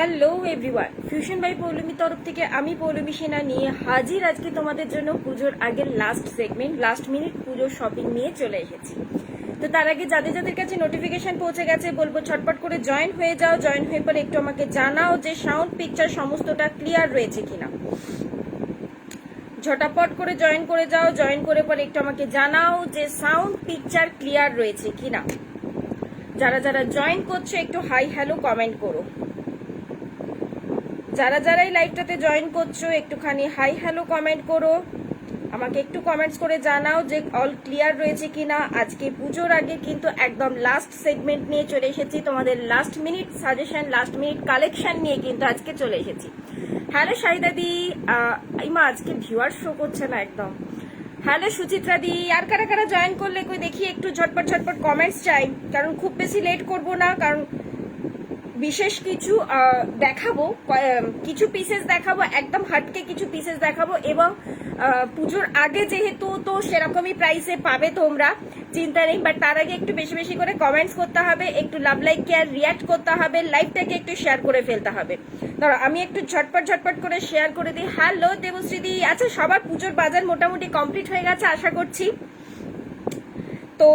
Hello everyone, Fusion by Poulami তরফ থেকে আমি পৌলমী সেনা নিয়ে হাজির আজকে তোমাদের জন্য পুজোর আগের লাস্ট সেগমেন্ট, লাস্ট মিনিট পুজোর শপিং নিয়ে চলে এসেছি। তো তার আগে যাদের যাদের কাছে নোটিফিকেশন পৌঁছে গেছে বলবো ঝটপট করে জয়েন হয়ে যাও। জয়েন হয়ে পরে একটু আমাকে জানাও যে সাউন্ড পিকচার সমস্তটা ক্লিয়ার রয়েছে কিনা। ঝটাপট করে জয়েন করে যাও। জয়েন করে পরে একটু আমাকে জানাও যে সাউন্ড পিকচার ক্লিয়ার রয়েছে কিনা। যারা যারা জয়েন করছো একটু হাই হ্যালো কমেন্ট করো। যারা যারাই লাইভটাতে জয়েন করছো একটুখানি হাই হ্যালো কমেন্ট করো। আমাকে একটু কমেন্টস করে জানাও যে অল ক্লিয়ার রয়েছে কিনা। আজকে পুজোর আগে কিন্তু একদম লাস্ট সেগমেন্ট নিয়ে চলে এসেছি, তোমাদের last minute suggestion, last minute collection নিয়ে কিন্তু আজকে চলে এসেছি। হ্যালো শাহিদাদি, ইমা আজকে ভিউয়ার শো করছে না একদম। হ্যালো সুচিত্রা দি, আর কারা কারা জয়েন করলে কই দেখি একটু ঝটপট ঝটপট কমেন্টস চাই, কারণ খুব বেশি লেট করব না, কারণ বিশেষ কিছু দেখাবো, কিছু পিসেস দেখাবো, একদম হাটকে কিছু পিসেস দেখাবো এবং পুজোর আগে যেহেতু তো সেরকমই প্রাইসে পাবে তোমরা, চিন্তা নেই। বাট তার আগে একটু বেশি বেশি করে কমেন্টস করতে হবে, একটু লাভ লাইক কেয়ার রিয়াক্ট করতে হবে, লাইভটাকে একটু শেয়ার করে ফেলতে হবে। ধরো আমি একটু ঝটপট ঝটপট করে শেয়ার করে দিই। হ্যালো দেবশ্রীদি, আচ্ছা সবার পুজোর বাজার মোটামুটি কমপ্লিট হয়ে গেছে আশা করছি। তো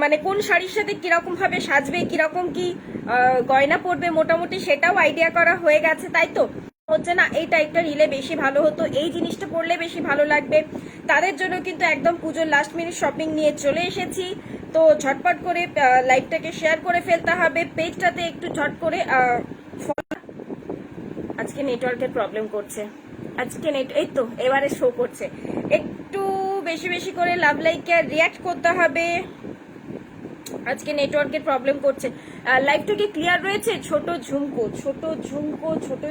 মানে কোন শাড়ির সাথে কিরকম ভাবে সাজবে, কিরকম কি গয়না পরবে মোটামুটি সেটাও আইডিয়া করা হয়ে গেছে, তাই তো হচ্ছে না এই টাইপটা নিলে বেশি ভালো হতো, এই জিনিসটা পরলে বেশি ভালো লাগবে। তাদের জন্য কিন্তু একদম পুজোর লাস্ট মিনিট শপিং নিয়ে চলে এসেছি। তো ঝটপট করে লাইভটাকে শেয়ার করে ফেলতে হবে, পেজটাতে একটু ঝট করে আজকে নেটওয়ার্কের প্রবলেম করছে, আজকে এই তো এবারে শো করছে। একটু বেশি বেশি করে লাভ লাইক আর রিয়াক্ট করতে হবে, আজকে নেটওয়ার্কের প্রবলেম করছে। লাইভটা কি ক্লিয়ার রয়েছে? ছোট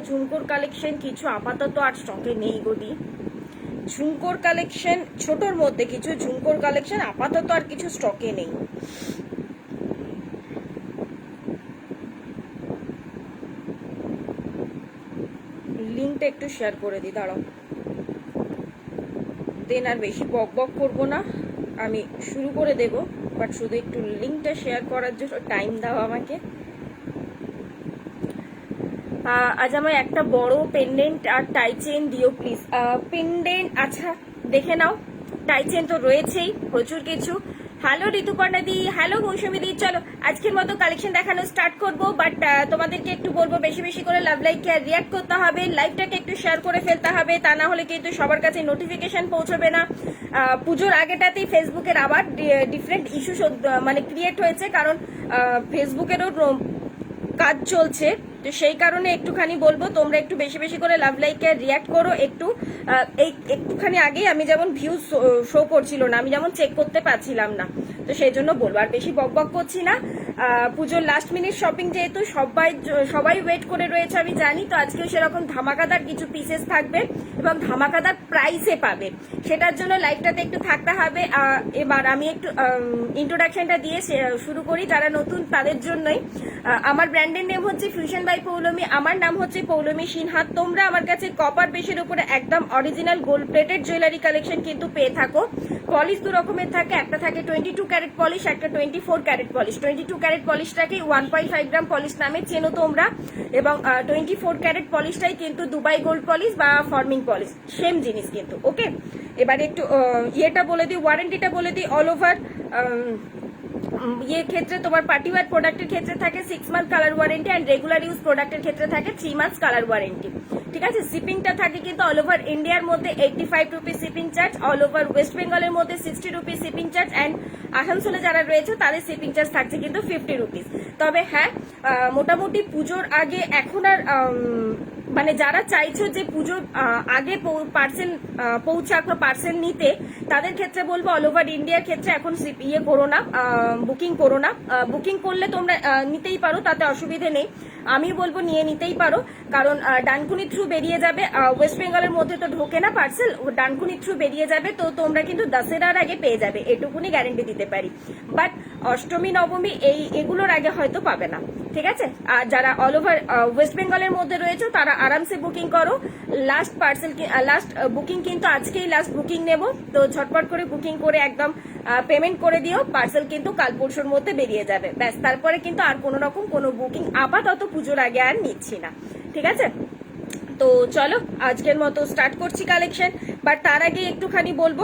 ঝুমকোর কালেকশন কিছু আপাতত আর স্টকে নেই গদি। ঝুমকোর কালেকশন ছোটর মধ্যে কিছু ঝুমকোর কালেকশন আপাতত আর কিছু স্টকে নেই। লিঙ্কটা একটু শেয়ার করে দিই, দাঁড়াও। দেন আর বেশি বক বক করবো না, আমি শুরু করে দেব, বাট শুধু একটু লিঙ্কটা শেয়ার করার জন্য টাইম দাও আমাকে। আজ আমার একটা বড় পেন্ডেন্ট আর টাই চেন দিও প্লিজ। পেন্ডেন্ট আচ্ছা দেখে নাও, টাই চেন তো রয়েছেই প্রচুর কিছু। হ্যালো ঋতুপর্ণা দি, হ্যালো মৌসুমী দি, চলো আজকের মতো কালেকশন দেখানো স্টার্ট করবো। বাট তোমাদেরকে একটু বলবো বেশি বেশি করে লাভ লাইক আর রিয়াক্ট করতে হবে, লাইভটাকে একটু শেয়ার করে ফেলতে হবে, তা না হলে কিন্তু সবার কাছে নোটিফিকেশন পৌঁছবে না। পুজোর আগেটাতেই ফেসবুকের আবার ডিফারেন্ট ইস্যু মানে ক্রিয়েট হয়েছে, কারণ ফেসবুকেরও কাজ চলছে, তো সেই কারণে একটুখানি বলবো তোমরা একটু বেশি বেশি করে লাভ লাইকে রিয়াক্ট করো। একটুখানি আগেই আমি যেমন ভিউজ শো করছিল না, আমি যেমন চেক করতে পারছিলাম না, তো সেই জন্য বলবো আর বেশি বক বক করছি না। পুজোর লাস্ট মিনিট শপিং যেহেতু সবাই ওয়েট করে রয়েছে আমি জানি, তো আজকেও সেরকম ধামাকাদার কিছু পিসেস থাকবে এবং ধামাকাদার প্রাইসে পাবে, সেটার জন্য লাইভটাতে একটু থাকতে হবে। এবার আমি একটু ইন্ট্রোডাকশনটা দিয়ে শুরু করি, যারা নতুন তাদের জন্যই। আমার ব্র্যান্ডের নেম হচ্ছে ফিউশন বাই পৌলমী, আমার নাম হচ্ছে পৌলমী সিনহা। তোমরা আমার কাছে কপার বেসের উপরে একদম original gold plated jewellery collection কিন্তু পেয়ে থাকো। পলিশ দু রকমের থাকে, একটা থাকে 22 ক্যারেট পলিশ, একটা 24 ক্যারেট পলিশ। 22 ক্যারেট পলিশটাকে 1.5 গ্রাম পলিশ নামে চেনো তোমরা, এবং 24 ক্যারেট পলিশটাই কিন্তু দুবাই গোল্ড পলিশ বা ফর্মিং পলিশ, সেম জিনিস কিন্তু। ওকে, এবারে একটু ইয়েটা বলে দিই, ওয়ারেন্টিটা বলে দিই। অল ওভার ক্ষেত্রে তোমার পার্টি ওয়্যার প্রোডাক্টের ক্ষেত্রে থাকে 6 month colour warranty, and regular use প্রোডাক্টের ক্ষেত্রে থাকে 3 মান্থস কালার ওয়ারেন্টি। ঠিক আছে, শিপিংটা থাকে কিন্তু অল ওভার ইন্ডিয়ার মধ্যে 85 rupees shipping charge, all over West বেঙ্গলের মধ্যে 60 রুপিস শিপিং চার্জ, অ্যান্ড আসানসোলে যারা রয়েছে তাদের শিপিং চার্জ থাকছে কিন্তু 50 রুপিস। তবে হ্যাঁ, মোটামুটি পুজোর আগে এখন আর মানে যারা চাইছো যে পুজোর আগে পার্সেল পৌঁছাক বা পার্সেল নিতে, তাদের ক্ষেত্রে বলবো অল ওভার ইন্ডিয়ার ক্ষেত্রে এখন ইয়ে করো না, বুকিং করো না। বুকিং করলে তোমরা নিতেই পারো, তাতে অসুবিধে নেই, আমি বলবো নিয়ে নিতেই পারো, কারণ ডানকুনি থ্রু বেরিয়ে যাবে। ওয়েস্ট বেঙ্গলের মধ্যে তো ঢোকে না পার্সেল, ডানকুনি থ্রু বেরিয়ে যাবে, তো তোমরা কিন্তু দশেরার আগে পেয়ে যাবে, এটুকুনি গ্যারেন্টি দিতে পারি। বাট অষ্টমী নবমী এগুলোর আগে হয়তো পাবে না, ঠিক আছে। আর যারা অল ওভার ওয়েস্ট বেঙ্গলের মধ্যে রয়েছে তারা আরামসে বুকিং করো। লাস্ট বুকিং কিন্তু আজকেই লাস্ট বুকিং নেব, তো ঝটপট করে বুকিং করে একদম পেমেন্ট করে দিও, পার্সেল কিন্তু কাল পরশুর মধ্যে বেরিয়ে যাবে। ব্যাস, তারপরে কিন্তু আর কোনো রকম কোনো বুকিং আপাতত পুজোর আগে আর নিচ্ছি না, ঠিক আছে? তো চলো আজকের মতো স্টার্ট করছি কালেকশন। বাট তার আগে একটুখানি বলবো,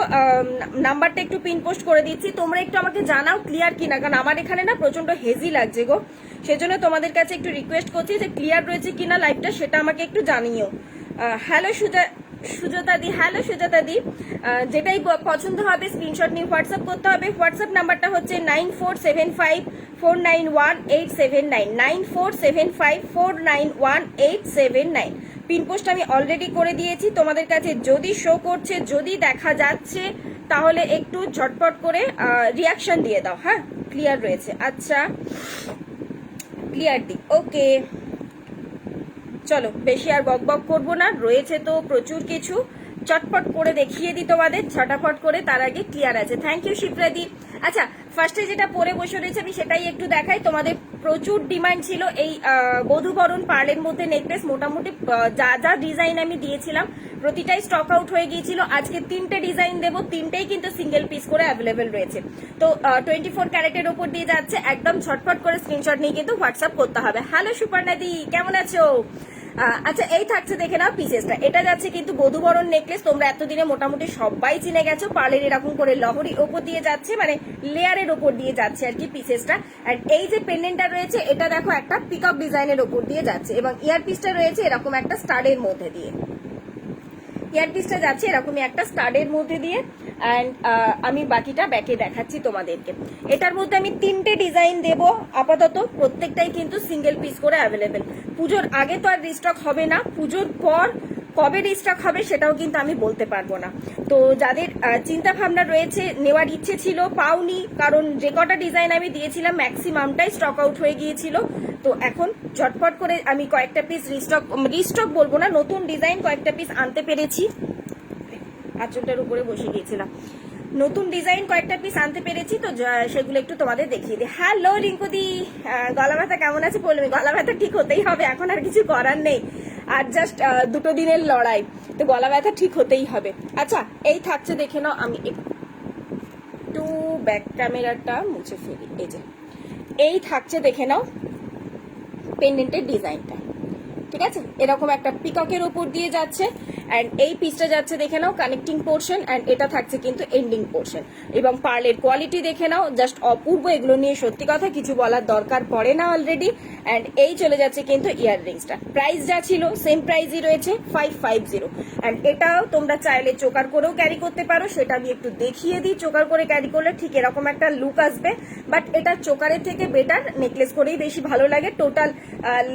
নাম্বারটা একটু পিন পোস্ট করে দিচ্ছি, তোমরা একটু আমাকে জানাও ক্লিয়ার কিনা, কারণ আমার এখানে না প্রচন্ড হেজি লাগছে গো। সেজন্য তোমাদের কাছে একটু রিকোয়েস্ট করছি যে ক্লিয়ার রয়েছে কিনা লাইভটা, সেটা আমাকে একটু জানিও। হ্যালো সুজাতা দি, হ্যালো সুজাতা দি, যেটাই পছন্দ হবে স্ক্রিনশট নিয়ে হোয়াটসঅ্যাপ করতে হবে। হোয়াটসঅ্যাপ নাম্বারটা হচ্ছে 9475491879, 9475491879। পিনপোস্ট আমি অলরেডি করে দিয়েছি তোমাদের কাছে, যদি শো করছে, যদি দেখা যাচ্ছে, তাহলে একটু ঝটপট করে রিয়াকশন দিয়ে দাও। হ্যাঁ, ক্লিয়ার রয়েছে, আচ্ছা ক্লিয়ার দি, ওকে। চলো বেশি আর বক বক করবো না, রয়েছে তো প্রচুর কিছু, চটপট করে দেখিয়ে দিই তোমাদের, ঝটাপট করে। তার আগে ক্লিয়ার আছে, থ্যাংক ইউ শিপ্রাদি। আচ্ছা, ফার্স্টে যেটা পরে বসে রয়েছে আমি সেটাই একটু দেখাই। তোমাদের প্রচুর ডিমান্ড ছিল এই বধূবরণ পার্লের মধ্যে নেকলেস। মোটামুটি যা যা ডিজাইন আমি দিয়েছিলাম প্রতিটাই স্টক আউট হয়ে গিয়েছিল। আজকে 3টে ডিজাইন দেবো, 3টেই কিন্তু সিঙ্গেল পিস করে অ্যাভেলেবেল রয়েছে। তো 24 ক্যারেটের ওপর দিয়ে যাচ্ছে, একদম ছটফট করে স্ক্রিনশট নিয়ে কিন্তু হোয়াটসঅ্যাপ করতে হবে। হ্যালো সুপর্ণাদি, কেমন আছো? আচ্ছা, এই থাকছে দেখে নাও পিসেসটা। এটা যাচ্ছে কিন্তু বধূবরণ নেকলেস, তোমরা এতদিনে মোটামুটি সবাই চিনে গেছো। পার্লের এরকম করে লহরির ওপর দিয়ে যাচ্ছে, মানে লেয়ারের ওপর দিয়ে যাচ্ছে আর কি পিসেসটা। এন্ড এই যে পেন্ডেন্টটা রয়েছে, এটা দেখো একটা পিকক ডিজাইনের ওপর দিয়ে যাচ্ছে, এবং ইয়ার পিসটা রয়েছে এরকম একটা স্টাডের মধ্যে দিয়ে। ইয়ার পিসটা যাচ্ছে এরকমই একটা স্টাডের মধ্যে দিয়ে। অ্যান্ড আমি বাকিটা ব্যাকে দেখাচ্ছি তোমাদেরকে। এটার মধ্যে আমি 3টে ডিজাইন দেবো আপাতত, প্রত্যেকটাই কিন্তু সিঙ্গেল পিস করে অ্যাভেলেবেল। পুজোর আগে তো আর রিস্টক হবে না, পুজোর পর কবে রিস্টক হবে সেটাও কিন্তু আমি বলতে পারবো না। তো যাদের চিন্তা ভাবনা রয়েছে, নেওয়ার ইচ্ছে ছিল, পাওনি, কারণ যে কটা ডিজাইন আমি দিয়েছিলাম ম্যাক্সিমামটাই স্টক আউট হয়ে গিয়েছিল। তো এখন ঝটপট করে আমি কয়েকটা পিস রিস্টক বলবো না, নতুন ডিজাইন কয়েকটা পিস আনতে পেরেছি। আঁচলটার উপরে বসে গিয়েছিলাম, নতুন ডিজাইন কয়েকটা পিস আনতে পেরেছি, তো সেগুলো একটু তোমাদের দেখিয়ে দিই। হ্যালো রিঙ্কুদি, গলা ব্যথা কেমন আছে বলবে? গলা ব্যথা ঠিক হতেই হবে, এখন আর কিছু করার নেই, আর জাস্ট 2 দিনের লড়াই, তো গলা ব্যথা ঠিক হতেই হবে। আচ্ছা, এই থাকছে দেখে নাও, আমি একটু ব্যাক ক্যামেরাটা মুছে ফেলি। এই থাকছে দেখে নাও পেন্ডেন্টের ডিজাইনটা, ঠিক আছে? এরকম একটা পিককের উপর দিয়ে যাচ্ছে, অ্যান্ড এই পিসটা যাচ্ছে দেখে নাও কানেক্টিং পোর্শন, অ্যান্ড এটা থাকছে কিন্তু এন্ডিং পোর্শন। এবং পার্লের কোয়ালিটি দেখে নাও, জাস্ট অপূর্ব। এগুলো নিয়ে সত্যি কথা কিছু বলার দরকার পড়ে না অলরেডি। অ্যান্ড এই চলে যাচ্ছে কিন্তু ইয়াররিংসটা, প্রাইস যা ছিল সেম প্রাইসই রয়েছে 550। অ্যান্ড এটাও তোমরা চাইলে চোকার করেও ক্যারি করতে পারো, সেটা আমি একটু দেখিয়ে দিই। চোকার করে ক্যারি করলে ঠিক এরকম একটা লুক আসবে, বাট এটা চোকারের থেকে বেটার নেকলেস করেই বেশি ভালো লাগে। টোটাল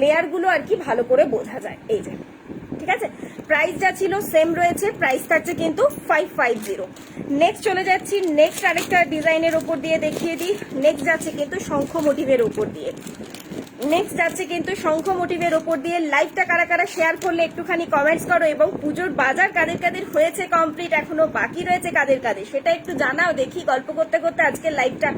লেয়ারগুলো আর কি ভালো করে বোঝা যায়। এই যে, ঠিক আছে, প্রাইস যা ছিল সেম রয়েছে, প্রাইস থাকছে কিন্তু 550। নেক্সট চলে যাচ্ছি, নেক্সট আরেকটা ডিজাইনের উপর দিয়ে দেখিয়ে দিই। নেক্সট যাচ্ছে কিন্তু শঙ্খ মোটিভের উপর দিয়ে, লাইভটা কারা কারা শেয়ার করলে একটুখানি কমেন্টস করো, এবং পুজোর বাজার কাদের কাদের হয়েছে কমপ্লিট, এখনো বাকি রয়েছে কাদের কাদের সেটা একটু জানাও। দেখি গল্প করতে করতে আজকের লাইভটা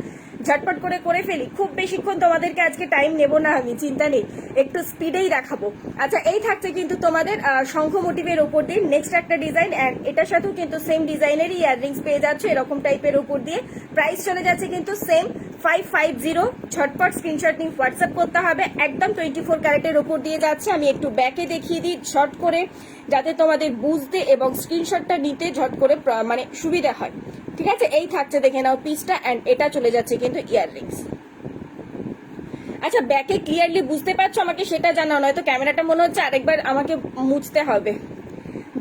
ঝটপট করে ফেলি। খুব বেশিক্ষণ তোমাদেরকে আজকে টাইম নেব না আমি, চিন্তা নেই, একটু স্পিডেই দেখাবো। আচ্ছা, এই থাকছে কিন্তু তোমাদের শঙ্খ মোটিভের ওপর দিয়ে নেক্সট একটা ডিজাইন, অ্যান্ড এটার সাথেও কিন্তু সেম ডিজাইনেরই ইয়াররিংস পেয়ে যাচ্ছ এরকম টাইপের উপর দিয়ে। প্রাইস চলে যাচ্ছে কিন্তু সেম 550। ঝটপট স্ক্রিনশট নিয়ে হোয়াটসঅ্যাপ করতে হবে, একদম 24 ক্যারেটের ওপর দিয়ে যাচ্ছে। আমি একটু ব্যাকে দেখিয়ে দিই শর্ট করে, যাতে তোমাদের বুঝতে এবং স্ক্রিনশটটা নিতে ঝট করে মানে সুবিধা হয়, ঠিক আছে? এই থাকছে দেখে নাও পিসটা, অ্যান্ড এটা চলে যাচ্ছে কিন্তু ইয়াররিংস। আচ্ছা, ব্যাকে ক্লিয়ারলি বুঝতে পারছো আমাকে সেটা জানাও, নয়তো ক্যামেরাটা মনে হচ্ছে আরেকবার আমাকে মুছতে হবে।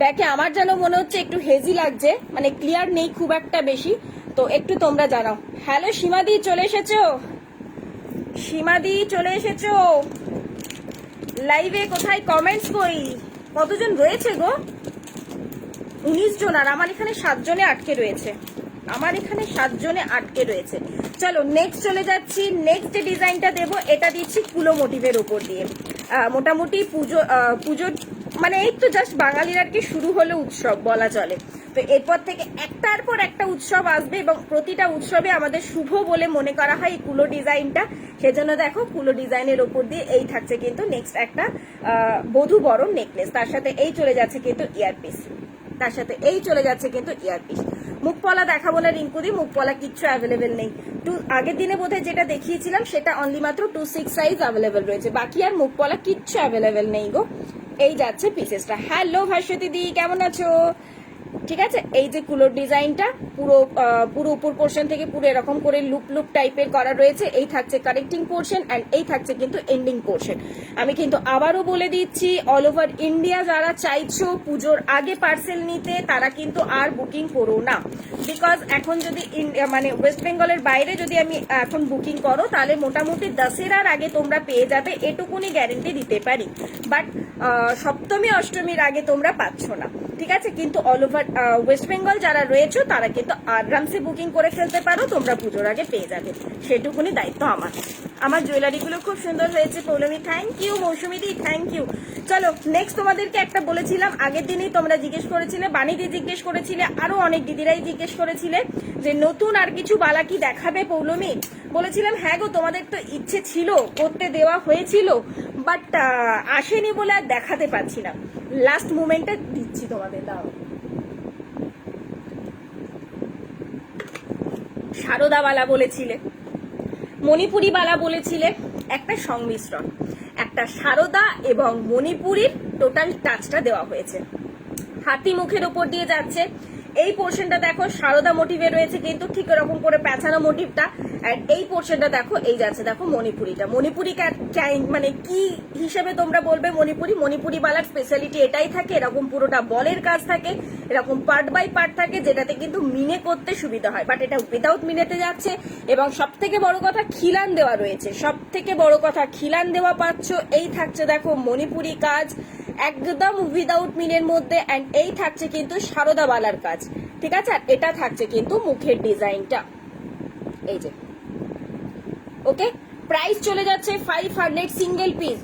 ব্যাকে আমার যেন মনে হচ্ছে একটু হেজি লাগছে, মানে ক্লিয়ার নেই খুব একটা বেশি, তো একটু তোমরা জানাও। হ্যালো সীমাদি, চলে এসেছো? লাইভে কোথায়? কমেন্টস কই? কতজন রয়েছে গো? 19 জন, আর আমার এখানে 7 জনে আটকে রয়েছে। চলো নেক্সট চলে যাচ্ছি। নেক্সট যে ডিজাইনটা দেবো এটা দিচ্ছি কুলো মোটিভের উপর দিয়ে। মোটামুটি পুজোর মানে এই তো জাস্ট বাঙালির আর কি শুরু হলো উৎসব বলা চলে। তো এরপর থেকে একটার পর একটা উৎসব আসবে, এবং প্রতিটা উৎসবে আমাদের শুভ বলে মনে করা হয় এই কুলো ডিজাইনটা। সেজন্য দেখো কুলো ডিজাইনের ওপর দিয়ে এই থাকছে কিন্তু নেক্সট একটা বধূবরণ নেকলেস, তার সাথে এই চলে যাচ্ছে কিন্তু ইয়ারপিস, মুখ পলা দেখাবো না রিঙ্কুদি, মুখ পলা কিচ্ছু অ্যাভেলেবেল নেই। আগের দিনে বোধহয় যেটা দেখিয়েছিলাম সেটা অনলি মাত্র 2-6 সাইজ অ্যাভেলেবেল রয়েছে, বাকি আর মুখ পলা কিচ্ছু অ্যাভেলেবেল নেই গো। এই যাচ্ছে পিসেসটা। হ্যালো ভাস্বতী দি, কেমন আছো? ঠিক আছে, এই যে কুলোর ডিজাইনটা পুরো উপর পোর্শন থেকে পুরো এরকম করে লুপ লুপ টাইপের করা রয়েছে। এই থাকছে কানেক্টিং পোর্শন অ্যান্ড এই থাকছে কিন্তু এন্ডিং পোর্শন। আমি কিন্তু আবারও বলে দিচ্ছি, অল ওভার ইন্ডিয়া যারা চাইছো পুজোর আগে পার্সেল নিতে তারা কিন্তু আর বুকিং করো না, বিকজ এখন যদি মানে ওয়েস্ট বেঙ্গলের বাইরে যদি আমি এখন বুকিং করো তাহলে মোটামুটি দশেরার আগে তোমরা পেয়ে যাবে, এটুকুনি গ্যারেন্টি দিতে পারি। বাট সপ্তমী অষ্টমীর আগে তোমরা পাচ্ছ না, ঠিক আছে? কিন্তু অল ওভার ওয়েস্ট বেঙ্গল যারা রয়েছে তারা কিন্তু আরামসে বুকিং করে ফেলতে পারো, তোমরা পুজোর আগে পেয়ে যাবে, সেটুকুনি দায়িত্ব আমার। আমার জুয়েলারিগুলো খুব সুন্দর হয়েছে Poulami, thank you. Mousumi di, thank you. চলো নেক্সট তোমাদেরকে একটা বলেছিলাম আগের দিনেই, তোমরা জিজ্ঞেস করেছিলে, বাণীদি জিজ্ঞেস করেছিলে, আরো অনেক দিদিরাই জিজ্ঞেস করেছিলে যে নতুন আর কিছু বালা কি দেখাবে পৌলমী। বলেছিলাম হ্যাঁ গো, তোমাদের তো ইচ্ছে ছিল, করতে দেওয়া হয়েছিল, বাট আসেনি বলে আর দেখাতে পারছি না। লাস্ট মুমেন্টে দিচ্ছি তোমাদের। দাও, সারদা বালা বলেছিলে, মণিপুরি বালা বলেছিলে, একটা সংমিশ্রণ, একটা সারদা এবং মণিপুরীর টোটাল টাচটা দেওয়া হয়েছে। হাতি মুখের উপর দিয়ে যাচ্ছে, এই পোর্শনটা দেখো সারদা মোটিভে রয়েছে কিন্তু ঠিক এরকম করে পেঁচানো মোটিভটা, আর এই পোর্শনটা দেখো এই যাচ্ছে দেখো মণিপুরিটা। মণিপুরি মানে কি হিসেবে তোমরা বলবে মণিপুরি? মণিপুরি বালার স্পেশালিটি এটাই থাকে, এরকম পুরোটা বলের কাজ থাকে, এরকম পার্ট বাই পার্ট থাকে, যেটাতে কিন্তু মিনে করতে সুবিধা হয়। বাট এটা উইদাউট মিনেতে যাচ্ছে, এবং সব থেকে বড় কথা খিলান দেওয়া রয়েছে, সব থেকে বড় কথা খিলান দেওয়া পাচ্ছ। এই থাকছে দেখো মণিপুরি কাজ একদম উইদাউট মিনের মধ্যে, অ্যান্ড এই থাকছে কিন্তু সারদা বালার কাজ, ঠিক আছে? আর এটা থাকছে কিন্তু মুখের ডিজাইনটা, এই যে। ওকে, প্রাইস চলে যাচ্ছে 500 সিঙ্গেল পিস,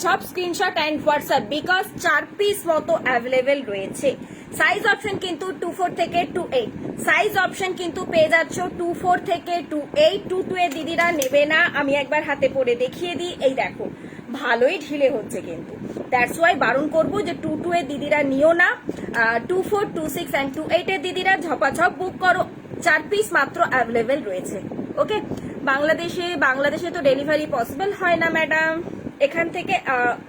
ঝপ screenshot and WhatsApp, because 4 piece মতো অ্যাভেলেবেল রয়েছে। সাইজ অপশন কিন্তু 24 থেকে 28, সাইজ অপশন কিন্তু পেয়ে যাচ্ছ 24 থেকে 28। 22 এ দিদিরা নেবে না, আমি একবার হাতে পরে দেখিয়ে দিই, এই দেখো ভালোই ঢিলে হচ্ছে কিন্তু, দ্যাটস ওয়াই বারণ করবো যে 22 এর দিদিরা নিও না। 24, 26 অ্যান্ড 28 এর দিদিরা ঝপাঝপ বুক করো, 4 পিস মাত্র অ্যাভেলেবেল রয়েছে। ওকে, বাংলাদেশে তো ডেলিভারি পসিবল হয় না ম্যাডাম, এখান থেকে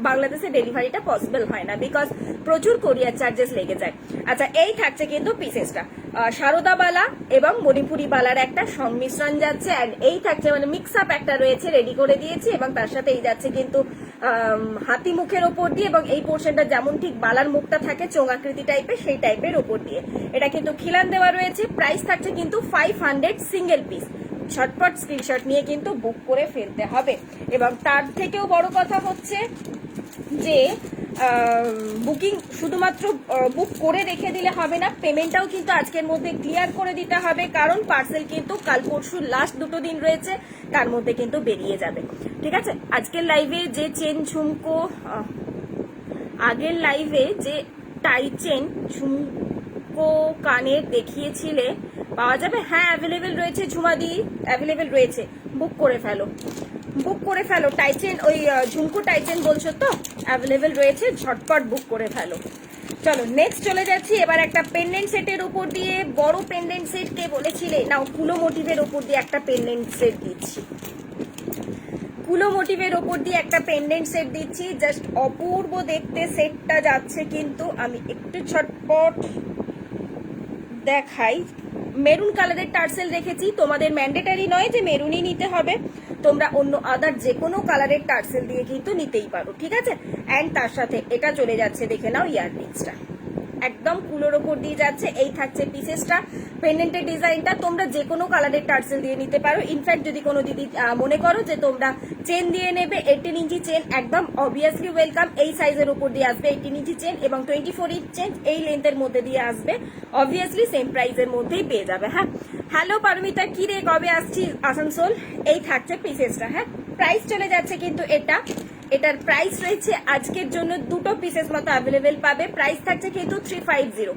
বাংলাদেশে ডেলিভারিটা পসিবল হয় না, বিকজ প্রচুর কোরিয়ার চার্জেস লেগে যায়। আচ্ছা, এই থাকছে কিন্তু পিসেসটা সারদা বালা এবং মণিপুরি বালার একটা সংমিশ্রণ যাচ্ছে, অ্যান্ড এই থাকছে মানে মিক্স আপ একটা রয়েছে, রেডি করে দিয়েছি, এবং তার সাথে এই যাচ্ছে কিন্তু হাতি মুখের ওপর দিয়ে, এবং এই পোর্শনটা যেমন ঠিক বালার মুখটা থাকে চোঙাকৃতি টাইপের, সেই টাইপের ওপর দিয়ে এটা কিন্তু খিলান দেওয়া রয়েছে। প্রাইস থাকছে কিন্তু 500 সিঙ্গেল পিস, ঝটপট স্ক্রিনশট নিয়ে কিন্তু বুক করে ফেলতে হবে। এবং তার থেকেও বড় কথা হচ্ছে যে বুকিং শুধুমাত্র বুক করে রেখে দিলে হবে না, পেমেন্টটাও কিন্তু আজকের মধ্যে ক্লিয়ার করে দিতে হবে, কারণ পার্সেল কিন্তু কাল পরশু লাস্ট 2 দিন রয়েছে, তার মধ্যে কিন্তু বেরিয়ে যাবে, ঠিক আছে? আজকের লাইভে যে চেন ঝুমকো, আগের লাইভে যে টাই চেন ঝুমকো কানের দেখিয়েছিলে পাওয়া যাবে? হ্যাঁ, অ্যাভেলেবেল রয়েছে ঝুমাদি, অ্যাভেলেবেল রয়েছে, বুক করে ফেলো, বুক করে ফেলো। টাইচেন ওই ঝুমকো টাইচেন বলছো তো, অ্যাভেলেবেল রয়েছে, ঝটপট বুক করে ফেলো। চলো নেক্সট চলে যাচ্ছি এবার একটা পেন্ডেন্ট সেটের উপর দিয়ে, বড় পেন্ডেন্ট সেট কে বলেছিলে, নাও কুলো মোটিভের উপর দিয়ে একটা পেন্ডেন্ট সেট দিচ্ছি, কুলো মোটিভের ওপর দিয়ে একটা পেন্ডেন্ট সেট দিচ্ছি, জাস্ট অপূর্ব দেখতে সেটটা যাচ্ছে কিন্তু। আমি একটু ছটপট দেখাই, মেরুন কালারের টার্সেল রেখেছি, তোমাদের ম্যান্ডেটারি নয় যে মেরুনই নিতে হবে, তোমরা অন্য আদার যে কোনো কালারের টার্সেল দিয়ে কিন্তু নিতেই পারো, ঠিক আছে? অ্যান্ড তার সাথে এটা চলে যাচ্ছে, দেখে নাও ইয়াররিংসটা একদম কুলোর ওপর দিয়ে যাচ্ছে। এই থাকছে পিসেসটা, পেন্ডেন্টের ডিজাইনটা তোমরা যে কোনো কালারের টার্সেল দিয়ে নিতে পারো। ইনফ্যাক্ট যদি কোনো দিদি মনে করো যে তোমরা চেন দিয়ে নেবে, 18 ইঞ্চি চেন একদম অবভিয়াসলি ওয়েলকাম, এই সাইজের উপর দিয়ে আসবে 18 ইঞ্চি চেন, এবং 24 ইঞ্চ চেন এই লেন্থের মধ্যে দিয়ে আসবে, অবভিয়াসলি সেম প্রাইসের মধ্যেই পেয়ে যাবে। হ্যাঁ, হ্যালো পারমিতা, কি রে কবে আসছি আসানসোল? এই থাকছে পিসেসটা। হ্যাঁ, প্রাইস চলে যাচ্ছে কিন্তু এটার প্রাইস রয়েছে আজকের জন্য 2 পিসেস মতো অ্যাভেলেবেল পাবে, প্রাইস থাকছে কিন্তু 350।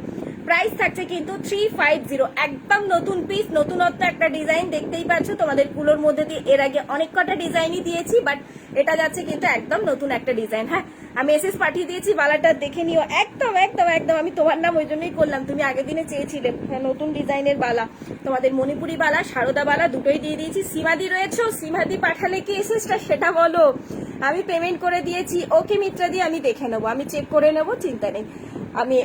প্রাইস থাকছে কিন্তু 350। একদম নতুন পিস, নতুনত্ব একটা ডিজাইন দেখতেই পাচ্ছ। তোমাদের কুলোর মধ্যে দিয়ে এর আগে অনেক কটা ডিজাইনই দিয়েছি, বাট এটা যাচ্ছে কিন্তু একদম নতুন একটা ডিজাইন। হ্যাঁ, আমি এসএস পাঠিয়ে দিয়েছি, বালাটা দেখে নিও। একদম একদম একদম আমি তোমার নাম ওই জন্যই করলাম, তুমি আগের দিনে চেয়েছিলে নতুন ডিজাইনের বালা। তোমাদের মণিপুরি বালা, সারদা বালা দুটোই দিয়ে দিয়েছি। সীমাদি রয়েছে, সীমাদি পাঠালে কি এসএসটা সেটা বলো। আমি পেমেন্ট করে দিয়েছি। ওকে মিত্রাদি, আমি দেখে নেবো, আমি চেক করে নেবো, চিন্তা নেই। আমি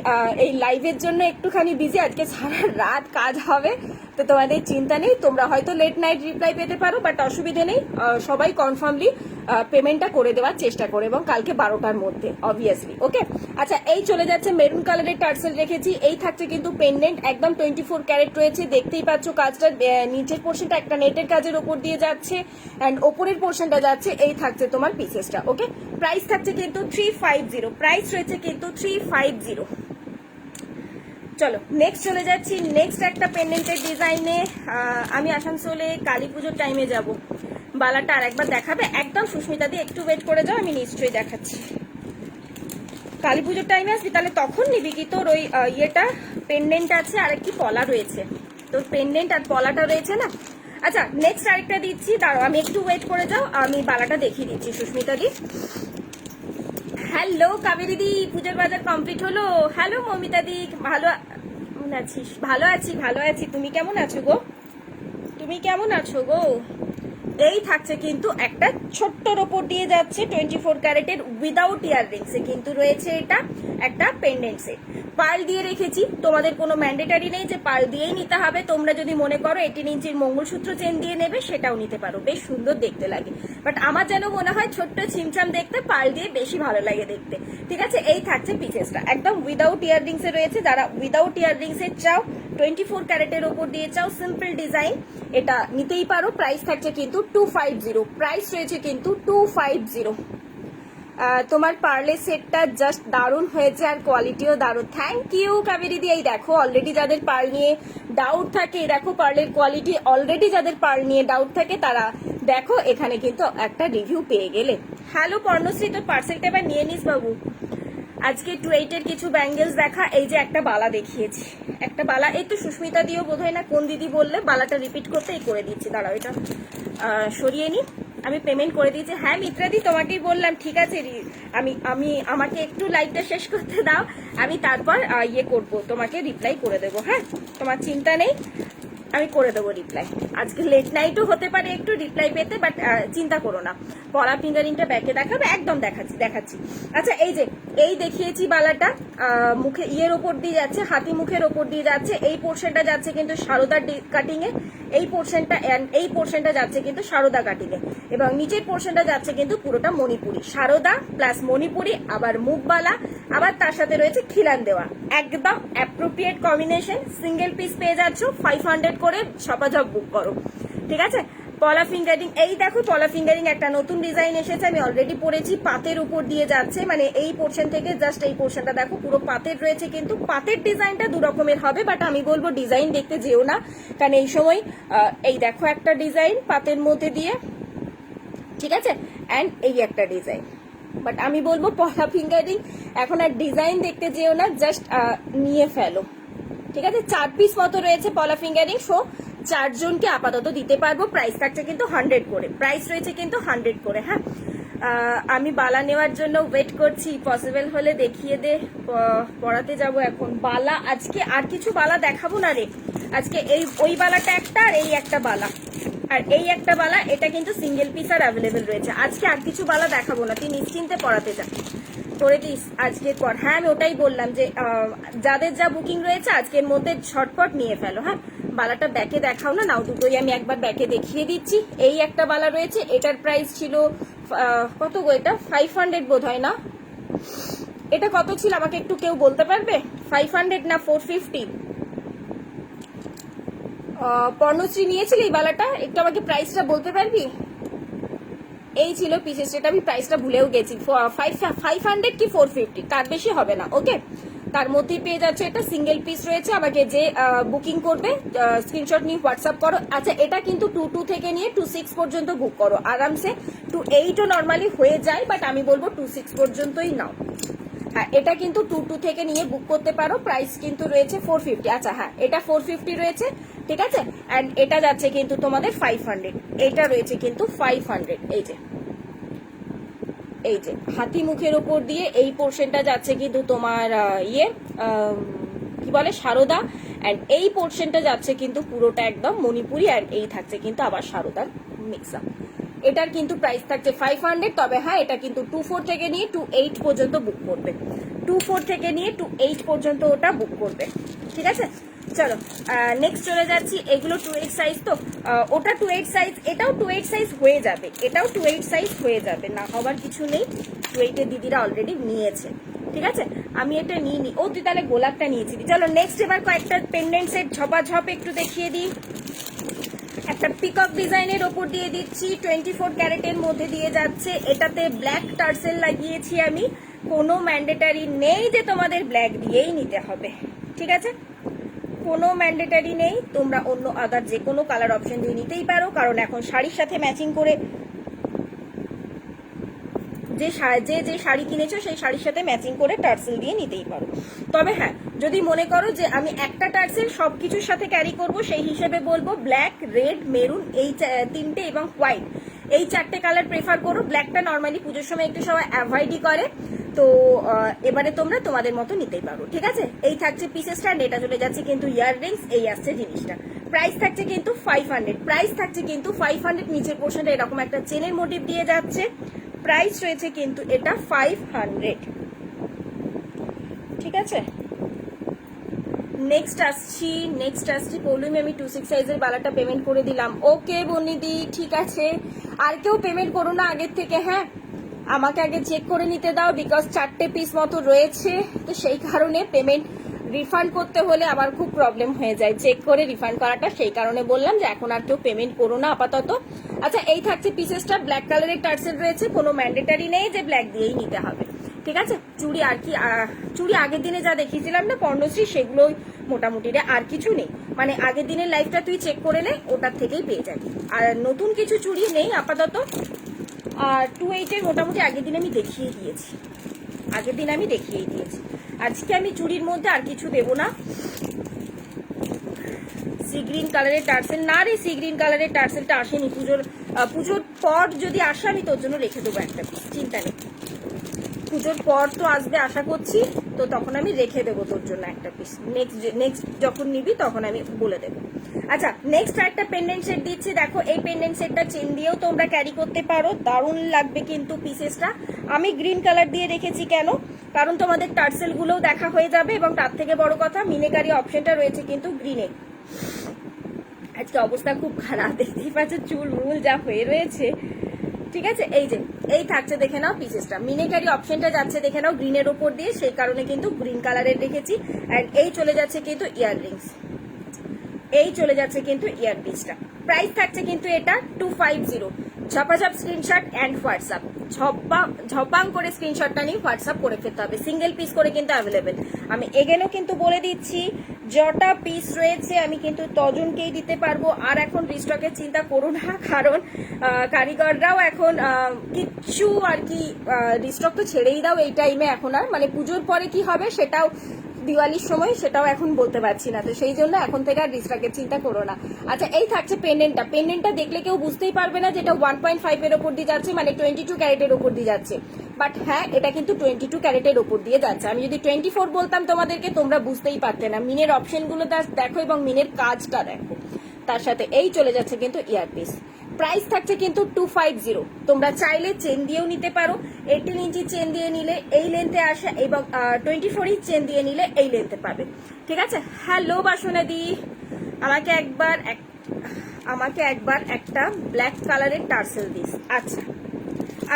এই লাইভের জন্য একটুখানি বিজি, আজকে সারা রাত কাজ হবে, তো তোমাদের চিন্তা নেই। তোমরা হয়তো লেট নাইট রিপ্লাই পেতে পারো, বাট অসুবিধে নেই। সবাই কনফার্মলি পেমেন্টটা করে দেওয়ার চেষ্টা করে, এবং কালকে 12টার মধ্যে অবভিয়াসলি। ওকে, আচ্ছা, এই চলে যাচ্ছে মেরুন কালারের টার্সেল রেখেছি। এই থাকছে কিন্তু পেন্ডেন্ট, একদম 24 ক্যারেট রয়েছে। দেখতেই পাচ্ছ কাজটা, নিচের পোর্শনটা একটা নেটের কাজের ওপর দিয়ে যাচ্ছে, অ্যান্ড ওপরের পোর্শনটা যাচ্ছে। এই থাকছে তোমার পিসেসটা। ওকে, প্রাইস থাকছে কিন্তু 350, প্রাইস রয়েছে কিন্তু 350। চলো নেক্সট চলে যাচ্ছি, নেক্সট একটা পেন্ডেন্টের ডিজাইনে। আমি আসানসোলে কালী পুজোর টাইমে যাব। বালাটা আর একবার দেখাবে একদম সুস্মিতা দিয়ে, একটু ওয়েট করে যাও, আমি নিশ্চয়ই দেখাচ্ছি। কালী পুজোর টাইমে আসবি তাহলে তখন নিবি কি? তোর ওই ইয়েটা পেন্ডেন্ট আছে আর একটি পলা রয়েছে, তোর পেন্ডেন্ট আর পলাটা রয়েছে না। আচ্ছা, নেক্সট আরেকটা দিচ্ছি, দাঁড়াও আমি একটু ওয়েট করে যাও, আমি বালাটা দেখিয়ে দিচ্ছি সুস্মিতা দি। হ্যালো কাবেরি দি, পুজোর বাজার কমপ্লিট হলো। হ্যালো মমিতা দি, ভালো আছিস? ভালো আছি, ভালো আছি। তুমি কেমন আছো গো? তুমি কেমন আছো গো? এই থাকছে কিন্তু একটা ছোট্টর ওপর দিয়ে যাচ্ছে 24 ক্যারেটের উইদাউট ইয়াররিংসে কিন্তু রয়েছে এটা একটা পেন্ডেন্ট সেট। পার্ল দিয়ে রেখেছি, তোমাদের কোনো ম্যান্ডেটারি নেই যে পার্ল দিয়েই নিতে হবে। তোমরা যদি মনে করো 18 ইঞ্চির মঙ্গলসূত্র চেন দিয়ে নেবে, সেটাও নিতে পারো, বেশ সুন্দর দেখতে লাগে। বাট আমার যেন মনে হয় ছোট্ট ছিমছাম দেখতে, পার্ল দিয়ে বেশি ভালো লাগে দেখতে। ঠিক আছে, এই থাকছে পিসেসটা, একদম উইদাউট ইয়াররিংসে রয়েছে। যারা উইদাউট ইয়াররিংসে চাও, 24 ক্যারেটের ওপর দিয়ে চাও, সিম্পল ডিজাইন, এটা নিতেই পারো। প্রাইস থাকছে কিন্তু 250, প্রাইস রয়েছে কিন্তু 250। তোমার পার্লের সেটটা জাস্ট দারুণ হয়েছে, আর কোয়ালিটিও দারুণ। থ্যাংক ইউ কাবেরি দি। এই দেখো অলরেডি যাদের পার্ল নিয়ে ডাউট থাকে, দেখো পার্লের কোয়ালিটি, অলরেডি যাদের পার্ল নিয়ে ডাউট থাকে তারা দেখো এখানে কিন্তু একটা রিভিউ পেয়ে গেলে। হ্যালো পর্ণশ্রী, তোর পার্সেলটা এবার নিয়ে নিস বাবু। আজকে 28-এর কিছু ব্যাঙ্গেলস দেখা। এই যে একটা বালা দেখিয়েছি, একটা বালা, এই তো সুস্মিতা দিও বোধহয় না কোন দিদি বললে বালাটা রিপিট করতে, এই করে দিচ্ছি। দাঁড়াও এটা সরিয়ে নি, আমি পেমেন্ট করে দিয়েছি। হ্যাঁ মিত্রাদি, তোমাকেই বললাম। ঠিক আছে, আমাকে একটু লাইভটা শেষ করতে দাও, আমি তারপর ইয়ে করব, তোমাকে রিপ্লাই করে দেবো। হ্যাঁ, তোমার চিন্তা নেই, আমি করে দেবো রিপ্লাই। আজকে লেট নাইটও হতে পারে একটু রিপ্লাই পেতে, বাট চিন্তা করো না। পলা ফিঙ্গারিংটা ব্যাকে দেখাবে, একদম দেখাচ্ছি। আচ্ছা, এই যে এই দেখিয়েছি বালাটা, মুখে ইয়ের ওপর দিয়ে যাচ্ছে, হাতি মুখের ওপর দিয়ে যাচ্ছে। এই পোর্শনটা যাচ্ছে কিন্তু সারদার কাটিং এ, এই পোর্শনটা যাচ্ছে কিন্তু সারদা কাটিং এ, এবং নিচের পোর্শনটা যাচ্ছে কিন্তু পুরোটা মণিপুরি। সারদা প্লাস মণিপুরি, আবার মুখবালা, আবার তার সাথে রয়েছে খিলান দেওয়া। একদম অ্যাপ্রোপ্রিয়েট কম্বিনেশন। সিঙ্গেল পিস পেয়ে যাচ্ছ 500 করে, সপাঝপ বুক করো। ঠিক আছে, পলা ফিঙ্গারিং, এই দেখো পলা ফিঙ্গারিং একটা নতুন ডিজাইন এসেছে, আমি অলরেডি পরেছি। পাতের উপর দিয়ে যাচ্ছে, মানে এই পোর্শন থেকে জাস্ট এই পোর্শনটা দেখো পুরো পাতের রয়েছে। কিন্তু পাতের ডিজাইনটা দু রকমের হবে, বাট আমি বলবো ডিজাইন দেখতে যেও না, কারণ এই সময় এই দেখো একটা ডিজাইন পাতের মধ্যে দিয়ে, ঠিক আছে, অ্যান্ড এই একটা ডিজাইন। বাট আমি বলবো পলা ফিঙ্গারিং এখন আর ডিজাইন দেখতে যেও না, জাস্ট নিয়ে ফেলো। ঠিক আছে, 4 পিস মতো রয়েছে পলা ফিঙ্গারিং, সো 4 জনকে আপাতত দিতে পারবো। প্রাইস থাকছে কিন্তু 100 করে, প্রাইস রয়েছে কিন্তু 100 করে। হ্যাঁ, আমি বালা নেওয়ার জন্য ওয়েট করছি, পসিবল হলে দেখিয়ে দে, পড়াতে যাব এখন। বালা আজকে আর কিছু বালা দেখাবো না রে, আজকে ওই বালাটা একটা, আর এই একটা বালা, আর এই একটা বালা, এটা কিন্তু সিঙ্গেল পিস আর অ্যাভেলেবেল রয়েছে। আজকে আর কিছু বালা দেখাবো না, তুই নিশ্চিন্তে পড়াতে যা, করে দিস আজকের পর। হ্যাঁ, আমি ওটাই বললাম যে যাদের যা বুকিং রয়েছে আজকের মধ্যে ঝটপট নিয়ে ফেলো। হ্যাঁ, বালাটা ব্যাকে দেখাও না, নাও দুটোই আমি একবার ব্যাকে দেখিয়ে দিচ্ছি। এই একটা বালা রয়েছে, এটার প্রাইস ছিল কত গো, এটা 500 বোধ হয় না, এটা কত ছিল আমাকে একটু কেউ বলতে পারবে? 500 না 450? পর্ণশ্রী নিয়েছিল এই বালাটা, একটু আমাকে প্রাইসটা বলতে পারবি? এই ছিল পিসেস, এটা আমি প্রাইসটা ভুলেও গেছি, 500 কি 450, তার বেশি হবে না। ওকে, তার মধ্যেই পেয়ে যাচ্ছে। এটা সিঙ্গেল পিস রয়েছে, আমাকে যে বুকিং করবে স্ক্রিনশট নিয়ে হোয়াটসঅ্যাপ করো। আচ্ছা, এটা কিন্তু 22 থেকে নিয়ে 26 পর্যন্ত বুক করো আরামসে। 28ও নর্মালি হয়ে যায়, বাট আমি বলবো 26 পর্যন্তই নাও। হ্যাঁ এটা কিন্তু 22 থেকে নিয়ে বুক করতে পারো, প্রাইস কিন্তু রয়েছে 450। আচ্ছা হ্যাঁ এটা 450 রয়েছে, ঠিক আছে। অ্যান্ড এটা যাচ্ছে কিন্তু তোমাদের 500, এটা রয়েছে কিন্তু 500। এই যে হাতি মুখের ওপর দিয়ে এই পোর্শনটা যাচ্ছে কিন্তু তোমার কি বলে সারদা, অ্যান্ড এই পোর্শনটা যাচ্ছে কিন্তু পুরোটা একদম মণিপুরি, অ্যান্ড এই থাকছে কিন্তু আবার সারদার মিক্স আপ। এটার কিন্তু প্রাইস থাকছে 500। তবে হ্যাঁ এটা কিন্তু 24 থেকে নিয়ে 28 পর্যন্ত বুক করবে, 24 থেকে নিয়ে 28 পর্যন্ত ওটা বুক করবে, ঠিক আছে। চলো নেক্সট চলে যাচ্ছি। এগুলো 28 সাইজ, তো ওটা 28 সাইজ, এটাও 28 সাইজ হয়ে যাবে, এটাও 28 সাইজ হয়ে যাবে, না হবার কিছু নেই। 28 দিদিরা অলরেডি নিয়েছে, ঠিক আছে। আমি এটা নিইনি। ও তুই তাহলে গোলাপটা নিয়েছিলি। চলো নেক্সট এবার কয়েকটা পেন্ডেন্ট সেট ঝপাঝপ একটু দেখিয়ে দিই। একটা পিকক ডিজাইনের ওপর দিয়ে দিচ্ছি, 24 ক্যারেটের মধ্যে দিয়ে যাচ্ছে। এটাতে ব্ল্যাক টার্সেল লাগিয়েছি আমি, কোনো ম্যান্ডেটারি নেই যে তোমাদের ব্ল্যাক দিয়েই নিতে হবে, ঠিক আছে। কোনো ম্যান্ডেটারি নেই, তোমরা অন্য আদার যে কোনো কালার অপশন দিয়ে নিতেই পারো, কারণ এখন শাড়ির সাথে ম্যাচিং করে যে শাড়ি কিনেছো সেই শাড়ির সাথে ম্যাচিং করে টার্সেল দিয়ে নিতেই পারো। তবে হ্যাঁ যদি মনে করো যে আমি একটা টার্সেল সবকিছুর সাথে ক্যারি করব, সেই হিসেবে বলবো ব্ল্যাক, রেড, মেরুন এই তিনটে এবং হোয়াইট এই চারটে কালার প্রেফার করো। ব্ল্যাকটা নর্মালি পুজোর সময় একটু সবাই অ্যাভয়েডই করে, তো এবারে তোমরা তোমাদের মতো নিতেই পারো, ঠিক আছে। এই থাকছে পিসেসটা, এটা চলে যাচ্ছে কিন্তু ইয়াররিংস, এই আসছে জিনিসটা। প্রাইস থাকছে কিন্তু 500, প্রাইস থাকছে কিন্তু 500। নিচের পোর্শনটা এরকম একটা চেনের মোটিভ দিয়ে যাচ্ছে, প্রাইস রয়েছে কিন্তু এটা 500, ঠিক আছে। নেক্সট আসছি পৌলমি, আমি 26 সাইজের বালাটা পেমেন্ট করে দিলাম। ওকে বনিদি ঠিক আছে, আর কেউ পেমেন্ট করো না আগের থেকে, হ্যাঁ আমাকে আগে চেক করে নিতে দাও, বিকজ 4টে পিস মতো রয়েছে, তো সেই কারণে পেমেন্ট রিফান্ড করতে হলে আমার খুব প্রবলেম হয়ে যায় চেক করে রিফান্ড করাটা, সেই কারণে বললাম যে এখন আর কেউ পেমেন্ট করো না আপাতত। আচ্ছা এই থাকছে পিসেসটা, ব্ল্যাক কালারের টার্সেল রয়েছে, কোনো ম্যান্ডেটারি নেই যে ব্ল্যাক দিয়েই নিতে হবে, ঠিক আছে। চুড়ি আর কি, চুড়ি আগের দিনে যা দেখিয়েছিলাম না পর্ণশ্রী, সেগুলোই মোটামুটি রে, আর কিছু নেই। মানে আগের দিনের লাইফটা তুই চেক করে নে, ওটার থেকেই পেয়ে যাবি। আর নতুন কিছু চুড়ি নেই আপাতত। আর 28-এর মোটামুটি আগের দিন আমি দেখিয়ে দিয়েছি, আজকে আমি চুড়ির মধ্যে আর কিছু দেবো না। সি গ্রিন কালারের টার্সেল, না রে সি গ্রিন কালারের টার্সেলটা আসেনি, পুজোর পর যদি আসে আমি তোর জন্য রেখে দেবো একটা পিস, চিন্তা নেই। পুজোর পর তো আসবে আশা করছি, তো তখন আমি রেখে দেবো তোর জন্য একটা পিস, নেক্সট যখন নিবি তখন আমি বলে দেবো। আচ্ছা নেক্সট একটা পেন্ডেন্ট সেট দিচ্ছি, দেখো এই পেন্ডেন্ট সেটটা চেন দিয়েও তোমরা ক্যারি করতে পারো, দারুণ লাগবে কিন্তু পিসেসটা। আমি গ্রিন কালার দিয়ে রেখেছি কেন, কারণ তোমাদের টার্সেল গুলোও দেখা হয়ে যাবে, এবং তার থেকে বড় কথা মিনেকারি অপশনটা রয়েছে কিন্তু গ্রিনে। আজকে অবস্থা খুব খারাপ, দেখতেই পাচ্ছ চুল মুল যা হয়ে রয়েছে, ঠিক আছে। এই থাকছে দেখে নাও পিসেসটা, মিনেকারি অপশনটা যাচ্ছে দেখে নাও গ্রিনের ওপর দিয়ে, সেই কারণে কিন্তু গ্রিন কালারের রেখেছি। অ্যান্ড এই চলে যাচ্ছে কিন্তু ইয়াররিংস, এই চলে যাচ্ছে কিন্তু ইয়ারপিসটা। প্রাইস থাকছে কিন্তু এটা 250। ঝপাঝপ স্ক্রিনশট অ্যান্ড হোয়াটসঅ্যাপ, ঝপাং করে স্ক্রিনশটটা নিয়ে হোয়াটসঅ্যাপ করে ফেলতে হবে, সিঙ্গেল পিস করে কিন্তু অ্যাভেলেবেল। আমি এগেনও কিন্তু বলে দিচ্ছি যটা পিস রয়েছে আমি কিন্তু তজনকেই দিতে পারবো, আর এখন রিস্টকের চিন্তা করো না, কারণ কারিগররাও এখন কিচ্ছু আর কি রিস্টক তো ছেড়েই দাও এই টাইমে, এখন আর মানে পুজোর পরে কি হবে সেটাও, দিওয়ালির সময় সেটাও এখন বলতে পারছি না, তো সেই জন্য এখন থেকে আর রিস্টকের চিন্তা করো না। আচ্ছা এই থাকছে পেন্ডেন্টটা দেখলে কেউ বুঝতেই পারবে না যেটা 1.5 এর ওপর দিয়ে যাচ্ছে, মানে 22 ক্যারেটের ওপর দিয়ে যাচ্ছে, বাট হ্যাঁ এটা কিন্তু 22 ক্যারেটের ওপর দিয়ে যাচ্ছে। আমি যদি 24 বলতাম তোমাদেরকে তোমরা বুঝতেই পারতে না, মিনের অপশনগুলো দেখো এবং মিনের কাজটা দেখো, তার সাথে এই চলে যাচ্ছে কিন্তু ইয়ারপিস। প্রাইস থাকছে কিন্তু 250। তোমরা চাইলে চেন দিয়েও নিতে পারো, 18 ইঞ্চি চেন দিয়ে নিলে এই লেন্থে আসে, এবং 24 ইঞ্চ চেন দিয়ে নিলে এই লেন্থে পাবে, ঠিক আছে। হ্যালো বাসনাদি, আমাকে একবার একটা ব্ল্যাক কালারের টার্সেল দিস।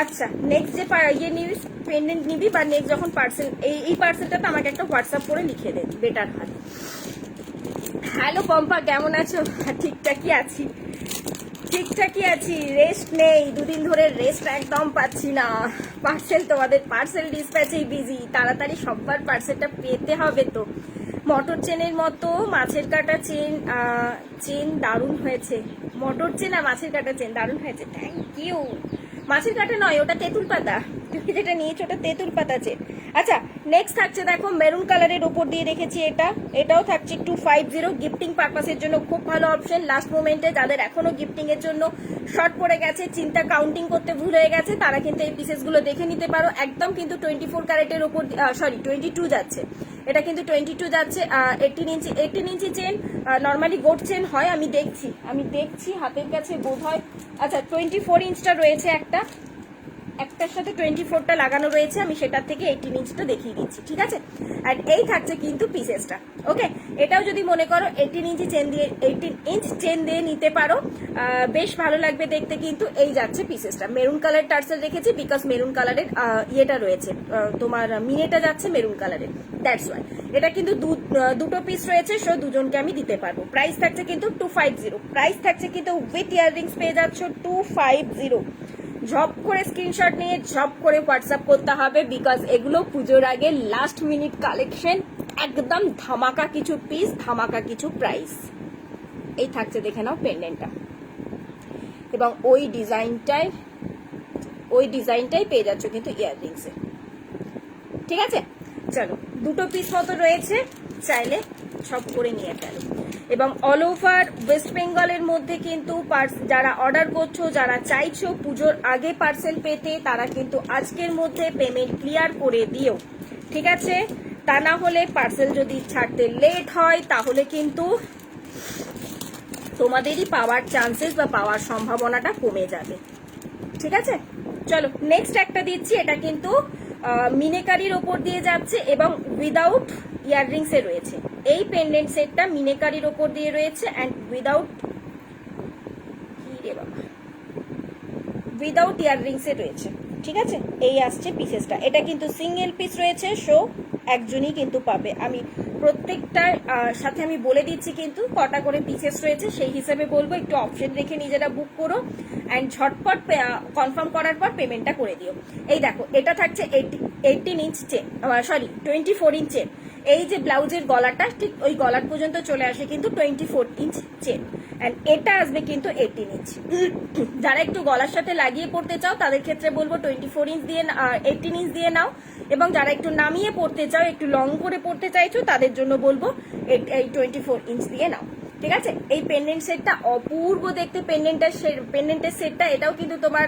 আচ্ছা নেক্সট যে নিবি পেন্ডেন্ট নিবি, বা নেক্সট যখন পার্সেল, এই পার্সেলটা তো আমাকে একটা হোয়াটসঅ্যাপ করে লিখে দে, বেটার হয়। হ্যালো পম্পা, কেমন আছো? ঠিকঠাকই আছি, রেস্ট নেই, দুদিন ধরে রেস্ট একদম পাচ্ছি না। তোমাদের পার্সেল ডিসপ্যাচেই বিজি, তাড়াতাড়ি সববার পার্সেলটা পেতে হবে তো। মটর চেনের মতো মাছের কাটা চেন দারুণ হয়েছে, মটর চেন আর মাছের কাটা চেন দারুণ হয়েছে, থ্যাংক ইউ। মাছের কাটা নয়, ওটা তেঁতুল পাতা, তুমি যেটা নিয়েছো ওটা তেঁতুল পাতা চেন। আচ্ছা নেক্সট থাকছে দেখো মেরুন কালারের উপর দিয়ে রেখেছি এটাও থাকছে 250, গিফটিং পারপাসের জন্য খুব ভালো অপশন। লাস্ট মোমেন্টে যাদের এখনো গিফটিং এর জন্য শর্ট পড়ে গেছে, চিন্তা কাউন্টিং করতে ভুল হয়ে গেছে, তারা কিন্তু এই পিসেসগুলো দেখে নিতে পারো। একদম কিন্তু 24 ক্যারেটের উপর, সরি 22 যাচ্ছে, এটা কিন্তু 22 যাচ্ছে। 18 ইঞ্চি চেন, নর্মালি গোট চেন হয়, আমি দেখছি হাতের কাছে বোধ হয়। আচ্ছা 24 ইঞ্চটা রয়েছে, একটার সাথে 24টা লাগানো রয়েছে, আমি সেটার থেকে 18 ইঞ্চটা দেখিয়ে দিচ্ছি, ঠিক আছে। আর এই থাকছে কিন্তু পিসেসটা, ওকে। এটাও যদি মনে করো 18 ইঞ্চ চেন দিয়ে নিতে পারো, বেশ ভালো লাগবে দেখতে। কিন্তু এই যাচ্ছে পিসেসটা, মেরুন কালার টার্সেল রেখেছি বিকজ মেরুন কালারের ইয়েটা রয়েছে, তোমার মিনেটা যাচ্ছে মেরুন কালারের, দ্যাটস ওয়াই। এটা কিন্তু দুটো পিস রয়েছে, সো দুজনকে আমি দিতে পারবো। প্রাইস থাকছে কিন্তু 250, প্রাইস থাকছে কিন্তু উইথ ইয়াররিংস পেয়ে যাচ্ছ 250। ঝপ করে স্ক্রিনশট নিয়ে ঝপ করে হোয়াটসঅ্যাপ করতে হবে, বিকজ এগুলো পুজোর আগে লাস্ট মিনিট কালেকশন, একদম ধামাকা কিছু পিস, ধামাকা কিছু প্রাইস। এই থাকছে, দেখে নাও পেন্ডেন্টটা, এবং ওই ডিজাইনটাই পেয়ে যাচ্ছ কিন্তু ইয়াররিংসে, ঠিক আছে। চলো দুটো পিস মতো রয়েছে, চাইলে সব করে নিয়ে ফেলো। এবং অল ওভার ওয়েস্ট বেঙ্গলের মধ্যে কিন্তু যারা অর্ডার করছো, যারা চাইছো পুজোর আগে পার্সেল পেতে, তারা কিন্তু আজকের মধ্যে পেমেন্ট ক্লিয়ার করে দিও, ঠিক আছে। তা না হলে পার্সেল যদি ছাড়তে লেট হয় তাহলে কিন্তু তোমাদেরই পাওয়ার চান্সেস বা পাওয়ার সম্ভাবনাটা কমে যাবে, ঠিক আছে। চলো নেক্সট একটা দিচ্ছি, এটা কিন্তু মিনেকারির ওপর দিয়ে যাচ্ছে এবং উইদাউট ইয়াররিংস এ রয়েছে। এই পেন্ডেন্ট সেটটা মিনেকারির ওপর দিয়ে রয়েছে অ্যান্ড উইদাউট ইয়াররিংস এ রয়েছে, ঠিক আছে। এই আসছে পিসেসটা, এটা কিন্তু সিঙ্গেল পিস রয়েছে, সো একজনই কিন্তু পাবে। আমি প্রত্যেকটার সাথে আমি বলে দিচ্ছি কিন্তু কটা করে পিসেস রয়েছে, সেই হিসাবে বলবো, একটু অপশন রেখে নিজেরা বুক করো অ্যান্ড ঝটপট কনফার্ম করার পর পেমেন্টটা করে দিও। এই দেখো এটা থাকছে 18 inch chain, sorry 24 inch chain. এই যে ব্লাউজের গলাটা ঠিক ওই গলার পর্যন্ত চলে আসে কিন্তু 24 ইঞ্চ চেন, অ্যান্ড এটা আসবে কিন্তু 18 ইঞ্চ। যারা একটু গলার সাথে লাগিয়ে পড়তে চাও তাদের ক্ষেত্রে বলবো 24 ইঞ্চ দিয়ে 18 ইঞ্চ দিয়ে নাও, এবং যারা একটু নামিয়ে পড়তে চাও, একটু লং করে পড়তে চাইছো, তাদের জন্য বলবো এই 24 ইঞ্চ দিয়ে নাও, ঠিক আছে। এই পেন্ডেন্ট সেটটা অপূর্ব দেখতে, পেন্ডেন্টের সেটটা, এটাও কিন্তু তোমার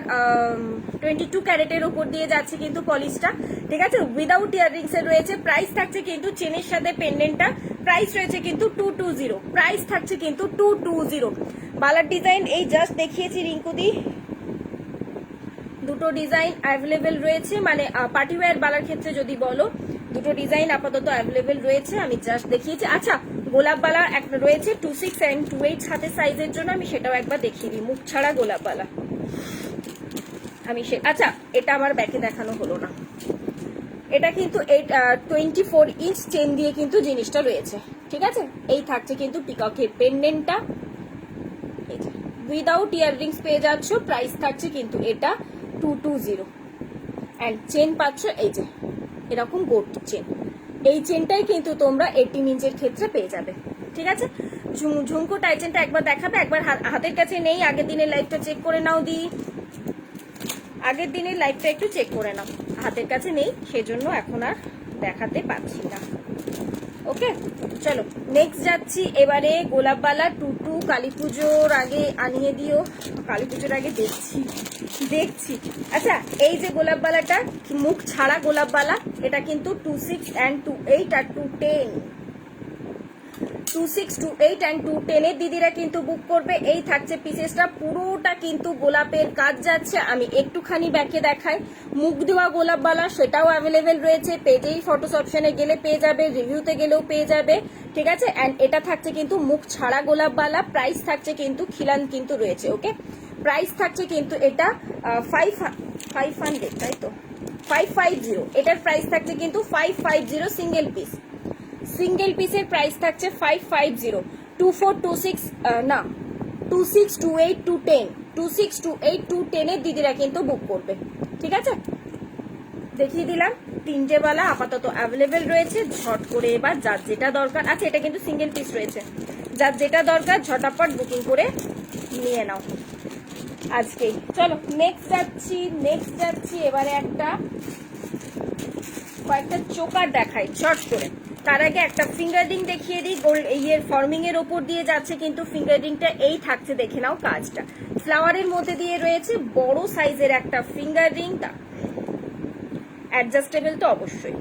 22 ক্যারেটের উপর দিয়ে যাচ্ছে কিন্তু পলিশটা, ঠিক আছে। উইদাউট ইয়াররিংস এর রয়েছে। প্রাইস থাকছে কিন্তু চেনের সাথে পেন্ডেন্টটা, প্রাইস রয়েছে কিন্তু 220, প্রাইস থাকছে কিন্তু 220। বালার ডিজাইন এই জাস্ট দেখিয়েছি রিঙ্কুদি, দুটো ডিজাইন অ্যাভেলেবেল রয়েছে, মানে পার্টি ওয়্যার বালার ক্ষেত্রে যদি বলো, দুটো ডিজাইন আপাতত অ্যাভেলেবেল রয়েছে, আমি জাস্ট দেখিয়েছি। আচ্ছা গোলাপ বালা একটা রয়েছে 26 and 28 হাতের সাইজের জন্য, আমি সেটাও একবার দেখিয়ে দিই, মুখ ছাড়া গোলাপ বালা আচ্ছা এটা আমার ব্যাকে দেখানো হলো না, এটা কিন্তু 24 ইঞ্চ চেন দিয়ে কিন্তু জিনিসটা রয়েছে, ঠিক আছে। এই থাকছে কিন্তু পিককের পেন্ডেন্টটা, উইদাউট ইয়াররিংস পেয়ে যাচ্ছ, প্রাইস থাকছে কিন্তু এটা 220, অ্যান্ড চেন পাচ্ছ এই যে এরকম গোট চেন। এই চেনটাই কিন্তু তোমরা 18 ইঞ্চের ক্ষেত্রে পেয়ে যাবে, ঠিক আছে। ঝুমকো টাই চেনটা একবার দেখাবে, একবার হাতের কাছে নেই, আগের দিনের লাইভটা চেক করে নাও দি, আগের দিনের লাইভটা একটু চেক করে নাও, হাতের কাছে নেই সেজন্য এখন আর দেখাতে পাচ্ছি না, ওকে। চলো নেক্সট যাচ্ছি এবারে গোলাপবালা টুটু, কালী পুজোর আগে আনিয়ে দিও, কালী পুজোর আগে দেখছি। আচ্ছা এই যে গোলাপবালাটা মুখ ছাড়া গোলাপবালা, এটা কিন্তু 26 and 28 আর 210, 26, 28 and 210 এর দিদিরা কিন্তু বুক করবে। এই থাকছে পিসেসটা, পুরোটা কিন্তু গোলাপের কাজ যাচ্ছে। আমি একটুখানি ব্যাকে দেখাই, মুখ দেওয়া গোলাপ বালা সেটাও অ্যাভেলেবেল রয়েছে, পেজেই ফটোস অপশনে গেলে পেয়ে যাবে, রিভিউতে গেলেও পেয়ে যাবে, ঠিক আছে। অ্যান্ড এটা থাকছে কিন্তু মুখ ছাড়া গোলাপ বালা, প্রাইস থাকছে কিন্তু খিলান কিন্তু রয়েছে, ওকে। প্রাইস থাকছে কিন্তু এটা 500, তাই তো 550, এটার প্রাইস থাকছে কিন্তু 550 সিঙ্গেল পিসের প্রাইস থাকছে 550। 24, 26 না 26, 28, 210, 26, 28, 210 এর দিদিরা কিন্তু বুক করবে, ঠিক আছে। দেখিয়ে দিলাম তিনটে বালা আপাতত অ্যাভেলেবেল রয়েছে, ঝট করে এবার যার যেটা দরকার, আচ্ছা এটা কিন্তু সিঙ্গেল পিস রয়েছে, যার যেটা দরকার ঝটাপট বুকিং করে নিয়ে নাও। আজকে চলো নেক্সট যাচ্ছি এবারে কয়েকটা চোকার দেখাই শর্ট করে। তার আগে একটা ফিঙ্গার রিং দেখিয়ে দিই। গোল্ড ইয়ের ফর্মিং এর ওপর দিয়ে যাচ্ছে কিন্তু ফিঙ্গার রিংটা এই থাকছে, দেখে নাও কাজটা। ফ্লাওয়ারের মধ্যে দিয়ে রয়েছে বড় সাইজের একটা ফিঙ্গার রিংটা, অ্যাডজাস্টেবল তো অবশ্যই,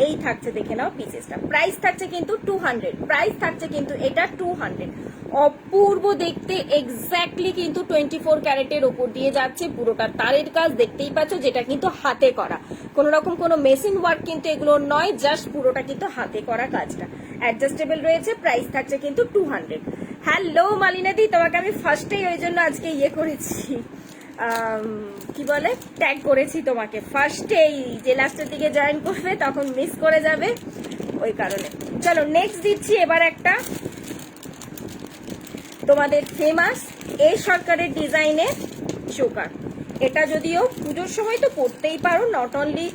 এই থাকছে দেখে নাও পিসেসটা। প্রাইস থাকছে কিন্তু 200, এটা 200। অপূর্ব দেখতে, এক্স্যাক্টলি কিন্তু 24 ক্যারেটের ওপর দিয়ে যাচ্ছে, পুরোটা তারের কাজ দেখতেই পাচ্ছ, যেটা কিন্তু হাতে করা, কোন রকম কোনো মেশিন ওয়ার্ক কিন্তু এগুলো নয়, জাস্ট পুরোটা কিন্তু হাতে করা কাজটা। অ্যাডজাস্টেবল রয়েছে, প্রাইস থাকছে কিন্তু 200। হ্যালো মালিনাদি, তোমাকে আমি ফার্স্টেই ওই জন্য আজকে করেছি, কি বলে, ট্যাগ করেছি তোমাকে ফার্স্টেই, যে লাস্টের দিকে জয়েন করবে তখন মিস করে যাবে, ওই কারণে। চলো নেক্সট দিচ্ছি এবার একটা তোমাদের ফেমাস সরকারের ডিজাইনের চোকার। এটা যদিও পুজোর সময় তো পরতেই পারো, নট অনলি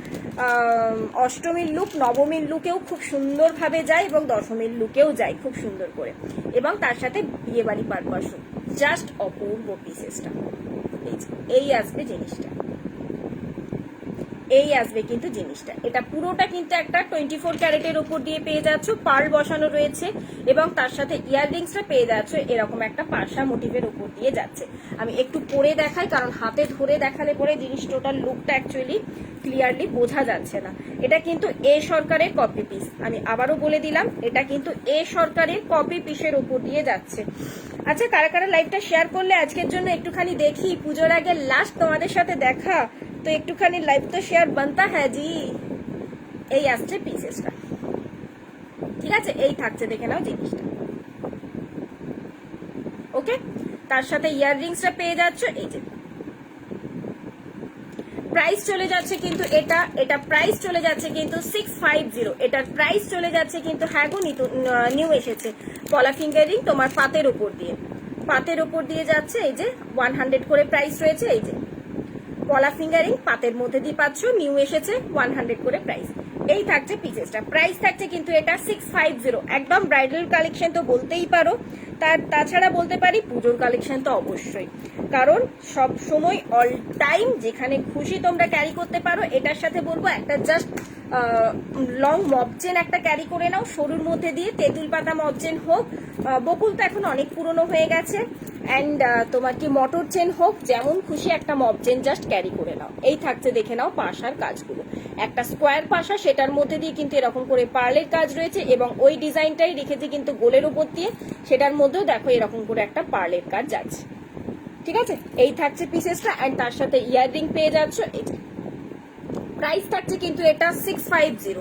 অষ্টমীর লুক, নবমীর লুকেও খুব সুন্দরভাবে যায় এবং দশমীর লুকেও যায় খুব সুন্দর করে, এবং তার সাথে বিয়ে বাড়ি পারপাসও। জাস্ট অপূর্ব পিসেসটা। এই আসবে জিনিসটা, এটা পুরোটা কিন্তু একটা 24 ক্যারেটের উপর দিয়ে পেয়ে যাচ্ছ, পার্ল বসানো রয়েছে এবং তার সাথে ইয়াররিংসটা পেয়ে যাচ্ছ এরকম একটা পাশা মোটিভের উপর দিয়ে যাচ্ছে। আমি একটু পরে দেখাই, কারণ হাতে ধরে দেখালে পরে জিনিস টোটাল লুকটা অ্যাকচুয়ালি ক্লিয়ারলি বোঝা যাচ্ছে না। এটা কিন্তু সরকারের কপি পিস, আমি আবারও বলে দিলাম, এটা কিন্তু সরকারের কপি পিসের উপর দিয়ে যাচ্ছে। আচ্ছা, কারা কারা লাইভটা শেয়ার করলে আজকের জন্য একটুখানি দেখি, পুজোর আগে লাস্ট তোমাদের সাথে দেখা, তো একটুখানি লাইভ তো শেয়ার বানতা হ্যাঁ জি। এই আসছে পিসেসটা, ঠিক আছে, এই থাকছে দেখে নাও জিনিসটা। ওকে, তার সাথে ইয়াররিংসটা পেয়ে যাচ্ছ, এই যে। প্রাইস চলে যাচ্ছে কিন্তু এটা প্রাইস চলে যাচ্ছে কিন্তু 650, এটার প্রাইস চলে যাচ্ছে কিন্তু, হ্যাঁ গো নিউ এসেছে পলা ফিঙ্গারিং তোমার পাতের উপর দিয়ে যাচ্ছে, এই যে 100 করে প্রাইস রয়েছে, এই যে পলা ফিঙ্গারিং পাতের মধ্যে দিয়ে পাচ্ছ, নিউ এসেছে 100 করে প্রাইস। এই থাকছে পিসেসটা, প্রাইস থাকছে কিন্তু এটা 650। একদম ব্রাইডাল কালেকশন তো বলতেই পারো, তাছাড়া বলতে পারি পুজোর কালেকশন তো অবশ্যই, কারণ সব সময় অল টাইম যেখানে খুশি তোমরা ক্যারি করতে পারো। এটার সাথে বলবো একটা জাস্ট লং মবচেন একটা ক্যারি করে নাও, সরুর মধ্যে দিয়ে তেঁতুল পাতা মবচেন হোক, বকুল তো এখন অনেক পুরনো হয়ে গেছে, অ্যান্ড তোমার কি মটর চেন হোক, যেমন খুশি একটা মবচেন জাস্ট ক্যারি করে নাও। এই থাকছে দেখে নাও পাশার কাজগুলো, একটা স্কোয়ার পাশা, সেটার মধ্যে দিয়ে কিন্তু এরকম করে পার্লের কাজ রয়েছে, এবং ওই ডিজাইনটাই রেখেছে কিন্তু গোলের উপর দিয়ে, সেটার মধ্যেও দেখো এরকম করে একটা পার্লের কাজ যাচ্ছে, ঠিক আছে। এই থাকছে পিসেসটা, অ্যান্ড তার সাথে ইয়াররিং পেয়ে যাচ্ছ, এটা প্রাইস থাকছে কিন্তু এটা 650।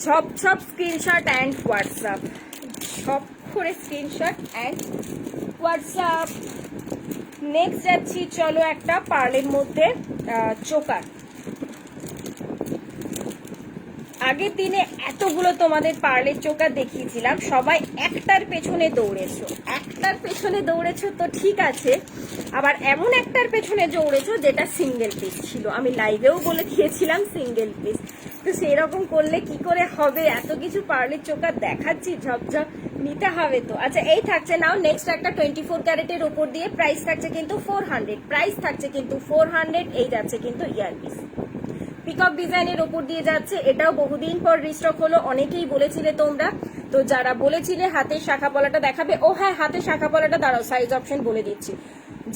ঝপ স্ক্রিনশট অ্যান্ড হোয়াটসঅ্যাপ, ঝপ করে স্ক্রিনশট অ্যান্ড হোয়াটসঅ্যাপ। নেক্সট যাচ্ছি, চলো একটা পার্লের মধ্যে চোকার। আগের দিনে এতগুলো তোমাদের পার্লের চোকার দেখিয়েছিলাম, সবাই একটার পেছনে দৌড়েছো তো ঠিক আছে, আবার এমন একটার পেছনে দৌড়েছো যেটা সিঙ্গেল পিস ছিল, আমি লাইভেও বলে দিয়েছিলাম সিঙ্গেল পিস, তো সেরকম করলে কি করে হবে, এত কিছু পার্লের চোকার দেখাচ্ছি, ঝপঝপ নিতে হবে তো। আচ্ছা, এই থাকছে নাও নেক্সট একটা 24 ক্যারেটের উপর দিয়ে, প্রাইস থাকছে কিন্তু 400, এই যাচ্ছে কিন্তু ইয়ারপিস, পিকক ডিজাইনের ওপর দিয়ে যাচ্ছে, এটাও বহুদিন পর রিস্টক হলো, অনেকেই বলেছিলে তোমরা, তো যারা বলেছিলে হাতের শাখা পলাটা দেখাবে, ও হ্যাঁ হাতের শাখা পলাটা দাঁড়াও সাইজ অপশন বলে দিচ্ছি,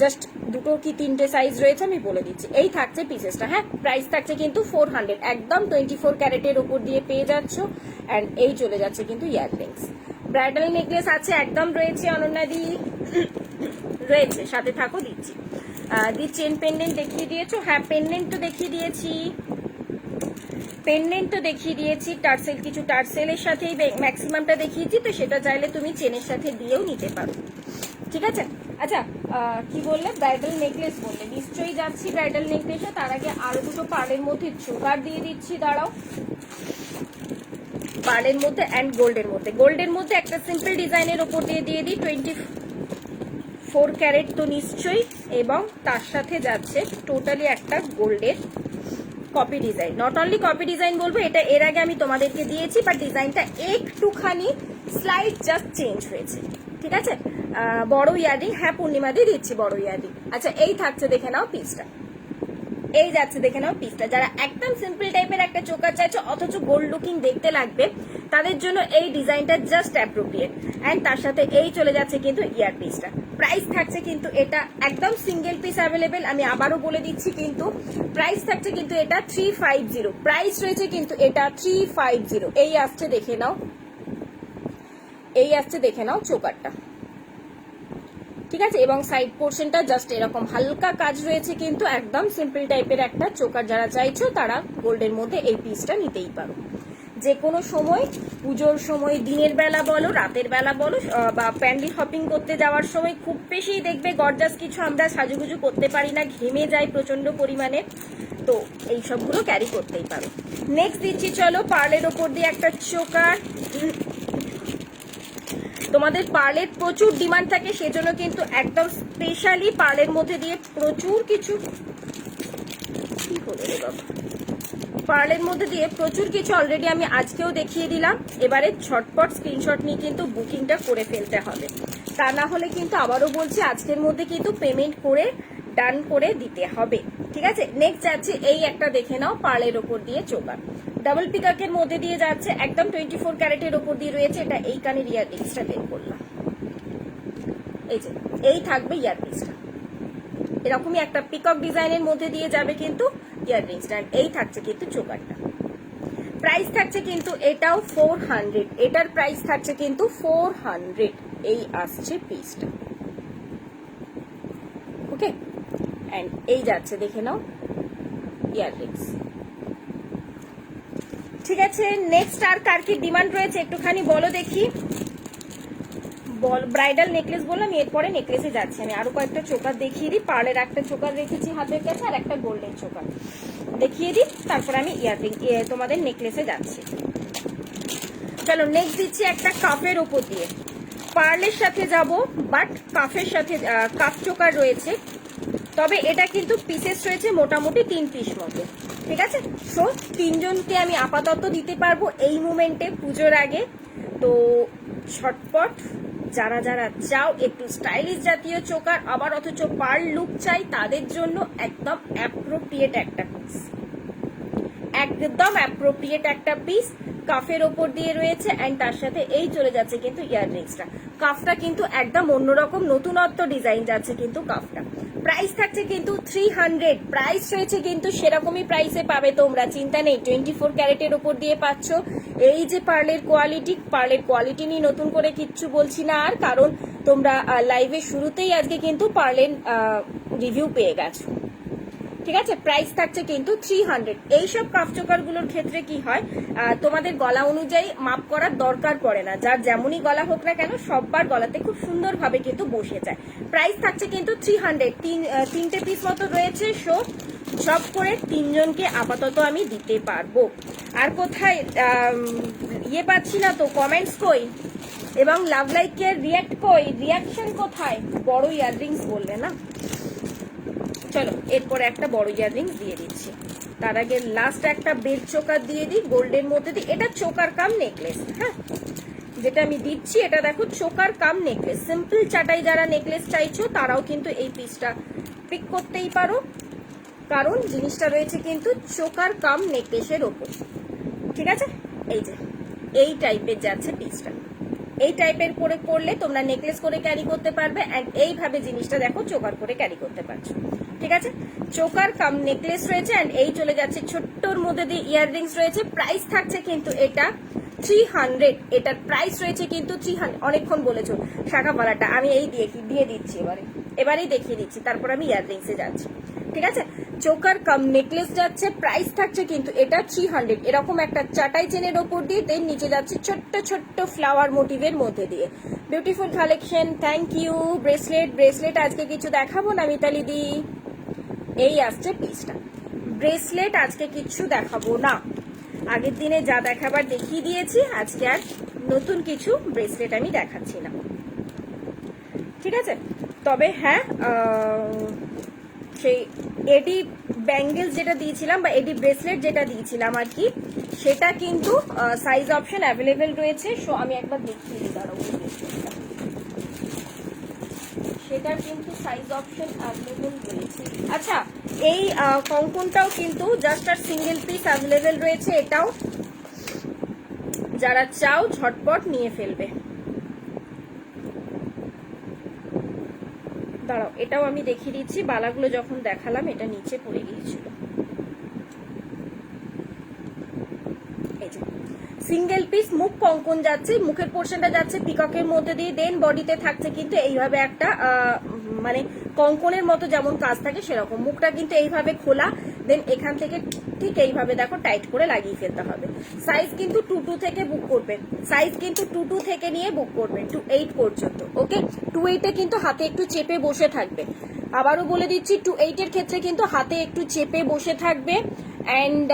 জাস্ট দুটো কি তিনটে সাইজ রয়েছে আমি বলে দিচ্ছি। এই থাকছে পিসেসটা, হ্যাঁ প্রাইস থাকছে কিন্তু 400, একদম 24 ক্যারেটের ওপর দিয়ে পেয়ে যাচ্ছ, অ্যান্ড এই চলে যাচ্ছে কিন্তু ইয়াররিংস। ব্রাইডাল নেকলেস আছে একদম রয়েছে, অনন্যাদি রয়েছে, সাথে থাকো দিচ্ছি। চেন পেন্ডেন্ট দেখিয়ে দিয়েছো, হ্যাঁ পেন্ডেন্ট তো দেখিয়ে দিয়েছি, টার্সেল কিছু টার্সেলের সাথেই ম্যাক্সিমামটা দেখিয়েছি, তো সেটা চাইলে তুমি চেনের সাথে দিয়েও নিতে পারো, ঠিক আছে। আচ্ছা, কি বললে, ব্রাইডাল নেকলেস বললে, নিশ্চয়ই যাচ্ছি ব্রাইডাল নেকলেসে, তার আগে আরো দুটো পার্লের মধ্যে চোকার দিয়ে দিচ্ছি, দাঁড়াও। পার্লের মধ্যে অ্যান্ড গোল্ডের মধ্যে একটা সিম্পল ডিজাইনের ওপর দিয়ে দিই 24 ক্যারেট তো নিশ্চয়ই, এবং তার সাথে যাচ্ছে টোটালি একটা গোল্ডের copy design, not only copy design বলবো, এটা এর আগে আমি তোমাদেরকে দিয়েছি, বাট ডিজাইনটা একটুখানি স্লাইড জাস্ট চেঞ্জ হয়েছে। ঠিক আছে, বড় ইয়ারিং, হ্যাঁ পূর্ণিমা দিয়ে দিচ্ছি বড় ইয়ারিং। আচ্ছা এই থাকছে, দেখে নাও পিসটা, এই যাচ্ছে দেখে নাও পিসটা। যারা একদম সিম্পল টাইপের একটা চোকার চাইছো অথচ গোল্ড লুকিং দেখতে লাগবে, তাদের জন্য এই ডিজাইনটা জাস্ট অ্যাপ্রোপ্রিয়েট। অ্যান্ড তার সাথে এই চলে যাচ্ছে কিন্তু ইয়ার পিসটা। প্রাইস থাকছে কিন্তু এটা একদম সিঙ্গেল পিস অ্যাভেলেবেল, আমি আবারও বলে দিচ্ছি কিন্তু প্রাইস থাকছে কিন্তু এটা 350, প্রাইস রয়েছে কিন্তু এটা 350। এই আসছে দেখে নাও, এই আসছে দেখে নাও চোকারটা। ঠিক আছে, এবং সাইড পোর্শনটা জাস্ট এরকম হালকা কাজ রয়েছে কিন্তু একদম সিম্পল টাইপের একটা চোকার যারা চাইছো তারা গোল্ডের মধ্যে এই পিসটা নিতেই পারো। যে কোনো সময়, পুজোর সময়, দিনের বেলা বলো, রাতের বেলা বলো, বা প্যান্ডেল শপিং করতে যাওয়ার সময় খুব বেশি দেখবে গর্জাস কিছু আমরা সাজুগুজু করতে পারি না, ঘেমে যাই প্রচন্ড পরিমাণে, তো এই সবগুলো ক্যারি করতেই পারো। নেক্সট দিচ্ছি চলো পার্লের ওপর দিয়ে একটা চোকার। তোমাদের পার্লের প্রচুর ডিমান্ড থাকে, সেজন্য কিন্তু একদম স্পেশালি পার্লের মধ্যে দিয়ে প্রচুর কিছু, কি হলো রে বাবা, পার্লের মধ্যে দিয়ে প্রচুর কিছু অলরেডি আমি আজকেও দেখিয়ে দিলাম। এবারে ঝটপট স্ক্রিনশট নিয়ে কিন্তু বুকিংটা করে ফেলতে হবে, তা না হলে কিন্তু আবারও বলছি আজকের মধ্যে কিন্তু পেমেন্ট করে ডান করে দিতে হবে। ঠিক আছে, নেক্সট যাচ্ছে এই একটা দেখে নাও পার্লের ওপর দিয়ে চোকার, ডাবল পিকাকের মধ্যে দিয়ে যাচ্ছে, একদম 24 ক্যারেটের ওপর দিয়ে রয়েছে। এটা এই কানের ইয়াররিংসটা বের করলাম, এই যে এই থাকবে ইয়াররিংসটা, এরকমই একটা পিকক ডিজাইনের মধ্যে দিয়ে যাবে কিন্তু ইয়াররিংসটা। এই থাকছে কিন্তু চোকারটা, প্রাইস থাকছে কিন্তু এটাও 400, এটার প্রাইস থাকছে কিন্তু 400। এই আসছে পিসটা, ওকে। এন্ড এই যাচ্ছে দেখে নাও ইয়াররিংস। ঠিক আছে, নেক্সট আর কার কি ডিমান্ড রয়েছে একটুখানি বলো দেখি। ব্রাইডাল নেকলেস বললাম, এরপরে নেকলেসে যাচ্ছি আমি। আরো কয়েকটা চোকার দেখিয়ে দিই, পার্লের একটা চোকার রেখেছি হাতের কাছে আর একটা গোল্ডেন চোকার দেখিয়ে দিই, তারপরে আমি ইয়াররিং তোমাদের নেকলেসে যাচ্ছি। চলো নেক্সট দিচ্ছি একটা কাফের ওপর দিয়ে, পার্লের সাথে যাব বাট কাফের সাথে, কাফ চোকার রয়েছে, তবে এটা কিন্তু পিসেস রয়েছে মোটামুটি 3 পিস মতো। ঠিক আছে, সো 3 জনকে আমি আপাতত দিতে পারবো এই মুমেন্টে পুজোর আগে। তো ঝটপট যারা যারা চাও একটু স্টাইলিশ জাতীয় চোকার আবার অথচ পার্ল লুক চাই, তাদের জন্য একদম অ্যাপ্রোপ্রিয়েট একটা পিস, একদম অ্যাপ্রোপ্রিয়েট একটা পিস কাফের ওপর দিয়ে রয়েছে। এন্ড তার সাথে এই চলে যাচ্ছে কিন্তু ইয়াররিংসটা। কাফটা কিন্তু একদম অন্যরকম নতুনত্ব ডিজাইন যাচ্ছে কিন্তু কাফটা। প্রাইস থাকছে কিন্তু 300, প্রাইস রয়েছে কিন্তু সেরকমই প্রাইসে পাবে তোমরা, চিন্তা নেই। 24 ক্যারেটের ওপর দিয়ে পাচ্ছ। এই যে পার্লের কোয়ালিটি নিয়ে নতুন করে কিচ্ছু বলছি না আর, কারণ তোমরা লাইভের শুরুতেই আজকে কিন্তু পার্লের রিভিউ পেয়ে গেছো। ঠিক আছে, প্রাইস থাকছে কিন্তু 300। এইসব কাফ চোকার গুলোর ক্ষেত্রে কি হয়, তোমাদের গলা অনুযায়ী মাপ করার দরকার পড়ে না, যার যেমনই গলা হোক না কেন সববার গলাতে খুব সুন্দরভাবে কিন্তু বসে যায়। প্রাইস থাকছে কিন্তু 300, তিনটে পিস মতো রয়েছে, সো সব করে 3 জনকে আপাতত আমি দিতে পারবো। আর কোথায় ইয়ে পাচ্ছি না তো, কমেন্টস কই এবং লাভ লাইকের রিয়াক্ট কই, রিয়াকশন কোথায়? বড় ইয়াররিংস বললে না, চলো এরপরে একটা বড় ইয়াররিংস দিয়ে দিচ্ছি। তার আগে লাস্ট একটা বেল চোকার দিয়ে দিই গোল্ডের মধ্যে দিই, এটা চোকার কাম নেকলেস। হ্যাঁ, যেটা আমি দিচ্ছি এটা দেখো চোকার কাম নেকলেস। সিম্পল চাটাই যারা নেকলেস চাইছো তারাও কিন্তু এই পিসটা পিক করতেই পারো, কারণ জিনিসটা রয়েছে কিন্তু চোকার কাম নেকলেসের ওপর। ঠিক আছে, এই যে এই টাইপের যাচ্ছে পিসটা, এই টাইপের করে করলে তোমরা নেকলেস করে ক্যারি করতে পারবে। এন্ড এইভাবে জিনিসটা দেখো চোকার করে ক্যারি করতে পারছো। ঠিক আছে, চোকার কাম নেকলেস রয়েছে। এন্ড এই চলে যাচ্ছে ছোট্টর মধ্যে দিয়ে ইয়াররিংস রয়েছে। প্রাইস থাকছে কিন্তু এটা 300, এটার প্রাইস রয়েছে কিন্তু 300। অনেকক্ষণ বলেছো শাখাপালাটা, আমি এই দিয়ে দিচ্ছি, এবারেই দেখিয়ে দিচ্ছি, তারপর আমি ইয়াররিংসে যাচ্ছি। ঠিক আছে, চোকার কাম নেকলেস যাচ্ছে, প্রাইস থাকছে কিন্তু এটা 300। এরকম একটা চাটাই চেনের ওপর দিয়ে দেন নিচে যাচ্ছে ছোট্ট ছোট্ট ফ্লাওয়ার মোটিভের মধ্যে দিয়ে। Beautiful collection, thank you. Bracelet আজকে কিছু দেখাবো না মিতালি দি, এই আসছে পিসটা। ব্রেসলেট আজকে কিছু দেখাবো না, আগের দিনে যা দেখাবার দেখিয়ে দিয়েছি, আজকে আর নতুন কিছু ব্রেসলেট আমি দেখাচ্ছি না। ঠিক আছে, তবে হ্যাঁ সেই এডি ব্যাঙ্গেলস যেটা দিয়েছিলাম বা এডি ব্রেসলেট যেটা দিয়েছিলাম আর কি, সেটা কিন্তু সাইজ অপশন অ্যাভেলেবেল রয়েছে। সো আমি একবার দেখিয়ে দিই, দাঁড়াবো, সেটার কিন্তু সাইজ অপশন অ্যাভেলেবেল রয়েছে। আচ্ছা, এই কঙ্কনটাও কিন্তু জাস্ট আর সিঙ্গেল পিস অ্যাভেলেবেল রয়েছে, এটাও যারা চাও ঝটপট নিয়ে ফেলবে। দাঁড়াও, এটাও আমি দেখিয়ে দিচ্ছি, বালাগুলো যখন দেখালাম এটা নিচে পড়ে গিয়েছিল। এই যে সিঙ্গেল পিস মুখ কঙ্কন যাচ্ছে, মুখের পোর্শনটা যাচ্ছে পিককের মধ্যে দিয়ে, দেন বডিতে থাকছে কিন্তু এইভাবে একটা মানে কঙ্কনের মতো যেমন কাজ থাকে সেরকম। মুখটা কিন্তু এইভাবে খোলা, দেন এখান থেকে ঠিক এইভাবে দেখো টাইট করে লাগিয়ে ফেলতে হবে। সাইজ কিন্তু 2 থেকে বুক করবে, সাইজ কিন্তু 2 থেকে নিয়ে বুক করবে 2-8 পর্যন্ত। ওকে, 2-8 কিন্তু হাতে একটু চেপে বসে থাকবে। আবারও বলে দিচ্ছি, 2-8 এর ক্ষেত্রে কিন্তু হাতে একটু চেপে বসে থাকবে। অ্যান্ড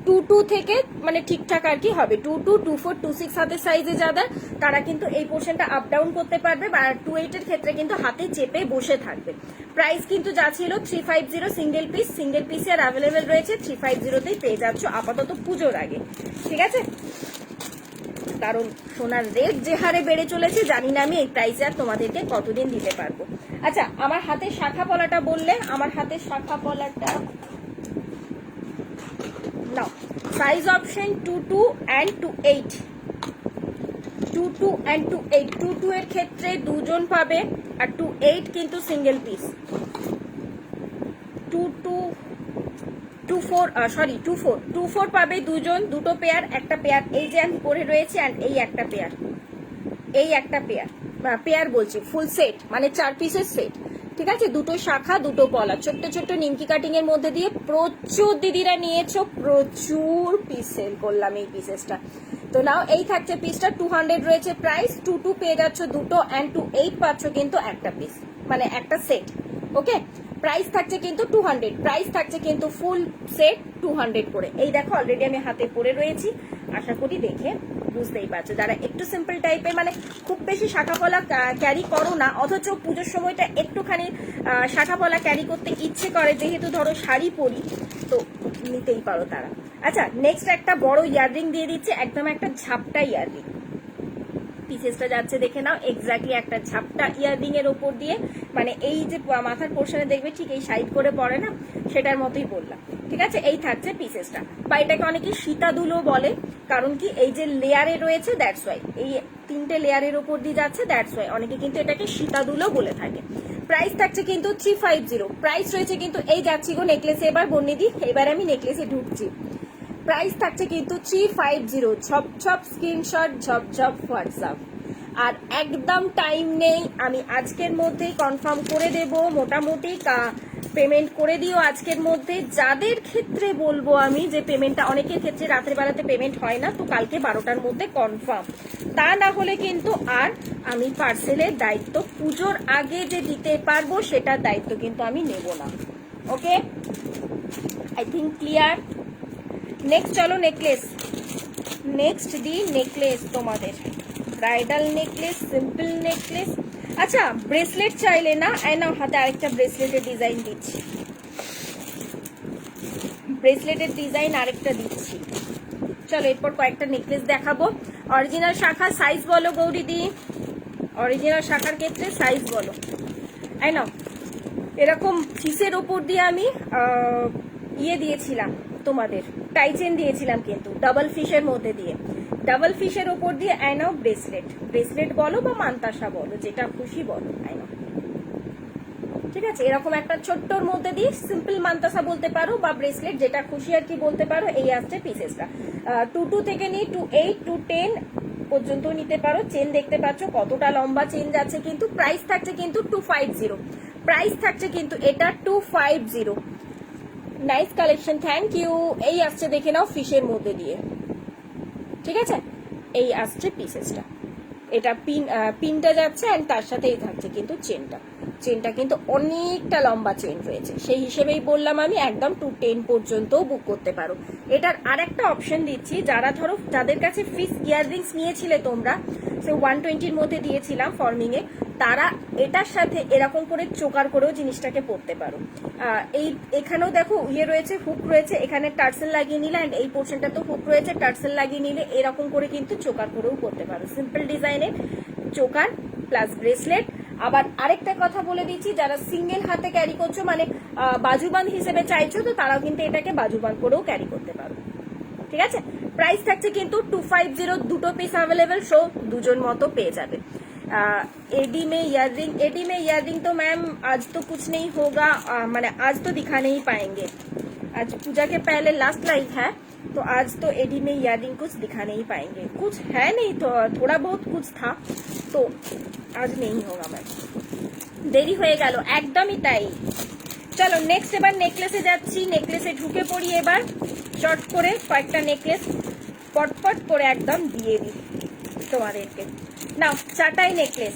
2-2 থেকে মানে ঠিকঠাক আর কি হবে। 2-2, 2-4, 2-6 হাতের সাইজে যাদের, তারা কিন্তু এই পোর্শনটা আপ ডাউন করতে পারবে। আর 2-8 এর ক্ষেত্রে কিন্তু হাতে চেপে বসে থাকবে। প্রাইস কিন্তু যা ছিল 350 সিঙ্গেল পিস, সিঙ্গেল পিসে আর অ্যাভেলেবেল রয়েছে 350তেই পেয়ে যাচ্ছ আপাতত পুজোর আগে, ঠিক আছে? কারণ সোনার রেট যে হারে বেড়ে চলেছে, জানি না আমি এই প্রাইসে আর তোমাদেরকে কতদিন দিতে পারবো। আচ্ছা, আমার হাতে শাখা পলাটা বললে, আমার হাতে শাখা পলাটা নাও, সাইজ অপশন 2-2 and 2-8, 2-2 and 2-8। 2-2 এর ক্ষেত্রে দুজন পাবে, আর 2-8 কিন্তু সিঙ্গেল পিস। 2-4 পাবে দুজন, দুটো পেয়ার, একটা পেয়ার এই যে আমি পরে রয়েছে, আর এই একটা পেয়ার, এই একটা পেয়ার বলছি ফুল সেট, মানে 4 পিসের সেট, ঠিক আছে? দুটো শাখা, দুটো পলা, ছোট্ট ছোট্ট নিমকি কাটিং এর মধ্যে দিয়ে প্রচুর দিদিরা নিয়েছো, প্রচুর পিস সেল করলাম এই পিসেসটা। তো নাও এই থাকছে পিসটা, 200 রয়েছে প্রাইস। 2-2 পেয়ে যাচ্ছ দুটো, অ্যান্ড 2-8 পাচ্ছ কিন্তু একটা পিস, মানে একটা সেট। ওকে, প্রাইস থাকছে কিন্তু 200, প্রাইস থাকছে কিন্তু ফুল সেট 200 করে। এই দেখো অলরেডি আমি হাতে পরে রয়েছি, আশা করি দেখে বুঝতেই পারছো। যারা একটু সিম্পল টাইপের, মানে খুব বেশি শাখা পলা ক্যারি করো না, অথচ পুজোর সময়টা একটুখানি শাখা পলা ক্যারি করতে ইচ্ছে করে, যেহেতু ধরো শাড়ি পরি, তো নিতেই পারো তারা। আচ্ছা, নেক্সট একটা বড় ইয়াররিং দিয়ে দিচ্ছে, একদম একটা ঝাপটা ইয়াররিং। পিসেসটা যাচ্ছে দেখে নাও, এক্স্যাক্টলি একটা ঝাপটা ইয়াররিং এর ওপর দিয়ে, মানে এই যে মাথার পোর্শনে দেখবে ঠিক এই সাইড করে পড়ে না, সেটার মতোই বললাম, ঠিক আছে? এই থাকছে পিসেসটা, বা এটাকে অনেকে সীতাদুলো বলে, কারণ কি এই যে লেয়ারে রয়েছে, দ্যাটস ওয়াই, এই 3টে লেয়ারের ওপর দিয়ে যাচ্ছে, দ্যাটস ওয়াই অনেকে কিন্তু এটাকে সীতাদুলো বলে থাকে। প্রাইস থাকছে কিন্তু 350, প্রাইস রয়েছে কিন্তু, এই যাচ্ছি গো নেকলেসে, এবার বর্ণিদি, এবার আমি নেকলেসে ঢুকছি। প্রাইস থাকছে কিন্তু 350, ঝপঝপ স্ক্রিনশট, ঝপঝপ হোয়াটসঅ্যাপ। আর একদম টাইম নেই, আমি আজকের মধ্যেই কনফার্ম করে দেব, মোটামুটি পেমেন্ট করে দিও আজকের মধ্যে। যাদের ক্ষেত্রে বলবো আমি যে পেমেন্টটা, অনেকের ক্ষেত্রে রাতের বেলাতে পেমেন্ট হয় না, তো কালকে 12টার মধ্যে কনফার্ম, তা না হলে কিন্তু আর আমি পার্সেলের দায়িত্ব পুজোর আগে যে দিতে পারবো সেটার দায়িত্ব কিন্তু আমি নেব না। ওকে, আই থিঙ্ক ক্লিয়ার। নেক্সট চলো নেকলেস, নেক্সট দি নেকলেস তোমাদের, ব্রাইডাল নেকলেস, সিম্পল নেকলেস। আচ্ছা, ব্রেসলেট চাইলে না, নাও হাতে আরেকটা ব্রেসলেটের ডিজাইন দিচ্ছি, ব্রেসলেটের ডিজাইন আরেকটা দিচ্ছি। চলো এরপর কয়েকটা নেকলেস দেখাবো। অরিজিনাল শাখা সাইজ বলো গৌরীদি, অরিজিনাল শাখার ক্ষেত্রে সাইজ বলো। নাও এরকম ফিসের ওপর দিয়ে আমি ইয়ে দিয়েছিলাম তোমাদের, টাইচেন দিয়েছিলাম কিন্তু ডাবল ফিশের মধ্যে দিয়ে, ডাবল ফিশের ওপর দিয়ে নাও ব্রেসলেট, ব্রেসলেট বলো বা মান্তাসা বলো, যেটা খুশি বলো, নাও, ঠিক আছে? এরকম একটা ছোট্টর মধ্যে দিয়ে সিম্পল মান্তাসা বলতে পারো বা ব্রেসলেট, যেটা খুশি আর কি বলতে পারো। এই আসছে পিসেসটা, 2-2 থেকে নিয়ে 2-8, 2-10 পর্যন্ত নিতে পারো। চেন দেখতে পাচ্ছ কতটা লম্বা চেন যাচ্ছে, কিন্তু প্রাইস থাকছে কিন্তু 250, প্রাইস থাকছে কিন্তু এটা 250। Nice collection, thank you. এই আসছে দেখে নাও ফিশের মধ্যে দিয়ে, ঠিক আছে? এই আসছে পিসেসটা, এটা পিনটা যাচ্ছে, এন্ড তার সাথেই থাকছে কিন্তু চেনটা। চেনটা কিন্তু অনেকটা লম্বা চেন রয়েছে, সেই হিসেবেই বললাম আমি একদম 210 পর্যন্ত বুক করতে পারো। এটার আর একটা অপশন দিচ্ছি, যারা ধরো যাদের কাছে ফিক্স ইয়াররিংস নিয়েছিলে তোমরা, সে 120-র মধ্যে দিয়েছিলাম ফর্মিং এ, তারা এটার সাথে এরকম করে চোকার করেও জিনিসটাকে পরতে পারো। এই এখানেও দেখো ইয়ে রয়েছে, হুক রয়েছে, এখানে টার্সেল লাগিয়ে নিলে, অ্যান্ড এই পোর্শনটা তো হুক রয়েছে, টার্সেল লাগিয়ে নিলে এরকম করে কিন্তু চোকার করেও পরতে পারো। সিম্পল ডিজাইনের চোকার প্লাস ব্রেসলেট। আবার আরেকটা কথা বলে দিচ্ছি, যারা সিঙ্গেল হাতে ক্যারি করছো, মানে বাজুবান হিসেবে চাইছো, তো তারাও কিন্তু এটাকে বাজুবান করেও ক্যারি করতে পারো। ঠিক আছে, প্রাইস থাকছে কিন্তু 250, দুটো পিস অ্যাভেলেবেল, সো দুজন মতো পেয়ে যাবে। एडी में ईयररिंग तो मैम आज तो कुछ नहीं होगा, मैंने आज तो दिखा नहीं पाएंगे, आज पूजा के पहले लास्ट लाइव है, तो आज तो एडी में ईयररिंग कुछ दिखा नहीं पाएंगे, कुछ है नहीं, तो थोड़ा बहुत कुछ था, तो आज नहीं होगा मैम, देरी হয়ে গেল একদমই তাই। চলো নেক্সট এবার নেকলেসে যাচ্ছি, নেকলেসে ঢুকে পড়ি এবার, শর্ট করে কয়েকটা নেকলেস পটপট করে একদম দিয়ে দিই তোমাদেরকে। নাও চাটাই নেকলেস,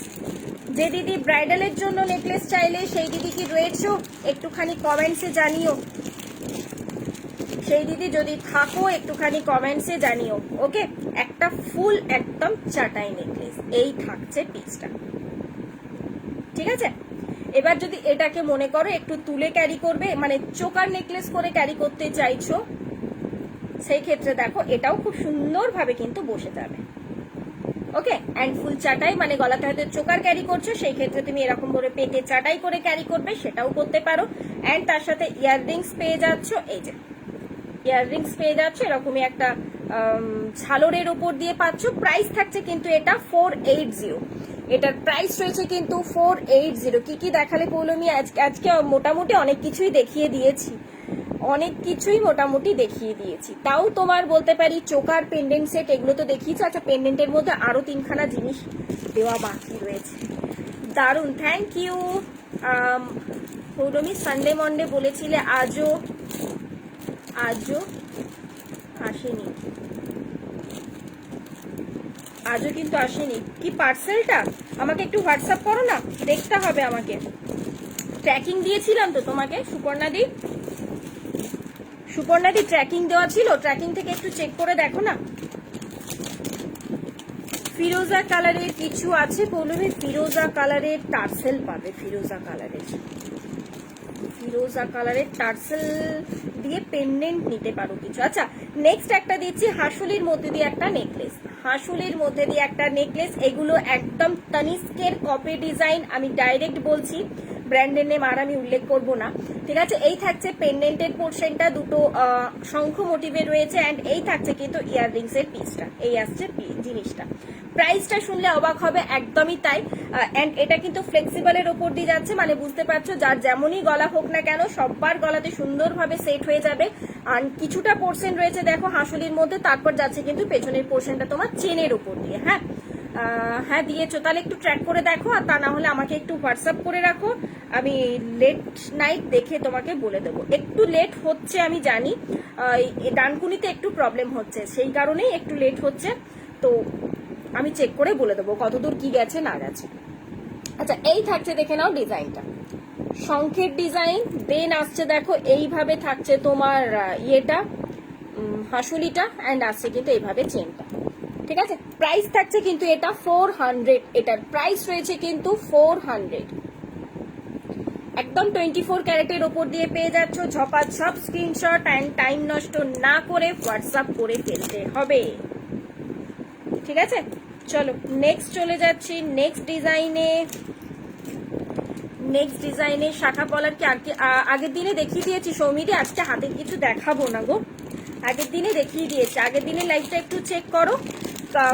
যে দিদি ব্রাইডালের জন্য নেকলেস চাইলে সেই দিদি কি রয়েছো একটুখানি কমেন্টসে জানিও, সেই দিদি যদি থাকো একটুখানি কমেন্টসে জানিও। ওকে, একটা ফুল একদম চাটাই নেকলেস, এই থাকছে পিসটা। ঠিক আছে, এবার যদি এটাকে মনে করো একটু তুলে ক্যারি করবে, মানে চোকার নেকলেস করে ক্যারি করতে চাইছো, সেই ক্ষেত্রে দেখো এটাও খুব সুন্দরভাবে কিন্তু বসে যাবে। ওকে, অ্যান্ড ফুল চাটাই মানে গলাতে হয়তো চোকার ক্যারি করছো, সেই ক্ষেত্রে তুমি এরকম করে পেটে চাটাই করে ক্যারি করবে, সেটাও করতে পারো। অ্যান্ড তার সাথে ইয়াররিংস পেয়ে যাচ্ছ, এই যে ইয়াররিংস পেয়ে যাচ্ছ এরকমই একটা ঝালরের উপর দিয়ে পাচ্ছ। প্রাইস থাকছে কিন্তু এটা 480, এটার প্রাইস রয়েছে কিন্তু 480। কি কি দেখালে পৌলমি, আজকে মোটামুটি অনেক কিছুই দেখিয়ে দিয়েছি, অনেক কিছুই মোটামুটি দেখিয়ে দিয়েছি। তাও তোমার বলতে পারি চোকার পেন্ডেন্ট সেট এগুলো তো দেখিয়েছি। আচ্ছা, পেন্ডেন্টের মধ্যে আরো 3খানা জিনিস দেওয়া বাকি রয়েছে, দারুন, thank you. Poulami Sunday Monday বলেছিলে, আজও আসেনি, আজও কিন্তু আসেনি। কি পার্সেলটা আমাকে একটু হোয়াটসঅ্যাপ করো না, দেখতে হবে আমাকে। ট্র্যাকিং দিয়েছিলাম তো তোমাকে সুপর্ণাদি ট্র্যাকিং দেওয়া ছিল, ট্র্যাকিং থেকে একটু চেক করে দেখো না। ফিরোজা কালারের কিছু আছে পৌলমি, ফিরোজা কালারের টার্সেল পাবে, ফিরোজা কালারের টার্সেল দিয়ে পেন্ডেন্ট নিতে পারো কিছু। আচ্ছা, নেক্সট একটা দিচ্ছি হাসুলির মধ্যে দিয়ে একটা নেকলেস, এগুলো একদম তানিস্কের কপি ডিজাইন, আমি ডাইরেক্ট বলছি, ব্র্যান্ডের নেম আর আমি উল্লেখ করব না। ঠিক আছে, এই থাকছে পেন্ডেন্টের পোর্শনটা, দুটো শঙ্খ মোটিভে রয়েছে, অ্যান্ড এই থাকছে কিন্তু ইয়াররিংস এর পিসটা, এই আসছে জিনিসটা। প্রাইসটা শুনলে অবাক হবে, একদমই তাই। অ্যান্ড এটা কিন্তু ফ্লেক্সিবলের ওপর দিয়ে যাচ্ছে, মানে বুঝতে পারছো যার যেমনই গলা হোক না কেন সবার গলাতে সুন্দরভাবে সেট হয়ে যাবে। আর কিছুটা পোর্শন রয়েছে দেখো হাসুলির মধ্যে, তারপর যাচ্ছে কিন্তু পেছনের পোর্শনটা তোমার চেনের ওপর দিয়ে। হ্যাঁ দিয়েছো, তাহলে একটু ট্র্যাক করে দেখো, আর তা না হলে আমাকে একটু হোয়াটসঅ্যাপ করে রাখো, আমি লেট নাইট দেখে তোমাকে বলে দেবো। একটু লেট হচ্ছে আমি জানি, ডানকুনিতে একটু প্রবলেম হচ্ছে, সেই কারণেই একটু লেট হচ্ছে, তো আমি চেক করে বলে দেবো কতদূর কি গেছে না গেছে। আচ্ছা, এই থাকছে দেখে নাও ডিজাইনটা, শঙ্খের ডিজাইন, দেন আসছে দেখো এইভাবে থাকছে তোমার ইয়েটা হাসুলিটা, অ্যান্ড আসছে কিন্তু এইভাবে চেনটা। ঠিক আছে, প্রাইস থাকছে কিন্তু এটা 400, এটার প্রাইস রয়েছে কিন্তু 400, একদম 24 ক্যারেটের ওপর দিয়ে পেয়ে যাচ্ছ। ঝপাঝপ স্ক্রিনশট অ্যান্ড টাইম নষ্ট না করে হোয়াটসঅ্যাপ করে ফেলতে হবে। ঠিক আছে, চলো নেক্সট চলে যাচ্ছি। নেক্সট ডিজাইনে শাখা পলার কি আগের দিনে দেখিয়ে দিয়েছি সৌমিদি, আজকে হাতে কিছু দেখাবো না গো, আগের দিনে দেখিয়ে দিয়েছি। আগের দিনে লাইভটা একটু চেক করো,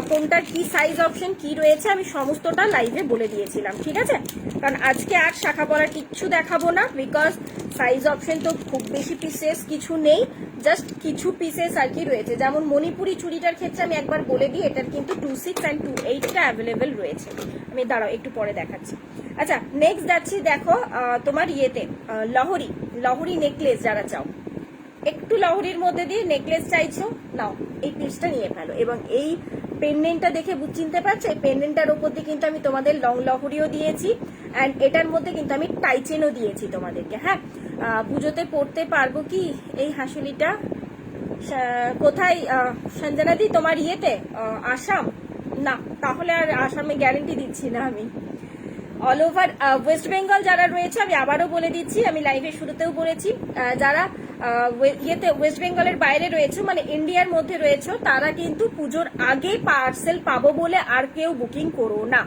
কোনটার কি সাইজ অপশন কি রয়েছে আমি সমস্তটা লাইভে বলে দিয়েছিলাম। ঠিক আছে, কারণ আজকে আর শাখা পলার কিচ্ছু দেখাবো না, বিকজ সাইজ অপশন তো খুব বেশি পিসেস কিছু নেই, জাস্ট কিছু পিসেস আর কি রয়েছে। যেমন মণিপুরি চুড়িটার ক্ষেত্রে আমি একবার বলে দিই, এটার কিন্তু 26 and 28টা অ্যাভেলেবেল রয়েছে, আমি দাঁড়াও একটু পরে দেখাচ্ছি। আচ্ছা, নেক্সট যাচ্ছি দেখো তোমার ইয়েতে লহরি নেকলেস, যারা চাও একটু লহরির মধ্যে দিয়ে নেকলেস চাইছো, নাও এই পিসটা নিয়ে ফেলো। এবং এই পেন্ডেন্টটা দেখে চিনতে পারছো, এই পেন্ডেন্টটার ওপর দিয়ে কিন্তু আমি তোমাদের লং লহরিও দিয়েছি, অ্যান্ড এটার মধ্যে কিন্তু আমি টাইচেনও দিয়েছি তোমাদেরকে। হ্যাঁ, পুজোতে পড়তে পারবো কি এই হাসুলিটা? কোথায় সঞ্জনাদি, তোমার ইয়েতে আসাম? না, তাহলে আর আসামে গ্যারেন্টি দিচ্ছি না আমি। অল ওভার ওয়েস্ট বেঙ্গল যারা রয়েছে, আমি আবারও বলে দিচ্ছি, আমি লাইভের শুরুতেও বলেছি, যারা ইয়েতে ওয়েস্ট বেঙ্গলের বাইরে রয়েছে, মানে ইন্ডিয়ার মধ্যে রয়েছে, তারা কিন্তু পুজোর আগে পার্সেল পাবো বলে আর কেউ বুকিং করো না।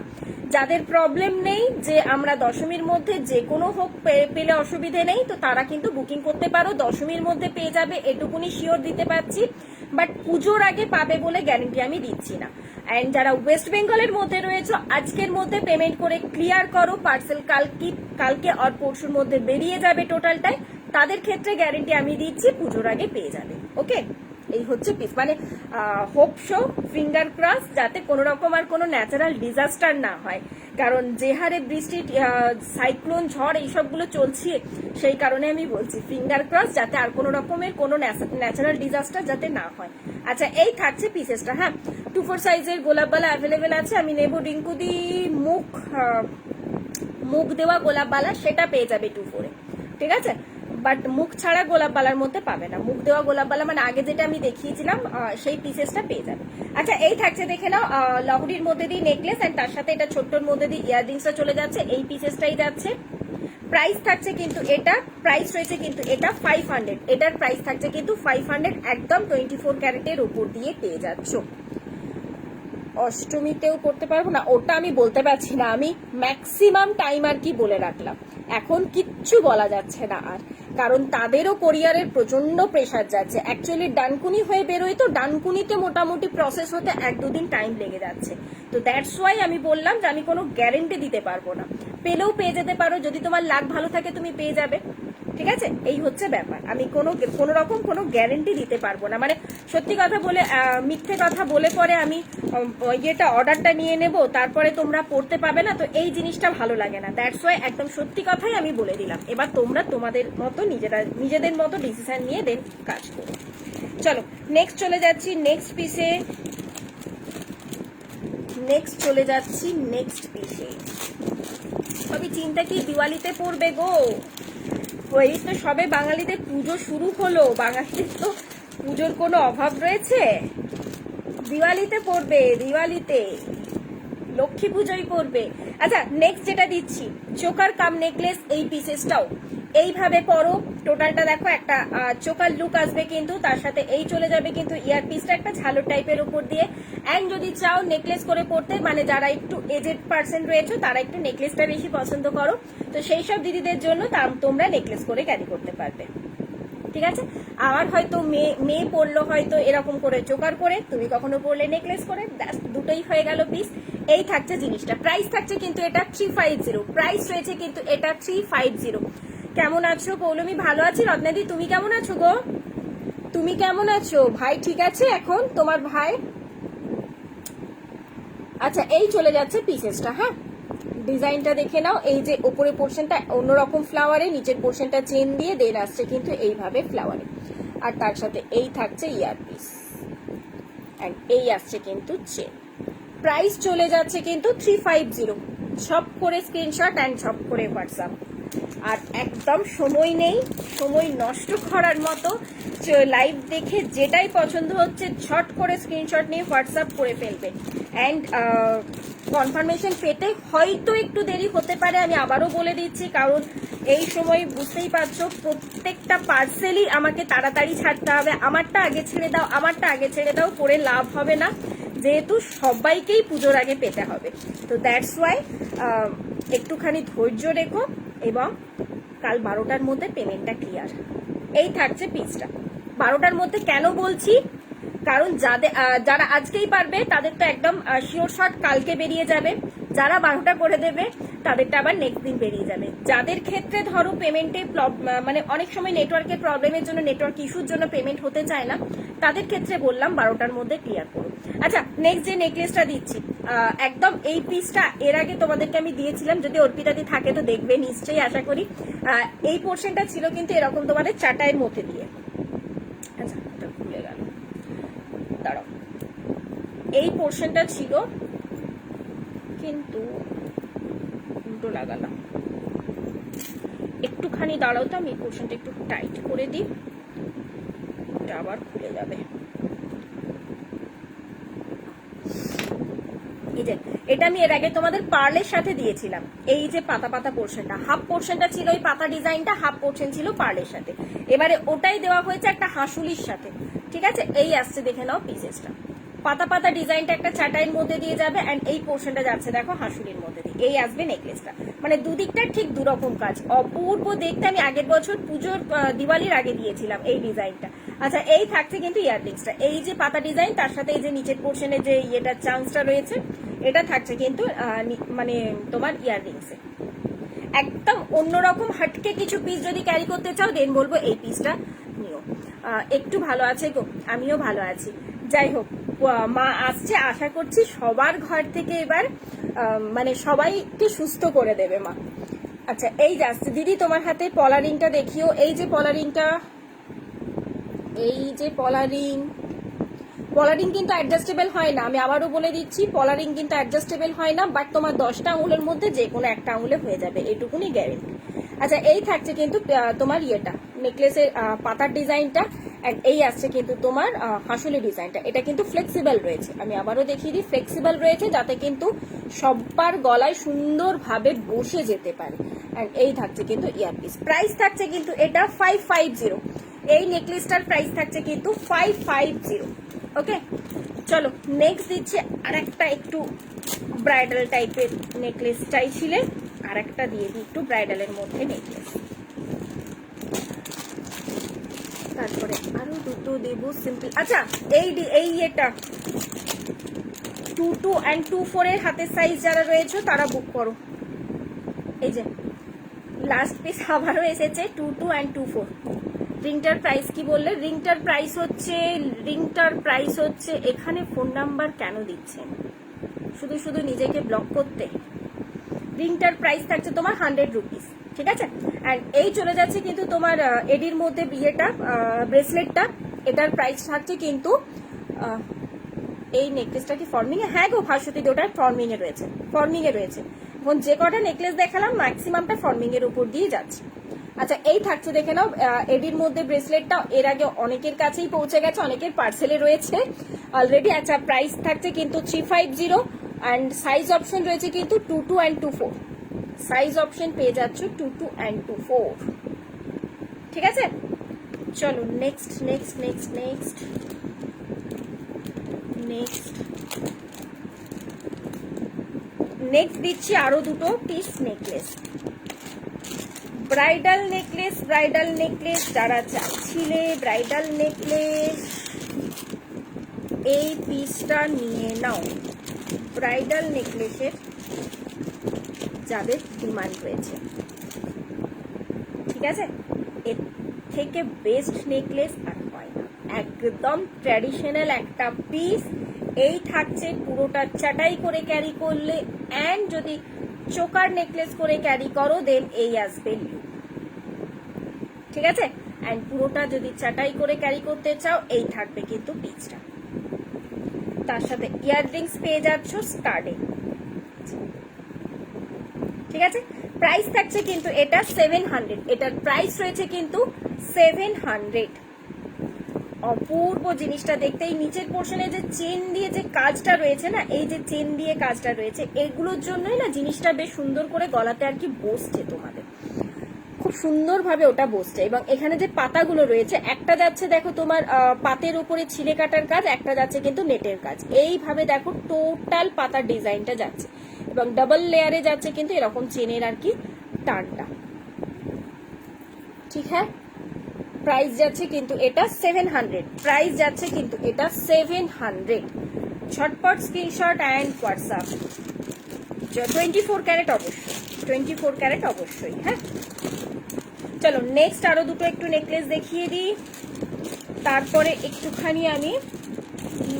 যাদের প্রবলেম নেই যে আমরা দশমীর মধ্যে যে কোনো হোক পেলে অসুবিধে নেই, তো তারা কিন্তু বুকিং করতে পারো, দশমীর মধ্যে পেয়ে যাবে, এটুকুনি শিওর দিতে পারছি। বাট পুজোর আগে পাবে বলে গ্যারেন্টি আমি দিচ্ছি না। অ্যান্ড যারা ওয়েস্ট বেঙ্গলের মধ্যে রয়েছে, আজকের মধ্যে পেমেন্ট করে ক্লিয়ার করো, পার্সেল কালকে আর পরশুর মধ্যে বেরিয়ে যাবে টোটালটাই, তাদের ক্ষেত্রে গ্যারেন্টি আমি দিচ্ছি পুজোর আগে পেয়ে যাবে। ওকে, এই হচ্ছে পিস, মানে হোপ শো, ফিঙ্গার ক্রস, যাতে কোনো রকম আর কোনো ন্যাচারাল ডিজাস্টার না হয়। কারণ যে হারে বৃষ্টি, সাইক্লোন, ঝড় এইসবগুলো চলছে, সেই কারণে আমি বলছি ফিঙ্গার ক্রস, যাতে আর কোনো রকমের কোনো ন্যাচারাল ডিজাস্টার যাতে না হয়। আচ্ছা, এই থাকছে পিসেসটা। হ্যাঁ, 2-4 সাইজের গোলাপবালা অ্যাভেলেবেল আছে। আমি নেব রিঙ্কুদি মুখ দেওয়া গোলাপবালা, সেটা পেয়ে যাবে 2-4-এ, ঠিক আছে? বাট মুখ ছাড়া গোলাপবালার মধ্যে পাবে না। মুখ দেওয়া গোলাপবালা মানে আগে যেটা আমি দেখিয়েছিলাম, সেই পিসেসটা পেয়ে যাবে। আচ্ছা, এই থাকছে, দেখে নাও, লহরির মধ্যে দিয়ে নেকলেস, অ্যান্ড তার সাথে এটা ছোট্টর মধ্যে দিয়ে ইয়াররিংসটা চলে যাচ্ছে, এই পিসেসটাই যাচ্ছে। প্রাইস থাকছে কিন্তু এটা, প্রাইস রয়েছে কিন্তু এটা 500, এটার প্রাইস থাকছে কিন্তু 500, একদম 24 ক্যারেটের উপর দিয়ে পেয়ে যাচ্ছ। অষ্টমীতেও করতে পারবো না, ওটা আমি বলতে পারছি না, আমি ম্যাক্সিমাম টাইম আর কি বলে রাখলাম, এখন কিচ্ছু বলা যাচ্ছে না আর, কারণ তাদেরও কোরিয়ারের প্রচন্ড প্রেসার যাচ্ছে। অ্যাকচুয়ালি ডানকুনি হয়ে বেরোয়, তো ডানকুনিতে মোটামুটি প্রসেস হতে 1-2 দিন টাইম লেগে যাচ্ছে। তো দ্যাটস ওয়াই আমি বললাম যে আমি কোনো গ্যারেন্টি দিতে পারবো না, পেলেও পেয়ে যেতে পারো, যদি তোমার লাক ভালো থাকে তুমি পেয়ে যাবে, ঠিক আছে? এই হচ্ছে ব্যাপার, আমি কোনো রকম কোনো গ্যারেন্টি দিতে পারবো না। মানে সত্যি কথা বলে, মিথ্যে কথা বলে পরে আমি ইয়েটা অর্ডারটা নিয়ে নেব, তারপরে তোমরা পড়তে পাবে না, তো এই জিনিসটা ভালো লাগে না। দ্যাটস ওয়াই একদম সত্যি কথাই আমি বলে দিলাম। এবার তোমরা তোমাদের মতো নিজেদের মতো ডিসিশন নিয়ে দেন কাজ করো। চলো নেক্সট চলে যাচ্ছি, নেক্সট পিসে সবই চিন্তা কি দিওয়ালিতে পড়বে গো? ওই তো সবে বাঙালিদের পুজো শুরু হলো, বাঙালিদের তো পুজোর কোনো অভাব রয়েছে? দিওয়ালিতে পড়বে, দিওয়ালিতে, লক্ষ্মী পুজোই পড়বে। আচ্ছা, নেক্সট যেটা দিচ্ছি, চোকার কাম নেকলেস, এই পিসেসটাও এইভাবে পরো, টোটালটা দেখো, একটা চোকার লুক আসবে কিন্তু, তার সাথে এই চলে যাবে কিন্তু ইয়ার পিসটা একটা ঝালো টাইপের উপর দিয়ে। অ্যান্ড যদি চাও নেকলেস করে পড়তে, মানে যারা একটু এজেড পার্সন রয়েছে, তারা একটু নেকলেসটা বেশি পছন্দ করো, তো সেই সব দিদিদের জন্য তোমরা নেকলেস করে ক্যারি করতে পারবে, ঠিক আছে? আমার হয়তো মেয়ে পড়লো হয়তো এরকম করে চোকার করে, তুমি কখনো পড়লে নেকলেস করে, দুটোই হয়ে গেল পিস। এই থাকছে জিনিসটা, প্রাইস থাকছে কিন্তু এটা 350, প্রাইস রয়েছে কিন্তু এটা 350। কেমন আছো পৌলমী? ভালো আছি। রত্নাদি তুমি কেমন আছো গো? তুমি কেমন আছো? ভাই ঠিক আছে এখন তোমার ভাই? আচ্ছা, এই চলে যাচ্ছে পিসেসটা। হ্যাঁ, ডিজাইনটা দেখে নাও, এই যে উপরে পোর্শনটা অন্যরকম ফ্লাওয়ারে, নিচের পোর্শনটা চেন দিয়ে দেন আসছে কিন্তু এইভাবে ফ্লাওয়ারে, আর তার সাথে এই থাকছে ইয়ার পিস, এন্ড এই আসছে কিন্তু চেন। প্রাইস চলে যাচ্ছে কিন্তু 350। সব করে স্ক্রিনশট অ্যান্ড সব করে হোয়াটসঅ্যাপ। আর একদম সময় নেই, সময় নষ্ট করার মতো, লাইভ দেখে যেটাই পছন্দ হচ্ছে ঝট করে স্ক্রিনশট নিয়ে হোয়াটসঅ্যাপ করে ফেলবে। অ্যান্ড কনফার্মেশন পেতে হয়তো একটু দেরি হতে পারে, আমি আবারও বলে দিচ্ছি, কারণ এই সময় বুঝতেই পারছো প্রত্যেকটা পার্সেলই আমাকে তাড়াতাড়ি ছাড়তে হবে। আমারটা আগে ছেড়ে দাও করে লাভ হবে না, যেহেতু সবাইকেই পুজোর আগে পেতে হবে। তো দ্যাটস ওয়াই একটুখানি ধৈর্য রেখো, এবং কাল 12টার মধ্যে পেমেন্টটা ক্লিয়ার। এই থাকছে পিসটা 12টার মধ্যে। কেন বলছি? কারণ যারা আজকেই পারবে তাদের তো একদম শিওর শট কালকে বেরিয়ে যাবে, যারা 12টা করে দেবে তাদেরটা আবার নেক্সট দিন বেরিয়ে যাবে। যাদের ক্ষেত্রে ধরো পেমেন্টে মানে অনেক সময় নেটওয়ার্কের প্রবলেমের জন্য, নেটওয়ার্ক ইস্যুর জন্য পেমেন্ট হতে চায় না, তাদের ক্ষেত্রে বললাম 12টার মধ্যে ক্লিয়ার করুন। আচ্ছা, নেক্সট যে নেকলেসটা দিচ্ছি, একদম এই পিসটা এর আগে তোমাদেরকে আমি দিয়েছিলাম, যদি অর্পিতাদি থাকে তো দেখবে নিশ্চয়ই, আশা করি। এই পোর্শনটা ছিল কিন্তু এরকম তোমাদের চাটাইয়ের মধ্যে দিয়ে। আচ্ছা, এটা ভুলে গেল, দাঁড়াও, এই পোর্শনটা ছিল কিন্তু দুটো লাগালাম। একটুখানি দাঁড়াও তো, আমি এই পোর্শনটা একটু টাইট করে দিই, এটা আবার খুলে যাবে। এই যে এটা আমি এর আগে তোমাদের পার্লের সাথে দিয়েছিলাম, এই যে পাতা পাতা পোর্শনটা, হাফ পোর্শনটা ছিল ওই পাতা ডিজাইনটা, হাফ পোর্শন ছিল পার্লের সাথে, এবারে ওটাই দেওয়া হয়েছে একটা হাঁসুলির সাথে। ঠিক আছে, এই আসছে, দেখে নাও পিসেসটা, পাতা পাতা ডিজাইনটা একটা চাটাইয়ের মধ্যে দিয়ে যাবে, এন্ড এই পোর্শনটা যাচ্ছে দেখো হাঁসুলির মধ্যে দিয়ে, এই আসবে নেকলেসটা। মানে দুদিকটা ঠিক দুরকম কাজ, অপূর্ব দেখতে। আমি আগের বছর পুজোর দিওয়ালির আগে দিয়েছিলাম এই ডিজাইনটা। আচ্ছা, এই থাকছে কিন্তু ইয়াররিংসটা, এই যে পাতা ডিজাইন তার সাথে এই যে নিচের পোর্শনে যে ইয়েটা চান্সটা রয়েছে, এটা থাকছে কিন্তু মানে তোমার ইয়াররিংসে। একদম অন্যরকম হাটকে কিছু পিস যদি ক্যারি করতে চাও দেন বলবো এই পিসটা নিও। একটু ভালো আছে গো, আমিও ভালো আছি। যাই হোক, মা আসছে, আশা করছি সবার ঘর থেকে এবার মানে সবাইকে সুস্থ করে দেবে মা। আচ্ছা, এই যাচ্ছে দিদি, তোমার হাতে পলারিংটা দেখিও। এই যে পলারিংটা, এই যে পলারিং কিন্তু অ্যাডজাস্টেবল হয় না, আমি আবারও বলে দিচ্ছি, পলারিং কিন্তু অ্যাডজাস্টেবল হয় না, বাট তোমার 10টা আঙুলের মধ্যে যে কোনো একটা আঙুলে হয়ে যাবে, এটুকুনি গ্যারেন্টি। আচ্ছা, এই থাকছে কিন্তু তোমার ইয়েটা, নেকলেসের পাতার ডিজাইনটা, এন্ড এই আসছে কিন্তু তোমার হাঁসুলি ডিজাইনটা। এটা কিন্তু ফ্লেক্সিবল রয়েছে, আমি আবারও দেখিয়ে দিই, ফ্লেক্সিবল রয়েছে যাতে কিন্তু সবার গলায় সুন্দরভাবে বসে যেতে পারে। এন্ড এই থাকছে কিন্তু ইয়ারপিস। প্রাইস থাকছে কিন্তু এটা 550, এই নেকলেসটার প্রাইস থাকছে কিন্তু 550। ওকে, চলো নেক্সট দিচ্ছি আর একটা একটু ব্রাইডাল টাইপের নেকলেস চাইছিলে, আর একটা দিয়ে দিই একটু ব্রাইডালের মধ্যে নেকলেস। তারপরে আরো দুটো দেবো সিম্পল। আচ্ছা, এই এটা 22 and 24 এর হাতের সাইজ যারা রয়েছে তারা বুক করো। এই যে লাস্ট পিস আবারও এসেছে 22 and 24। রিংটার প্রাইস কি বললে? রিংটার প্রাইস হচ্ছে এখানে ফোন নাম্বার কেন দিচ্ছেন শুধু শুধু নিজেকে ব্লক করতে? রিংটার প্রাইস থাকছে তোমার 100 রুপিস, ঠিক আছে। অ্যান্ড এই চলে যাচ্ছে কিন্তু তোমার এডির মধ্যে বিয়েটা ব্রেসলেটটা, এটার প্রাইস থাকছে কিন্তু এই নেকলেসটা কি ফর্মিং এ? হ্যাঁ গো ভাস্বতী, ওটা ফর্মিং এ রয়েছে, এখন যে কটা নেকলেস দেখালাম ম্যাক্সিমামটা ফর্মিং এর উপর দিয়ে যাচ্ছে। আচ্ছা, এই থাকছে দেখে নাও এডির মধ্যে ব্রেসলেটটা, এর আগে অনেকের কাছেই পৌঁছে গেছে, অনেকের পার্সেলে রয়েছে অলরেডি। আচ্ছা, প্রাইস থাকছে কিন্তু 350 অ্যান্ড সাইজ অপশন রয়েছে কিন্তু 22 and 24। সাইজ অপশন পেয়ে যাচ্ছ 22 and 24, ঠিক আছে। চলো নেক্সট দিচ্ছি আরো দুটো পিস নেকলেস, ব্রাইডাল নেকলেস যারা চাইছিলে ব্রাইডাল নেকলেস, এই পিসটা নিয়ে নাও। ব্রাইডাল নেকলেসের যাদের ডিমান্ড রয়েছে, ঠিক আছে, এর থেকে বেস্ট নেকলেস আর হয় না, একদম ট্র্যাডিশনাল একটা পিস। এই থাকছে পুরোটা চাটাই করে ক্যারি করলে, অ্যান্ড যদি চোকার নেকলেস করে ক্যারি করো দেন এই আসবে, ঠিক আছে। অ্যান্ড পুরোটা যদি চাটাই করে ক্যারি করতে চাও এই থাকবে কিন্তু পিসটা, তার সাথে ইয়াররিংস পেয়ে যাচ্ছ স্টার্টিং, ঠিক আছে। প্রাইস থাকছে কিন্তু এটা 700, এটার প্রাইস রয়েছে কিন্তু 700। অপূর্ব জিনিসটা দেখতে, এই নিচের পোর্শনে যে চেন দিয়ে যে কাজটা রয়েছে না, এই যে চেন দিয়ে কাজটা রয়েছে, এগুলোর জন্যই না জিনিসটা বেশ সুন্দর করে গলাতে আর কি বসছে, তোমাদের খুব সুন্দরভাবে ওটা বসছে। এবং এখানে যে পাতাগুলো রয়েছে, একটা যাচ্ছে দেখো তোমার পাতের উপরে ছিঁড়ে কাটার কাজ, একটা যাচ্ছে কিন্তু নেটের কাজ, এইভাবে দেখো টোটাল পাতার ডিজাইনটা যাচ্ছে, এবং ডাবল লেয়ারে যাচ্ছে কিন্তু এরকম চেনের আর কি টানটা, ঠিক হ্যাঁ। প্রাইস যাচ্ছে কিন্তু এটা 700, প্রাইস যাচ্ছে কিন্তু এটা 700। ঝটপট স্ক্রিনশট অ্যান্ড হোয়াটসঅ্যাপ। 24 ক্যারেট অবশ্যই, 24 ক্যারেট অবশ্যই, হ্যাঁ। চলো নেক্সট আরো দুটো একটু নেকলেস দেখিয়ে দিই, তারপরে একটুখানি আমি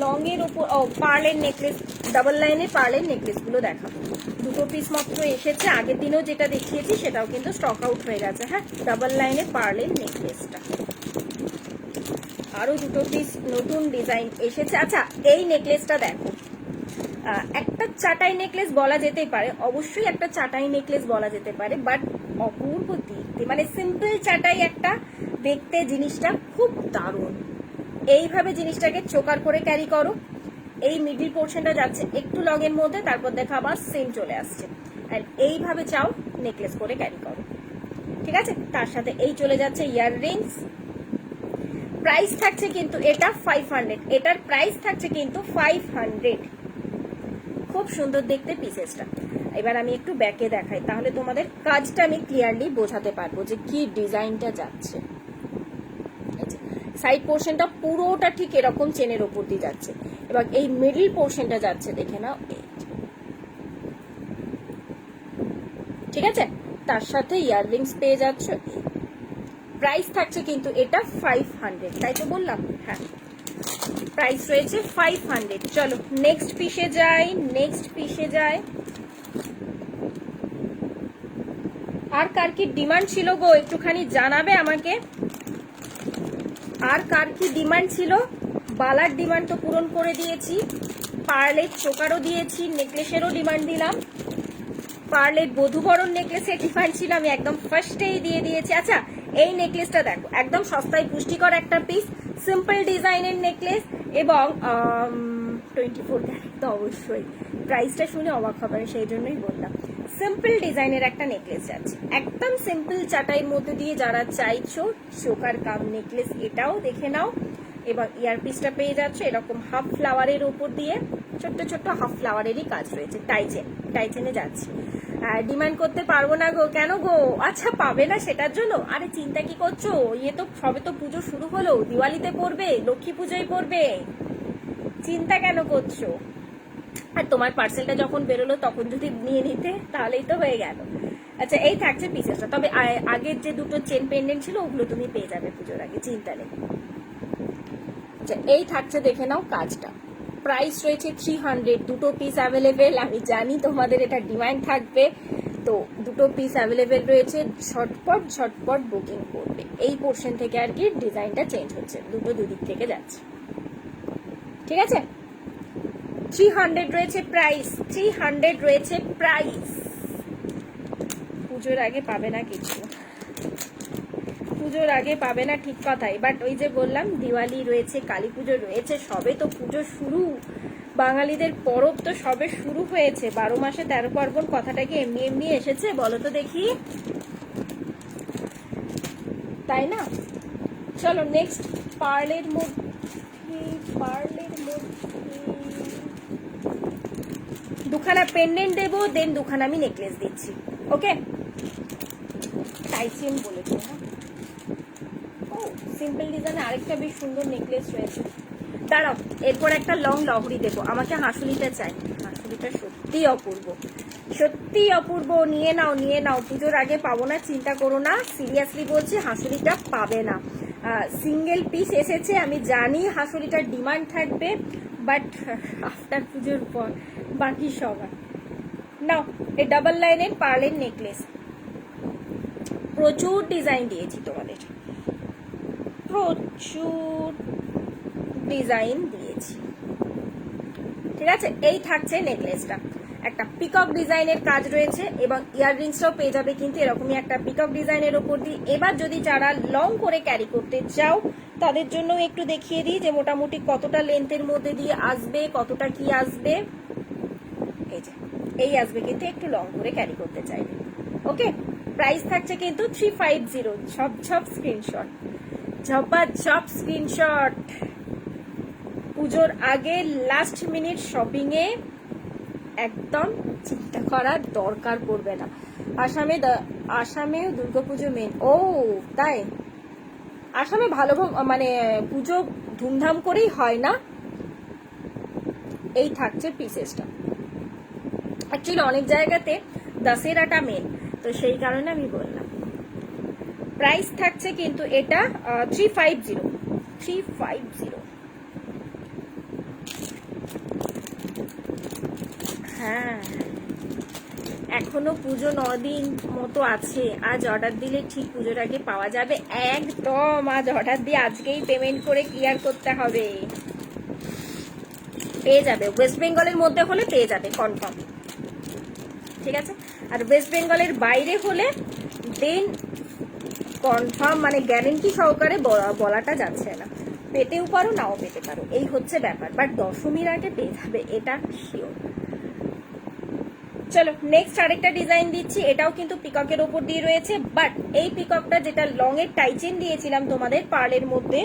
লং এর উপর পার্লের নেকলেস, ডাবল লাইনের পার্লের নেকলেস গুলো দেখাবো। দুটো পিস মাত্র এসেছে, আগের দিনও যেটা দেখিয়েছি সেটাও কিন্তু স্টক আউট হয়ে গেছে, হ্যাঁ। ডাবল লাইনের পার্লের নেকলেসটা, আরো দুটো পিস নতুন ডিজাইন এসেছে। আচ্ছা, এই নেকলেসটা দেখো, একটা চাটাই নেকলেস বলা যেতেই পারে, অবশ্যই একটা চাটাই নেকলেস বলা যেতে পারে, বাট অপূর্ব দেখতে, মানে সিম্পল চাটাই একটা দেখতে, জিনিসটা খুব দারুণ। এইভাবে জিনিসটাকে চোকার করে ক্যারি করো, এই মিডিল পোর্শনটা যাচ্ছে একটু লং এর মধ্যে, তারপর দেখা আবার সেম চলে আসছে, অ্যান্ড এইভাবে চাও নেকলেস করে ক্যারি করো, ঠিক আছে। তার সাথে এই চলে যাচ্ছে ইয়াররিংস। প্রাইস থাকছে কিন্তু এটা 500, এটার প্রাইস থাকছে কিন্তু 500। খুব সুন্দর দেখতে পিসেসটা। এবার আমি একটু ব্যাকে দেখাই, তাহলে তোমাদের কাজটা আমি ক্লিয়ারলি বোঝাতে পারবো যে কি ডিজাইনটা যাচ্ছে। সাইড পোর্শনটা পুরোটা ঠিক এরকম চেনের ওপর দিয়ে যাচ্ছে, এবং এই মিডল পোর্শনটা যাচ্ছে দেখে নাও, ঠিক আছে। তার সাথে ইয়াররিংস পেয়ে যাচ্ছ। প্রাইস থাকছে কিন্তু এটা 500, তাই তো বললাম, হ্যাঁ প্রাইস রয়েছে 500। চলো নেক্সট পিসে যাই, নেক্সট পিসে যাই। আর কার কি ডিমান্ড ছিল গো, একটুখানি জানাবে আমাকে, আর কার কি ডিমান্ড ছিল। বালার ডিমান্ড তো পূরণ করে দিয়েছি, পার্লের চোকারও দিয়েছি, নেকলেসেরও ডিমান্ড দিলাম, পার্লের বধূবরণ নেকলেসের ডিমান্ড ছিল আমি একদম ফার্স্টেই দিয়ে দিয়েছি। আচ্ছা এই নেকলেসটা দেখো, একদম সস্তায় পুষ্টিকর একটা পিস, সিম্পল ডিজাইনের নেকলেস, এবং 24 ক্যারেট তো অবশ্যই, প্রাইসটা শুনে অবাক হবে, সেই জন্যই বললাম। সিম্পল ডিজাইনের একটা নেকলেস যাচ্ছে, একদম সিম্পল চাটাইয়ের মধ্যে দিয়ে যারা চাইছো চোকার কাম নেকলেস, এটাও দেখে নাও। এবং ইয়ারপিসটা পেয়ে যাচ্ছে এরকম হাফ ফ্লাওয়ারের উপর দিয়ে, ছোট্ট ছোট্ট হাফ ফ্লাওয়ারেরই কাজ রয়েছে, টাইচেনে যাচ্ছে। ডিমান্ড করতে পারবো না গো, কেন গো? আচ্ছা পাবে না সেটার জন্য? আরে চিন্তা কি করছো, ইয়ে তো সবে তো পুজো শুরু হলো, দিওয়ালিতে পড়বে, লক্ষ্মী পুজোয় পড়বে, চিন্তা কেন করছো? আর তোমার পার্সেলটা যখন বেরোলো তখন যদি নিয়ে নিতে তাহলেই তো হয়ে গেল। আচ্ছা এই থাকছে পিসেসটা, তবে আগের যে দুটো চেন পেন্ডেন্ট ছিল ওগুলো তুমি পেয়ে যাবে পুজোর আগে, চিন্তা নেই। আচ্ছা এই থাকছে দেখে নাও কাজটা, প্রাইস রয়েছে 300, দুটো পিস অ্যাভেলেবেল। আমি জানি তোমাদের এটা ডিমান্ড থাকবে, তো দুটো পিস অ্যাভেলেবেল রয়েছে, ঝটপট বুকিং করবে। এই পোর্শন থেকে আর কি ডিজাইনটা চেঞ্জ হচ্ছে, দুটো দুদিক থেকে যাচ্ছে, ঠিক আছে। 300 রয়েছে প্রাইস, 300 রয়েছে প্রাইস। পুজোর আগে পাবে না কিছু, পুজোর আগে পাবে না, ঠিক কথাই, বাট ওই যে বললাম দিওয়ালি রয়েছে, কালী পুজো রয়েছে, সবে তো পুজো শুরু, বাঙালিদের পরব তো সবে শুরু হয়েছে, 12 মাসে 13 পার্বণ কথাটা কি এমনি এমনি এসেছে বলো তো দেখি, তাই না? চলো নেক্সট পার্লের মধ্যে দুখানা পেন্ডেন্ট দেবো, দেন দুখানা আমি নেকলেস দিচ্ছি, ওকে। টাইচেন বলে দিও, হ্যাঁ। ও সিম্পল ডিজাইনে আরেকটা বেশ সুন্দর নেকলেস রয়েছে, দাঁড়াও এরপর একটা লং লহরি দেবো। আমাকে হাঁসুলিটা চাই, হাঁসুলিটা সত্যি অপূর্ব, সত্যি অপূর্ব, নিয়ে নাও নিয়ে নাও, পুজোর আগে পাবো না চিন্তা করো না, সিরিয়াসলি বলছি হাঁসুলিটা পাবে না। সিঙ্গেল পিস এসেছে, আমি জানি হাঁসুলিটার ডিমান্ড থাকবে, বাট আফটার পুজোর পর বাকি সবার নাও। এই ডাবল লাইনের পার্লের নেকলেস, প্রচুর ডিজাইন দিয়েছি তোমাদের, প্রচুর ডিজাইন দিয়েছি, ঠিক আছে। এই থাকছে নেকলেসটা, একটা পিকক ডিজাইনের কাজ রয়েছে, এবং ইয়াররিংসটাও পেয়ে যাবে কিন্তু এরকমই একটা পিকক ডিজাইনের ওপর দিয়ে। এবার যদি যারা লং করে ক্যারি করতে চাও তাদের জন্য একটু দেখিয়ে দিই যে মোটামুটি কতটা লেন্থের মধ্যে দিয়ে আসবে, কতটা কি আসবে। এই যে এই আসবে কিন্তু একটু লং করে ক্যারি করতে চাইবে, ওকে। প্রাইস থাকছে কিন্তু 350, ঝপ স্ক্রিনশট, ঝপ স্ক্রিনশট। পুজোর আগে লাস্ট মিনিট শপিং এ একদম চিন্তা করার দরকার পড়বে না। আসামেও দুর্গাপুজো মেন, ও তাই আসামে ভালো মানে পুজো ধুমধাম করেই হয় না। এই থাকছে পিসেসটা, অ্যাকচুয়ালি অনেক জায়গাতে দশেরাটা মেন, তো সেই কারণে আমি বললাম। প্রাইস থাকছে কিন্তু এটা 350। হ্যাঁ এখনো পুজো 9 দিন মতো আছে, আজ অর্ডার দিলে ঠিক পুজোর আগে পাওয়া যাবে, একদম আজ অর্ডার দিয়ে আজকেই পেমেন্ট করে ক্লিয়ার করতে হবে, পেয়ে যাবে, ওয়েস্ট বেঙ্গলের মধ্যে হলে পেয়ে যাবে কনফার্ম, ঠিক আছে। আর ওয়েস্ট বেঙ্গলের বাইরে হলে দেন কনফার্ম মানে গ্যারেন্টি সহকারে বলাটা যাচ্ছে না, পেতেও পারো নাও পেতে পারো, এই হচ্ছে ব্যাপার, বাট দশমীর আগে পেয়ে যাবে এটা শিওর। চলো নেক্সট আরেকটা ডিজাইন দিচ্ছি, এটাও কিন্তু পিককের ওপর দিয়ে রয়েছে, বাট এই পিককটা যেটা লং এর টাইচেন দিয়েছিলাম তোমাদের পার্লের মধ্যে,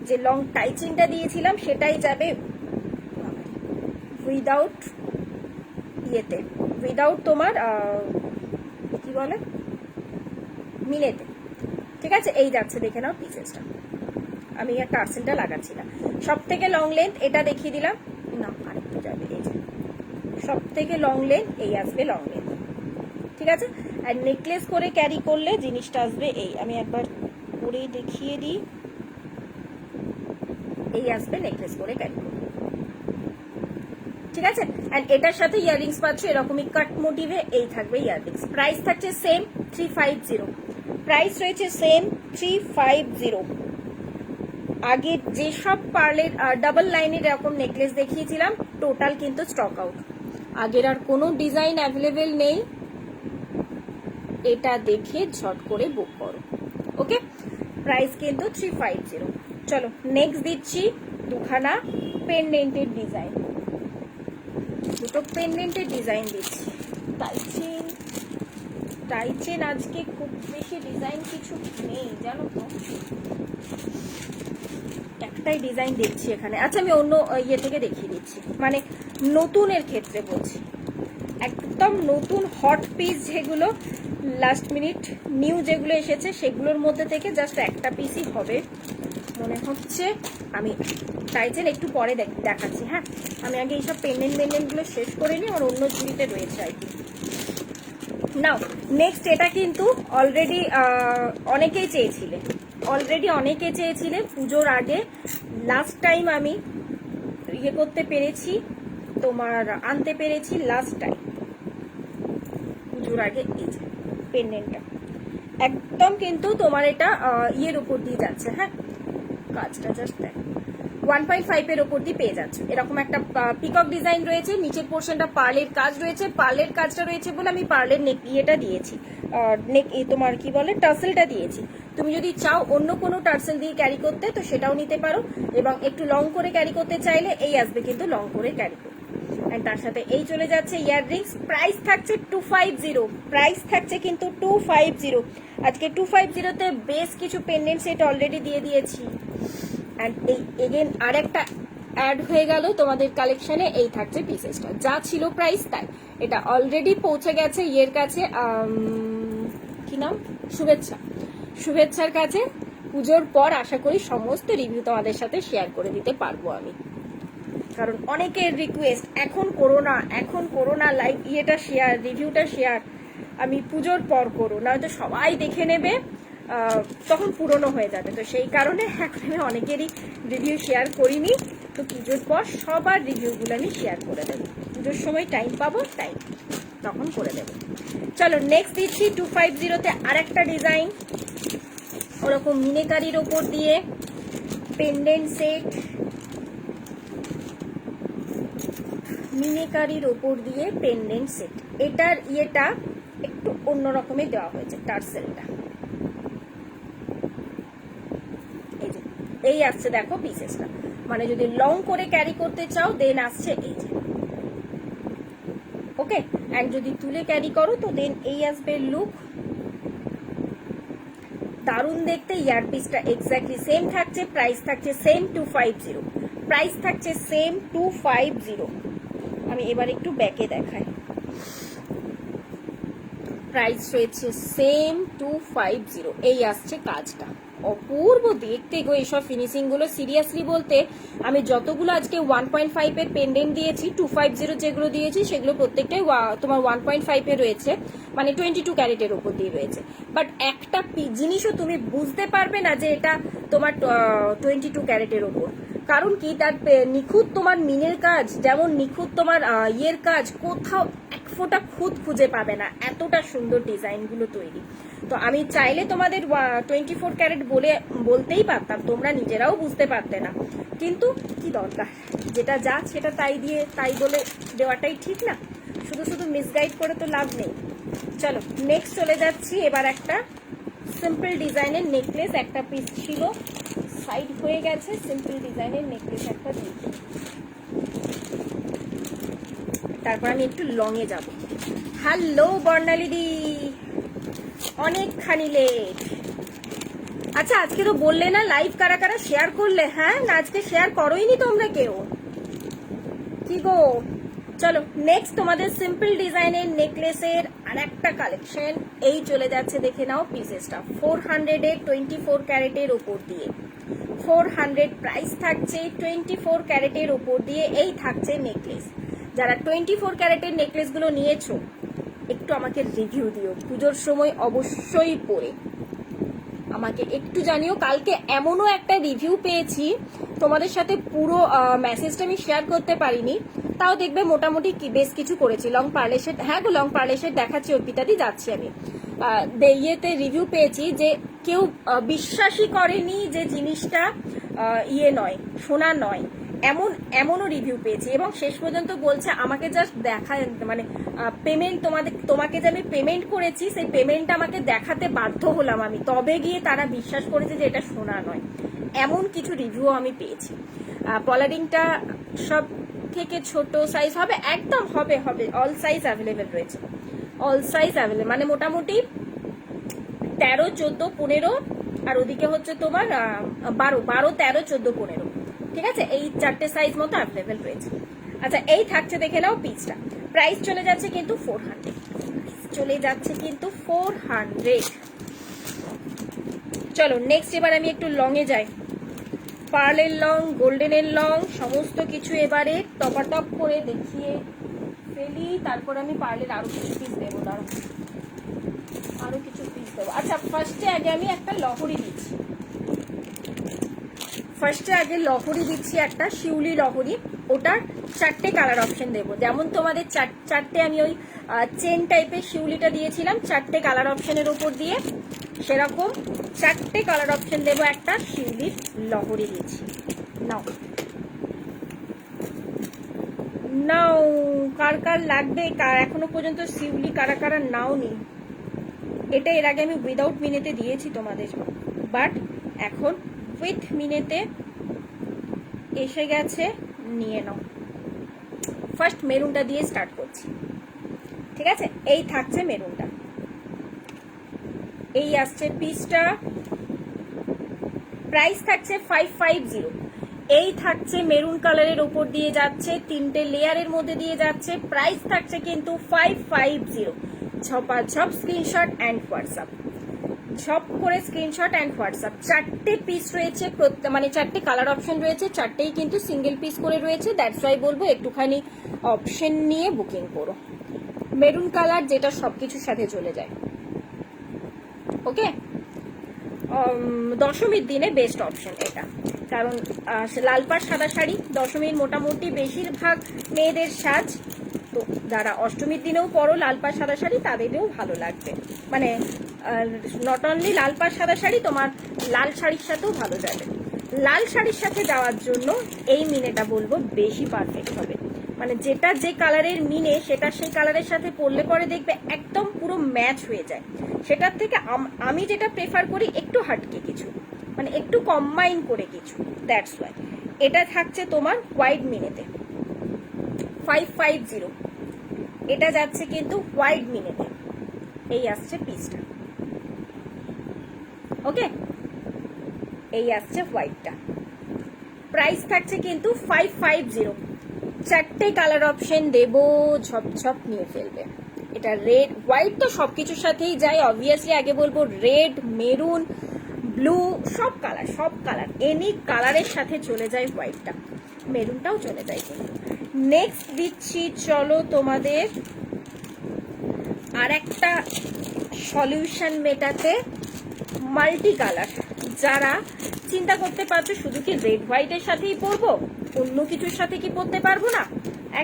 যে লং টাইচেনটা দিয়েছিলাম সেটাই যাবে উইদাউট ইয়েতে, উইদাউট তোমার কি বলে মিনেতে, ঠিক আছে। এই যাচ্ছে, দেখে নাও পিসেসটা, আমি আর টার্সেলটা লাগাচ্ছি না। সব থেকে লং লেন্থ এটা দেখিয়ে দিলাম, না আরেকটু যাবে, এই যে সব থেকে লং লেন্থ এই আসবে, লং লেন্থ, ঠিক আছে। আর নেকলেস করে ক্যারি করলে জিনিসটা আসবে এই, আমি একবার করে দেখিয়ে দিই, এই আসবে নেকলেস করে ক্যারি করলে, ঠিক আছে। এন্ড এটার সাথে ইয়াররিংস পাচ্ছ এরকমই কাট মোটিভে, এই থাকবে ইয়াররিংস। প্রাইস থাকছে সেম 350, প্রাইস রয়েছে সেম 350। আগে যেসব পার্লের ডাবল লাইনের এরকম নেকলেস দেখিয়েছিলাম টোটাল কিন্তু স্টক আউট, আগের আর কোনো ডিজাইন অ্যাভেলেবেল নেই, এটা দেখে ঝট করে বুক করো, ওকে। প্রাইস কিন্তু 350। চলো নেক্সট দিচ্ছি দুখানা পেন্ডেন্টের ডিজাইন, দুটো পেন্ডেন্টের ডিজাইন দিচ্ছি। টাইচেন, টাইচেন আজকে খুব বেশি ডিজাইন কিছু নেই জানো তো, একটাই ডিজাইন দেখছি এখানে। আচ্ছা আমি অন্য ইয়ে থেকে দেখিয়ে দিচ্ছি, মানে নতুনের ক্ষেত্রে বলছি, একদম নতুন হট পিস যেগুলো লাস্ট মিনিট নিউ যেগুলো এসেছে সেগুলোর মধ্যে থেকে জাস্ট একটা পিসই হবে মনে হচ্ছে। আমি টাইচেন একটু পরে দেখাচ্ছি, হ্যাঁ আমি আগে এইসব পেন্ডেন্টগুলো শেষ করে নিই, আমার অন্য ঝুড়িতে রয়েছে আর কি। নাও নেক্সট এটা কিন্তু অলরেডি অনেকেই চেয়েছিলে, পুজোর আগে লাস্ট টাইম আমি ইয়ে করতে পেরেছি, তোমার আনতে পেরেছি লাস্ট টাইম পুজোর আগে। এই যে পেন্ডেন্টটা একদম কিন্তু তোমার এটা ইয়ের উপর দিয়ে যাচ্ছে, হ্যাঁ কাজটা জাস্ট দেখ 1.5 এর উপর দিয়ে পেয়ে যাচ্ছে, এরকম একটা পিকক ডিজাইন রয়েছে, নিচের পোর্শনটা পার্লের কাজ রয়েছে, পার্লের কাজটা রয়েছে বলে আমি পার্লের নেক ইয়েটা দিয়েছি, নেক তোমার কি বলে টার্সেলটা দিয়েছি। তুমি যদি চাও অন্য কোনো টার্সেল দিয়ে ক্যারি করতে তো সেটাও নিতে পারো, এবং একটু লং করে ক্যারি করতে চাইলে এই আসবে কিন্তু লং করে ক্যারি করতে। এন্ড তার সাথে এই চলে যাচ্ছে ইয়াররিংস, প্রাইস থাকছে 250, প্রাইস থাকছে কিন্তু 250। আজকে 250 তে বেশ কিছু পেন্ডেন্ট সেট অলরেডি দিয়ে দিয়েছি, এন্ড এই এগেন আরেকটা অ্যাড হয়ে গেল তোমাদের কালেকশনে, এই থাকছে পিসেসটা, যা ছিল প্রাইস তাই। এটা অলরেডি পৌঁছে গেছে ইয়ের কাছে, কি নাম, শুভেচ্ছার কাছে। পুজোর পর আশা করি সমস্ত রিভিউ তোমাদের সাথে শেয়ার করে দিতে পারবো আমি, কারণ অনেকের রিকোয়েস্ট এখন করো না লাইভ ইয়েটা শেয়ার, রিভিউটা শেয়ার, আমি পুজোর পর করো, নয়তো সবাই দেখে নেবে, তখন পুরনো হয়ে যাবে। তো সেই কারণে এখন আমি অনেকেরই রিভিউ শেয়ার করিনি, তো পুজোর পর সবার রিভিউগুলো আমি শেয়ার করে দেবো, পুজোর সময় টাইম পাবো টাইম তখন করে দেবো। চলো নেক্সট দিচ্ছি 250-তে আরেকটা ডিজাইন, ওরকম মিনেকারির ওপর দিয়ে পেন্ডেন্ট সেট, মিনেকারির ওপর দিয়ে পেন্ডেন্ট সেট, এটার ইয়েটা একটু অন্য রকমের দেওয়া হয়েছে, টার্সেলটা এই আসছে দেখো পিসেসটা, মানে যদি লং করে ক্যারি করতে চাও দেন আসছে এই যে, ওকে। এন্ড যদি তুলে ক্যারি করো তো দেন এই আসবে লুক, দারুণ দেখতে। ইয়ারপিসটা এক্স্যাক্টলি সেম থাকছে, প্রাইস থাকছে সেম 250, প্রাইস থাকছে সেম 250। আমি এবার একটু ব্যাকে দেখাই, প্রাইস রয়েছে সেম 250, এই আসছে কাজটা, অপূর্ব দেখতে গো এইসব ফিনিশিং গুলো। সিরিয়াসলি বলতে আমি যতগুলো আজকে 1.5 এর পেন্ডেন্ট দিয়েছি, 250 যেগুলো দিয়েছি সেগুলো প্রত্যেকটাই তোমার 1.5 এ রয়েছে, মানে 22 ক্যারেটের উপর দিয়ে রয়েছে, বাট একটা জিনিসও তুমি বুঝতে পারবে না যে এটা তোমার 22 ক্যারেটের উপর, কারণ কি, তার নিখুঁত তোমার মিনের কাজ, যেমন নিখুঁত তোমার ইয়ের কাজ, কোথাও এক ফোঁটা খুঁত খুঁজে পাবে না, এতটা সুন্দর ডিজাইনগুলো তৈরি। তো আমি চাইলে তোমাদের 24 ক্যারেট বলতেই পারতাম, তোমরা নিজেরাও বুঝতে পারতে না, কিন্তু কি দরকার, যেটা যা সেটা তাই বলে দেওয়াটাই ঠিক না, শুধু শুধু মিসগাইড করে তো লাভ নেই। চলো নেক্সট চলে যাচ্ছি। এবার একটা সিম্পল ডিজাইনের নেকলেস, একটা পিস ছিল সাইড হয়ে গেছে, সিম্পল ডিজাইনের নেকলেস একটা দিয়েছি। তারপর আমি একটু লং এ যাব। হ্যালো বর্ণালিদি, অনেকখানি লেট। আচ্ছা আজকে তো বললে না লাইভ কারা কারা শেয়ার করলে, হ্যাঁ না আজকে শেয়ার করোইনি তোমরা কেউ, কি গো? চলো নেক্সট তোমাদের সিম্পল ডিজাইনের নেকলেসের আর একটা কালেকশন, এই চলে যাচ্ছে, দেখে নাও পিসেসটা 400 এর 24 ক্যারেটের ওপর দিয়ে, 400 প্রাইস থাকছে, 24 ক্যারেটের ওপর দিয়ে এই থাকছে নেকলেস। যারা 24 ক্যারেটের নেকলেসগুলো নিয়েছো একটু আমাকে রিভিউ দিও, পুজোর সময় অবশ্যই পরে আমাকে একটু জানিও। কালকে এমনও একটা রিভিউ পেয়েছি, তোমাদের সাথে পুরো মেসেজটা আমি শেয়ার করতে পারিনি, তাও দেখবে মোটামুটি বেশ কিছু করেছি। লং পার্লেশের, হ্যাঁ গো লং পার্লেশের দেখাচ্ছি, অর্পিতাদি যাচ্ছি আমি। ইয়েতে রিভিউ পেয়েছি যে কেউ বিশ্বাসই করেনি যে জিনিসটা ইয়ে নয়, সোনা নয়, এমনও রিভিউ পেয়েছি। এবং শেষ পর্যন্ত বলছে আমাকে জাস্ট দেখা, মানে পেমেন্ট তোমাকে যে আমি পেমেন্ট করেছি সেই পেমেন্টটা আমাকে দেখাতে বাধ্য হলাম আমি, তবে গিয়ে তারা বিশ্বাস করেছে যে এটা সোনা নয়, এমন কিছু রিভিউ আমি পেয়েছি। পলারিংটা সব থেকে ছোট সাইজ হবে, একদম হবে, অল সাইজ অ্যাভেলেবেল রয়েছে, অল সাইজ অ্যাভেলেবেল, মানে মোটামুটি 13, 14, 15 আর ওদিকে হচ্ছে তোমার 12, 13, 14, 15, ঠিক আছে, এই 4টে সাইজ মতো অ্যাভেলেবেল রয়েছে। আচ্ছা এই থাকছে, দেখে নাও পিসটা, প্রাইস চলে যাচ্ছে কিন্তু 400, চলে যাচ্ছে কিন্তু 400। চলো নেক্সট এবার আমি একটু লং এ যাই, পার্লের লং, গোল্ডেনের লং, সমস্ত কিছু এবারে টপাটপ করে দেখিয়ে ফেলি, তারপর আমি পার্লের আরো কিছু পিস দেবো, আরো কিছু পিস দেবো। আচ্ছা ফার্স্টে আগে আমি একটা লহরি দিচ্ছি, একটা শিউলি লহরি, ওটার 4টে কালার অপশন দেবো, যেমন তোমাদের 4টে আমি ওই চেন টাইপের শিউলিটা দিয়েছিলাম 4টে কালার অপশনের উপর দিয়ে, সেরকম 4টে কালার অপশন দেবো, একটা শিউলির লহরি দিয়েছি। নাও কার কার লাগবে, এখনো পর্যন্ত শিউলি কারা কারা নাও নি, এটা এর আগে আমি উইদাউট মিনেতে দিয়েছি তোমাদের, বাট এখন উইথ মিনেতে এসে গেছে, নিয়ে নাও। ফার্স্ট মেরুনটা দিয়ে স্টার্ট করছি, ঠিক আছে, এই থাকছে মেরুনটা, এই আসছে পিসটা, প্রাইস থাকছে 550, এই থাকছে মেরুন কালারের উপর দিয়ে যাচ্ছে, 3টে লেয়ারের মধ্যে দিয়ে যাচ্ছে, প্রাইস থাকছে কিন্তু 550। ঝপ স্ক্রিনশট অ্যান্ড হোয়াটসঅ্যাপ, ঝপ করে স্ক্রিনশট অ্যান্ড হোয়াটসঅ্যাপ। 4টে পিস রয়েছে, মানে 4টে কালার অপশন রয়েছে, 4টেই কিন্তু সিঙ্গেল পিস করে রয়েছে, দ্যাটস ওয়াই বলবো একটুখানি অপশন নিয়ে বুকিং করো। মেরুন কালার যেটা সবকিছুর সাথে চলে যায়, ওকে। দশমীর দিনে বেস্ট অপশন এটা, কারণ লাল পাড় সাদা শাড়ি দশমীর মোটামুটি বেশিরভাগ মেয়েদের সাজ, তো যারা অষ্টমীর দিনেও পরো লাল পাড় সাদা শাড়ি তাদেরও ভালো লাগবে, মানে নট অনলি লাল পাড় সাদা শাড়ি, তোমার লাল শাড়ির সাথেও ভালো যাবে। লাল শাড়ির সাথে যাওয়ার জন্য এই মিনেটা বলবো বেশি পারফেক্ট হবে, মানে যেটা যে কালারের মিনে সেটা সেই কালারের সাথে পরলে পরে দেখবে একদম পুরো ম্যাচ হয়ে যায়। সেটার থেকে আমি যেটা প্রেফার করি একটু হাটকে কিছু, মানে একটু কম্বাইন করে কিছু, দ্যাটস ওয়াই এটা থাকছে তোমার হোয়াইট মিনেতে 550, এটা যাচ্ছে কিন্তু হোয়াইট মিনেতে, এই আসছে পিসটা, ওকে, এই আসছে হোয়াইটটা, প্রাইস থাকছে কিন্তু 550। 4টে কালার অপশন দেবো, ঝপঝপ নিয়ে ফেলবে। এটা রেড হোয়াইট তো সবকিছুর সাথেই যায়, অবভিয়াসলি আগে বলবো রেড, মেরুন, ব্লু, সব কালার এনি কালারের সাথে চলে যায় হোয়াইটটা, মেরুনটাও চলে যায়। কিন্তু নেক্সট দিচ্ছি, চলো তোমাদের আর একটা সলিউশন মেটাতে মাল্টি কালার, যারা চিন্তা করতে পারছো শুধু কি রেড হোয়াইটের সাথেই পরবো, অন্য কিছুর সাথে কি পরতে পারবো না,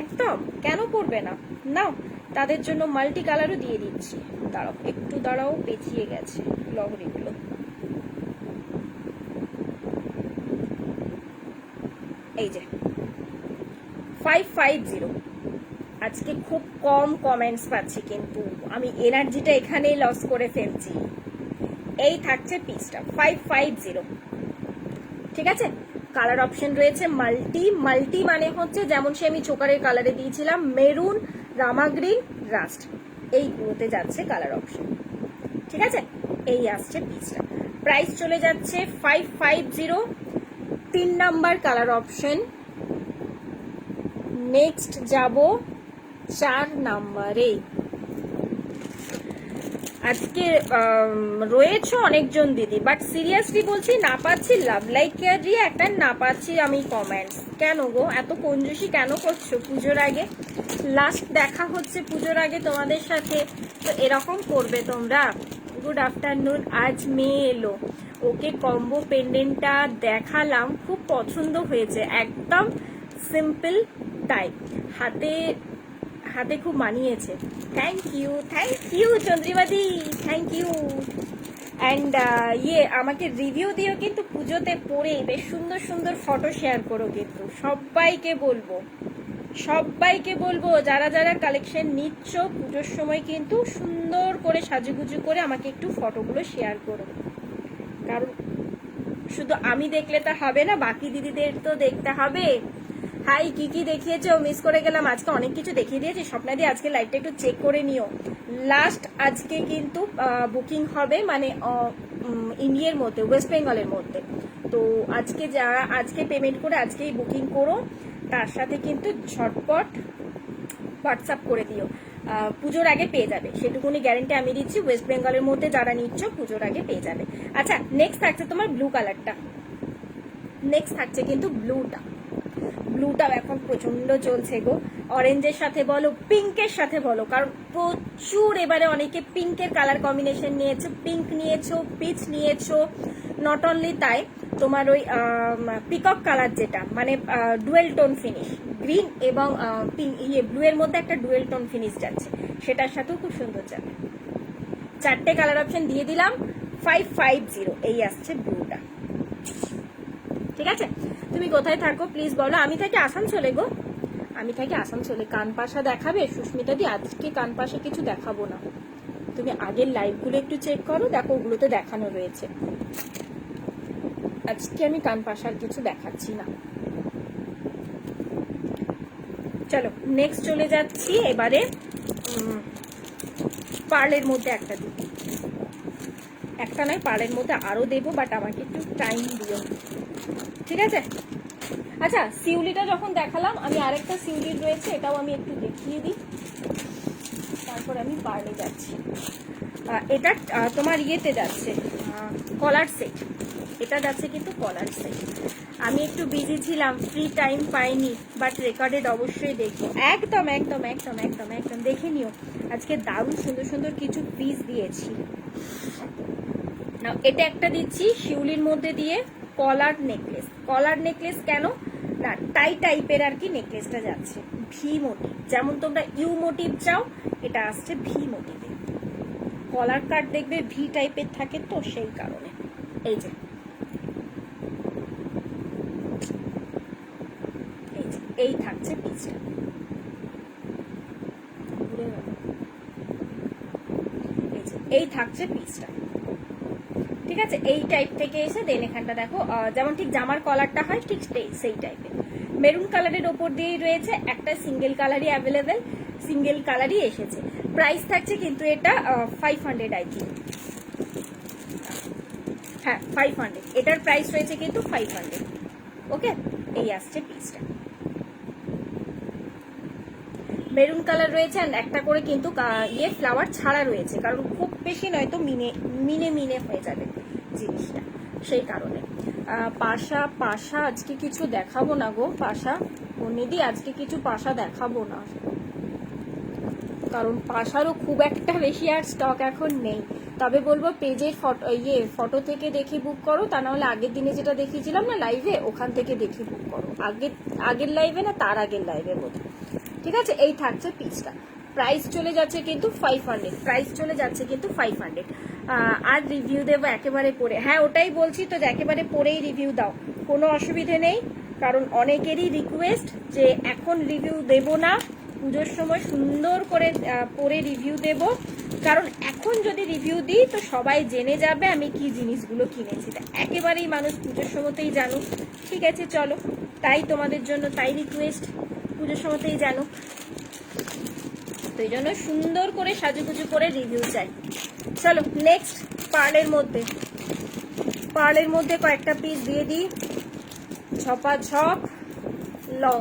একদম কেন পরবে না, নাও তাদের জন্য মাল্টি কালারও দিয়ে দিচ্ছি। দাঁড়াও একটু দাঁড়াও, পেঁচিয়ে গেছে লহরিগুলো। এই যে 550, আজকে খুব কম কমেন্টস পাচ্ছি কিন্তু আমি এনার্জিটা এখানেই লস করে ফেলছি। এই থাকছে পিসটা 550, ঠিক আছে। কালার অপশন রয়েছে মাল্টি, মাল্টি মানে হচ্ছে যেমন সে আমি চোকারের কালারে দিয়েছিলাম মেরুন, রামা গ্রিন, রাস্ট, এইগুলোতে যাচ্ছে কালার অপশন, ঠিক আছে। এই আসছে পিসটা, প্রাইস চলে যাচ্ছে 550। 3 নাম্বার কালার অপশন। নেক্সট যাব 4 নাম্বারে। আজকে রয়েছে অনেকজন দিদি, বাট সিরিয়াসলি বলছি না পাচ্ছি লাভ লাইক কেয়ার দিয়ে একটা, না পাচ্ছি আমি কমেন্টস। কেন গো এত কঞ্জুসি কেন করছো পুজোর আগে? লাস্ট দেখা হচ্ছে পুজোর আগে তোমাদের সাথে, তো এরকম করবে তোমরা? গুড আফটারনুন, আজ মেয়ে এলো, ওকে কম্বো পেন্ডেন্টটা দেখালাম, খুব পছন্দ হয়েছে, একদম সিম্পল টাইপ, হাতে হাতে খুব মানিয়েছে। থ্যাংক ইউ চন্দ্রিমাদি, থ্যাংক ইউ। অ্যান্ড আমাকে রিভিউ দিও কিন্তু পুজোতে পরে, বেশ সুন্দর সুন্দর ফটো শেয়ার করো কিন্তু, সবাইকে বলবো যারা যারা কালেকশন নিচ্ছ পুজোর সময় কিন্তু সুন্দর করে সাজুগুজু করে আমাকে একটু ফটোগুলো শেয়ার করো, কারণ শুধু আমি দেখলে তো হবে না, বাকি দিদিদের তো দেখতে হবে। হাই, কি দেখিয়েছো, মিস করে গেলাম, আজকে অনেক কিছু দেখিয়ে দিয়েছি। স্বপ্নাদি আজকে লাইভটা একটু চেক করে নিও। লাস্ট আজকে কিন্তু বুকিং হবে, মানে ইন্ডিয়ার মধ্যে, ওয়েস্ট বেঙ্গলের মধ্যে। তো আজকে যারা আজকে পেমেন্ট করে আজকেই বুকিং করো, তার সাথে কিন্তু ঝটপট হোয়াটসঅ্যাপ করে দিও, পুজোর আগে পেয়ে যাবে, সেটুকুনি গ্যারেন্টি আমি দিচ্ছি। ওয়েস্ট বেঙ্গলের মধ্যে যারা নিচ্ছ পুজোর আগে পেয়ে যাবে। আচ্ছা, নেক্সট থাকছে তোমার ব্লু কালারটা, নেক্সট থাকছে কিন্তু ব্লুটাও এখন প্রচন্ড চলছে গো। অরেঞ্জের সাথে বলো, পিঙ্কের সাথে বলো, কারণ প্রচুর এবারে অনেকে পিঙ্কের কালার কম্বিনেশন নিয়েছো, পিঙ্ক নিয়েছো, পিচ নিয়েছো। নট অনলি তাই, তোমার ওই পিকক কালার যেটা মানে ডুয়েল টোন ফিনিশ, গ্রিন এবং ব্লু এর মধ্যে একটা ডুয়েল টোন ফিনিশ যাচ্ছে, সেটার সাথেও খুব সুন্দর যাবে। 4টে কালার অপশন দিয়ে দিলাম, 550 এই আসছে ব্লুটা, ঠিক আছে। তুমি কোথায় থাকো প্লিজ বলো। আমি থাকি আসানসোলে গো, আমি থাকি আসানসোলে। কানপাশা দেখাবে সুস্মিতা দি? আজকে কানপাশা কিছু দেখাবো না, তুমি আগের লাইভগুলো একটু চেক করো, দেখো ওগুলোতে দেখানো রয়েছে। আজকে আমি কানপাশার কিছু দেখাচ্ছি না। চলো নেক্সট চলে যাচ্ছি এবারে পার্লের মধ্যে একটা দিই, একটা নয় পার্লের মধ্যে আরো দেবো, বাট আমাকে একটু টাইম দিও, ঠিক আছে। আচ্ছা, শিউলিটা যখন দেখালাম, আমি আরেকটা শিউলির রয়েছে, এটাও আমি একটু দেখিয়ে দিই, তারপর আমি পার্লে যাচ্ছি। এটা তোমার ইয়েতে যাচ্ছে কলার সেট, এটা যাচ্ছে কিন্তু কলার সেট। আমি একটু বিজি ছিলাম, ফ্রি টাইম পাইনি, বাট রেকর্ডেড অবশ্যই দেখবো। একদম একদম একদম একদম একদম দেখে নিও, আজকে দারুণ সুন্দর সুন্দর কিছু পিস দিয়েছি। এটা একটা দিচ্ছি শিউলির মধ্যে দিয়ে কলার নেকলেস। কলার নেকলেস কেন না, টাই টাইপের আর কি নেকলেসটা যাচ্ছে, ভি মোটিভ, যেমন তোমরা ইউ মোটিভ চাও, এটা আসছে ভি মোটিভে। কলার কাট দেখবে ভি টাইপের থাকে, তো সেই কারণে। এই যে এই থাকছে পিসটা, এই থাকছে পিসটা, ঠিক আছে। এই টাইপ থেকে এসে দেন এখানটা দেখো, যেমন ঠিক জামার কলারটা হয় ঠিক সেই টাইপের মেরুন কালারের ওপর দিয়েই রয়েছে, একটা সিঙ্গেল কালারই অ্যাভেলেবেল, সিঙ্গেল কালারই এসেছে। প্রাইস থাকছে কিন্তু এটা 500 আই থিঙ্ক, হ্যাঁ 500, এটার প্রাইস রয়েছে কিন্তু 500। ওকে, এই আসছে পিসটা, মেরুন কালার রয়েছে, অ্যান্ড একটা করে কিন্তু ফ্লাওয়ার ছাড়া রয়েছে, কারণ খুব বেশি নয় তো মিনে হয়ে যাবে জিনিসটা, সেই কারণে। পাশা আজকে কিছু দেখাবো না গো, পাশা বনিদি আজকে কিছু পাশা দেখাবো না, কারণ পাশারও খুব একটা বেশি আর স্টক এখন নেই। তবে বলবো পেজের ফটো থেকে দেখে বুক করো, তা নাহলে আগের দিনে যেটা দেখিয়েছিলাম না লাইভে, ওখান থেকে দেখে বুক করো। আগের লাইভে না তার আগের লাইভে বোধ। ঠিক আছে, এই থাকছে পিসটা। প্রাইস চলে যাচ্ছে কিন্তু 500, প্রাইস চলে যাচ্ছে কিন্তু 500। আর রিভিউ দেবো একেবারে পরে, হ্যাঁ ওটাই বলছি তো যে একেবারে পরেই রিভিউ দাও, কোনো অসুবিধে নেই। কারণ অনেকেরই রিকোয়েস্ট যে এখন রিভিউ দেব না, পুজোর সময় সুন্দর করে পরে রিভিউ দেব। কারণ এখন যদি রিভিউ দিই তো সবাই জেনে যাবে আমি কি জিনিসগুলো কিনেছি, একেবারেই মানুষ পুজোর সময়তেই জানুক। ঠিক আছে চলো, তাই তোমাদের জন্য তাই রিকোয়েস্ট, পুজোর সময়তেই জানুক। তো এই জন্য সুন্দর করে সাজুগুজু করে রিভিউ চাই। চলো নেক্সট, পার্লের মধ্যে কয়েকটা পিস দিয়ে দিই। ঝপাঝপ লং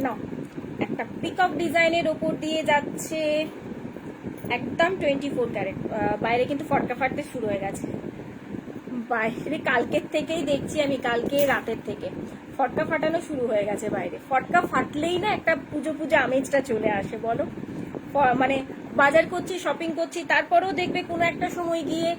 না, একটা পিকক ডিজাইনের ওপর দিয়ে যাচ্ছে, একদম 24 ক্যারেট। বাইরে কিন্তু ফটকা ফাটতে শুরু হয়ে গেছে, বাইরে কালকের থেকেই দেখছি আমি, কালকে রাতের থেকে ফটকা ফাটানো শুরু হয়ে গেছে বাইরে। ফটকা ফাটলেই না একটা পুজো আমেজটা চলে আসে বলো। মানে বাজার করছি, শপিং করছি, তারপরেও দেখবে কোনো একটা সময় গিয়ে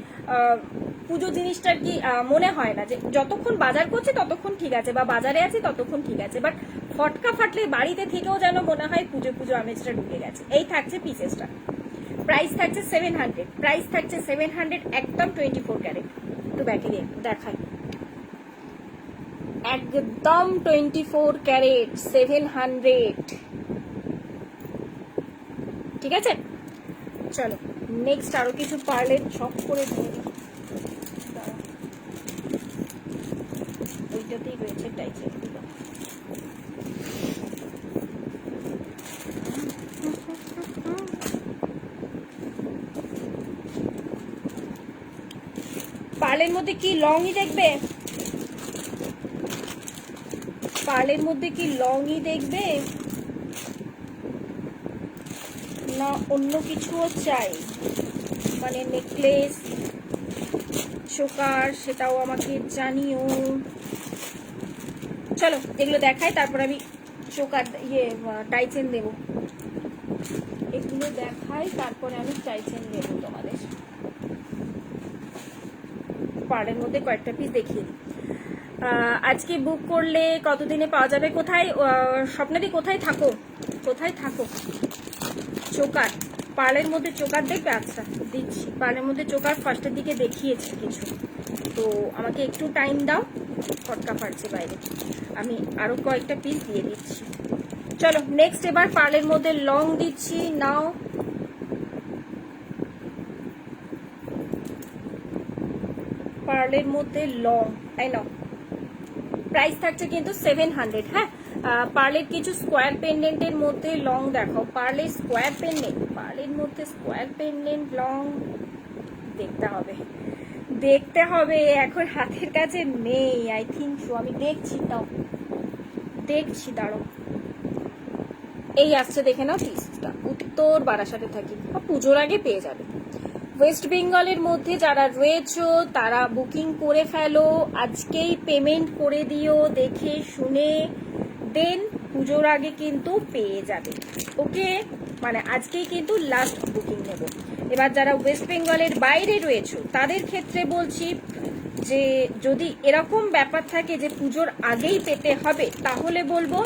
পুজো জিনিসটার কি মনে হয় না যে যতক্ষণ বাজার করছি ততক্ষণ ঠিক আছে, বা বাজারে আছি ততক্ষণ ঠিক আছে, বাট ফটকা ফাটলে বাড়িতে থেকেও যেন মনে হয় পুজো আমেজটা ঢুকে গেছে। এই থাকছে পিসেসটা। প্রাইস থাকছে 700, প্রাইস থাকছে 700, একদম 24 ক্যারেট। একটু ব্যাকে দিয়ে দেখাই, একদম 24 ক্যারেট 700। ঠিক আছে চলো নেক্সট আরো কিছু পার্লের শপ করে দিয়ে দিই। ওইটাতেই রয়েছে টাইচের গুলো। পার্লের মধ্যে কি লংই দেখবে? পার্লের মধ্যে কি লংই দেখবে না অন্য কিছুও চাই? মানে নেকলেস, চোকার, সেটাও আমাকে জানিও। চলো এগুলো দেখাই, তারপর আমি চোকার টাইচেন দেবো। এগুলো দেখাই, তারপরে আমি টাইচেন দেবো তোমাদের। পার্লের মধ্যে কয়েকটা পিস দেখিয়ে দিই। আজকে বুক করলে কতদিনে পাওয়া যাবে? কোথায় স্বপ্নাদি, কোথায় থাকো? চোকার, পার্লের মধ্যে চোকার দেখবে? আচ্ছা দিচ্ছি। পার্লের মধ্যে চোকার ফার্স্টের দিকে দেখিয়েছি কিছু, তো আমাকে একটু টাইম দাও, ফটকা ফাটছে বাইরে, আমি আরো কয়েকটা পিস দিয়ে দিচ্ছি। চলো নেক্সট, এবার পার্লের মধ্যে লং দিচ্ছি, নাও। পার্লের মধ্যে লং, তাই নাও। প্রাইস থাকছে কিন্তু 700। হ্যাঁ, পার্লের কিছু স্কোয়ার পেন্ডেন্টের মধ্যে লং দেখাও। পার্লের স্কোয়ার পেন্ডেন্ট, পার্লের মধ্যে স্কোয়ার পেন্ডেন্ট লং দেখতে হবে, এখন হাতের কাছে নেই। আই থিঙ্ক সো, আমি দেখছি দাঁড়ো। এই আসছে, দেখে নাও পিসটা। উত্তর বারাসাতে থাকি, পুজোর আগে পেয়ে যাবে। ওয়েস্ট বেঙ্গলের মধ্যে যারা রয়েছো তারা বুকিং করে ফেলো, আজকেই পেমেন্ট করে দিও দেখে শুনে, দেন পুজোর আগে কিন্তু পেয়ে যাবে। ওকে, মানে আজকেই কিন্তু লাস্ট বুকিং নেব। এবার যারা ওয়েস্ট বেঙ্গলের বাইরে রয়েছো তাদের ক্ষেত্রে বলছি যে যদি এরকম ব্যাপার থাকে যে পুজোর আগেই পেতে হবে, তাহলে বলবো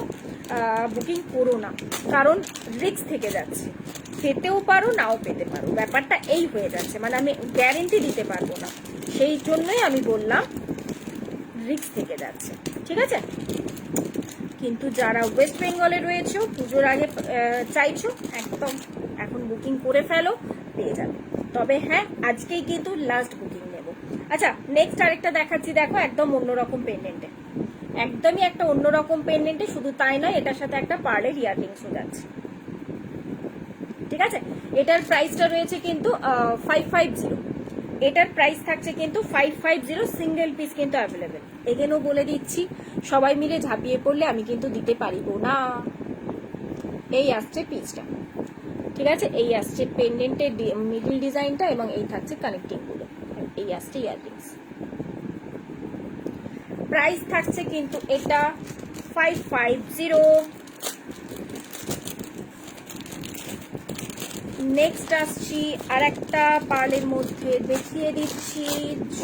বুকিং করো না, কারণ রিস্ক থেকে যাচ্ছে। পেতেও পারো, নাও পেতে পারো, ব্যাপারটা এই হয়ে যাচ্ছে, মানে আমি গ্যারেন্টি দিতে পারবো না, সেই জন্যই আমি বললাম রিস্ক থেকে যাচ্ছে। ঠিক আছে, কিন্তু যারা ওয়েস্ট বেঙ্গলে রয়েছে পুজোর আগে চাইছো, একদম এখন বুকিং করে ফেলো, পেয়ে যাবে। তবে হ্যাঁ, আজকেই কিন্তু লাস্ট বুকিং নেব। আচ্ছা নেক্সট আরেকটা দেখাচ্ছি, দেখো একদম অন্যরকম পেন্ডেন্টে, একদমই একটা অন্যরকম পেন্ডেন্টে। শুধু তাই নয়, এটার সাথে একটা পার্লের ইয়াররিংসও যাচ্ছে। ঠিক আছে, এটার প্রাইসটা রয়েছে কিন্তু 550। এটার প্রাইস থাকছে কিন্তু 550, সিঙ্গেল পিস কিন্তু অ্যাভেলেবেল। এগেনও বলে দিচ্ছি, সবাই মিলে ঝাঁপিয়ে পড়লে আমি কিন্তু দিতে পারিব না। এই আসছে পিসটা, ঠিক আছে, এই আসছে পেন্ডেন্টের মিডল ডিজাইনটা, এবং এই থাকছে কানেক্টিং গুলো, এই আসছে ইয়াররিংস। প্রাইস থাকছে কিন্তু এটা 550। নেক্সট আসছি আর একটা পার্লের মধ্যে, দেখিয়ে দিচ্ছি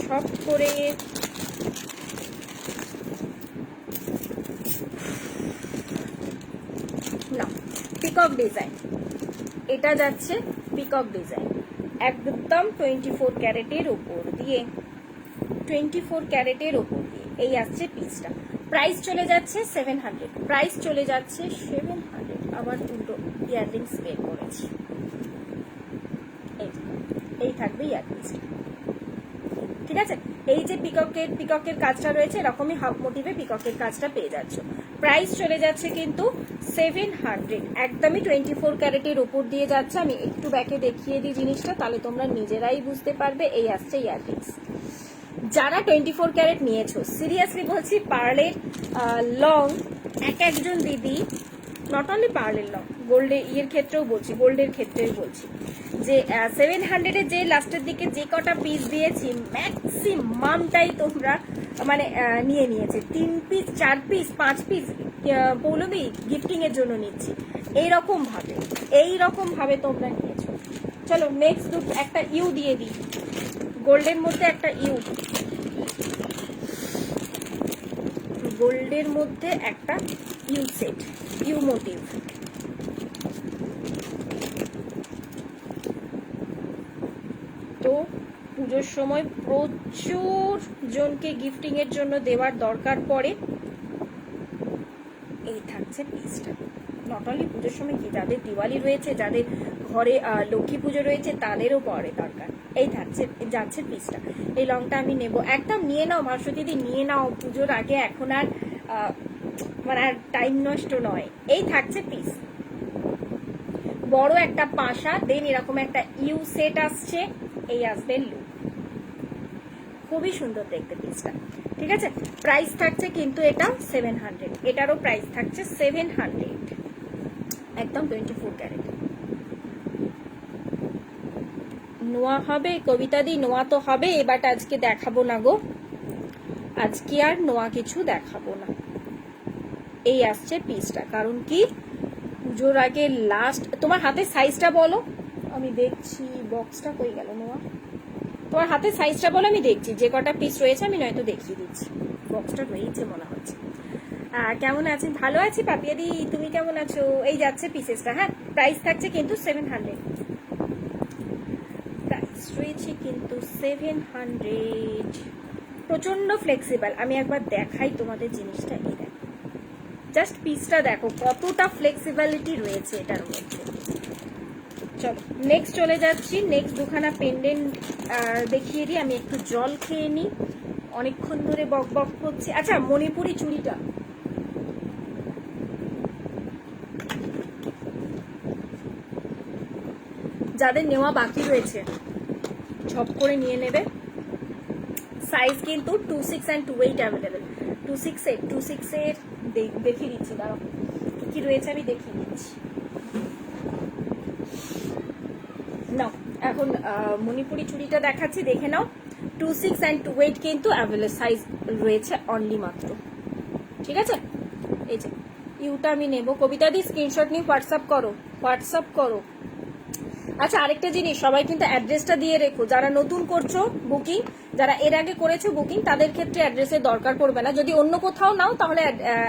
সব করে। না, পিকক ডিজাইন, এটা যাচ্ছে পিকক ডিজাইন, একদম 24 ক্যারেটের উপর দিয়ে, 24 ক্যারেটের উপর দিয়ে এই আসছে পিসটা। প্রাইস চলে যাচ্ছে 700, প্রাইস চলে যাচ্ছে 700। আবার দুটো ইয়াররিংস বের করেছি, এই থাকবে ইয়াররিংসটা, ঠিক আছে। এই যে পিককের কাজটা রয়েছে, এরকমই হাফ মোটিভে পিককের কাজটা পেয়ে যাচ্ছ। প্রাইস চলে যাচ্ছে কিন্তু 700, একদমই 24 ক্যারেটের উপর দিয়ে যাচ্ছে। আমি একটু ব্যাকে দেখিয়ে দিই জিনিসটা, তাহলে তোমরা নিজেরাই বুঝতে পারবে। এই আসছে ইয়াররিংস। যারা 24 ক্যারেট নিয়েছো, সিরিয়াসলি বলছি, পার্লের লং একজন দিদি, নট অনলি পার্লের লং, গোল্ডের ইয়ের ক্ষেত্রেও বলছি, গোল্ডের ক্ষেত্রেও বলছি, যে 700-এর যে লাস্টের দিকে যে কটা পিস দিয়েছি, ম্যাক্সিমামটাই তোমরা মানে নিয়ে নিয়েছে। 3 piece, 4 piece, 5 piece Poulami gifting এর জন্য নিচ্ছি, এইরকম ভাবে তোমরা নিয়েছো। চলো নেক্সট একটা ইউ দিয়ে দিই, গোল্ডের মধ্যে একটা ইউ, গোল্ডের মধ্যে একটা ইউ সেট, ইউ মোটিভ। তো পুজোর সময় প্রচুর জনকে গিফটিং এর জন্য দেওয়ার দরকার পড়ে। এই থাকছে পিসটা, নট অনলি পুজোর সময়, কি যাদের দিওয়ালি রয়েছে, যাদের ঘরে লক্ষ্মী পুজো রয়েছে, তাদেরও পরে দরকার। এই থাকছে, যাচ্ছে পিসটা। এই লংটা আমি নেব, একদম নিয়ে নাও ভাস্বতী দি, নিয়ে নাও পুজোর আগে, এখন আর মানে আর টাইম নষ্ট নয়। এই থাকছে পিস, বড় একটা পাশা, দেন এরকম একটা ইউ সেট আসছে, এই আসবে লুক, খুবই সুন্দর দেখতে পিসটা, ঠিক আছে। প্রাইস থাকছে কিন্তু এটা 700, এটারও প্রাইস থাকছে 700, একদম 24 ক্যারেট। নোয়া হবে কবিতা দি, নোয়া তো হবে, বাট আজকে দেখাবো না গো, আজকে আর নোয়া কিছু দেখাবো না। এই আসছে পিসটা, কারণ কি পুজোর আগে লাস্ট। তোমার হাতের সাইজটা বলো, আমি দেখছি। বক্সটা কই গেল নোয়া? তোমার হাতের সাইজটা বলো, আমি দেখছি। যে কটা পিস রয়েছে আমি নয়তো দেখিয়ে দিচ্ছি। বক্সটা রয়েছে মনে হচ্ছে। কেমন আছেন? ভালো আছি পাপিয়াদি, তুমি কেমন আছো? এই যাচ্ছে পিসেসটা, হ্যাঁ। প্রাইস থাকছে কিন্তু 700, প্রাইস রয়েছে কিন্তু 700, প্রচন্ড ফ্লেক্সিবল। আমি একবার দেখাই তোমাদের জিনিসটা, এই দেখো, জাস্ট পিসটা দেখো কতটা ফ্লেক্সিবিলিটি রয়েছে এটার মধ্যে। চলো নেক্সট চলে যাচ্ছি, নেক্সট দুখানা পেন্ডেন্ট দেখিয়ে দিই। আমি একটু জল খেয়ে নিই, অনেকক্ষণ ধরে বক বক করছি। আচ্ছা, মণিপুরি চুড়িটা, যাদের নেওয়া বাকি রয়েছে ঝপ করে নিয়ে নেবে। সাইজ কিন্তু 26 and 28 অ্যাভেলেবেল। 26 এর দেখিয়ে দিচ্ছি, দাঁড়াও কি রয়েছে আমি দেখিয়ে দিচ্ছি। নাও এখন মণিপুরি চুড়িটা দেখাচ্ছি, দেখে নাও। 26 and 28 কিন্তু অ্যাভেলেবল সাইজ রয়েছে অনলি মাত্র, ঠিক আছে। এই যে ইউটা আমি নেব। কবিতা দি স্ক্রিনশট নিয়ে হোয়াটসঅ্যাপ করো। আচ্ছা, আরেকটা জিনিস, সবাই কিন্তু অ্যাড্রেসটা দিয়ে রেখো। যারা নতুন করছো বুকিং, যারা এর আগে করেছো বুকিং, তাদের ক্ষেত্রে অ্যাড্রেসের দরকার পড়বে না। যদি অন্য কোথাও নাও তাহলে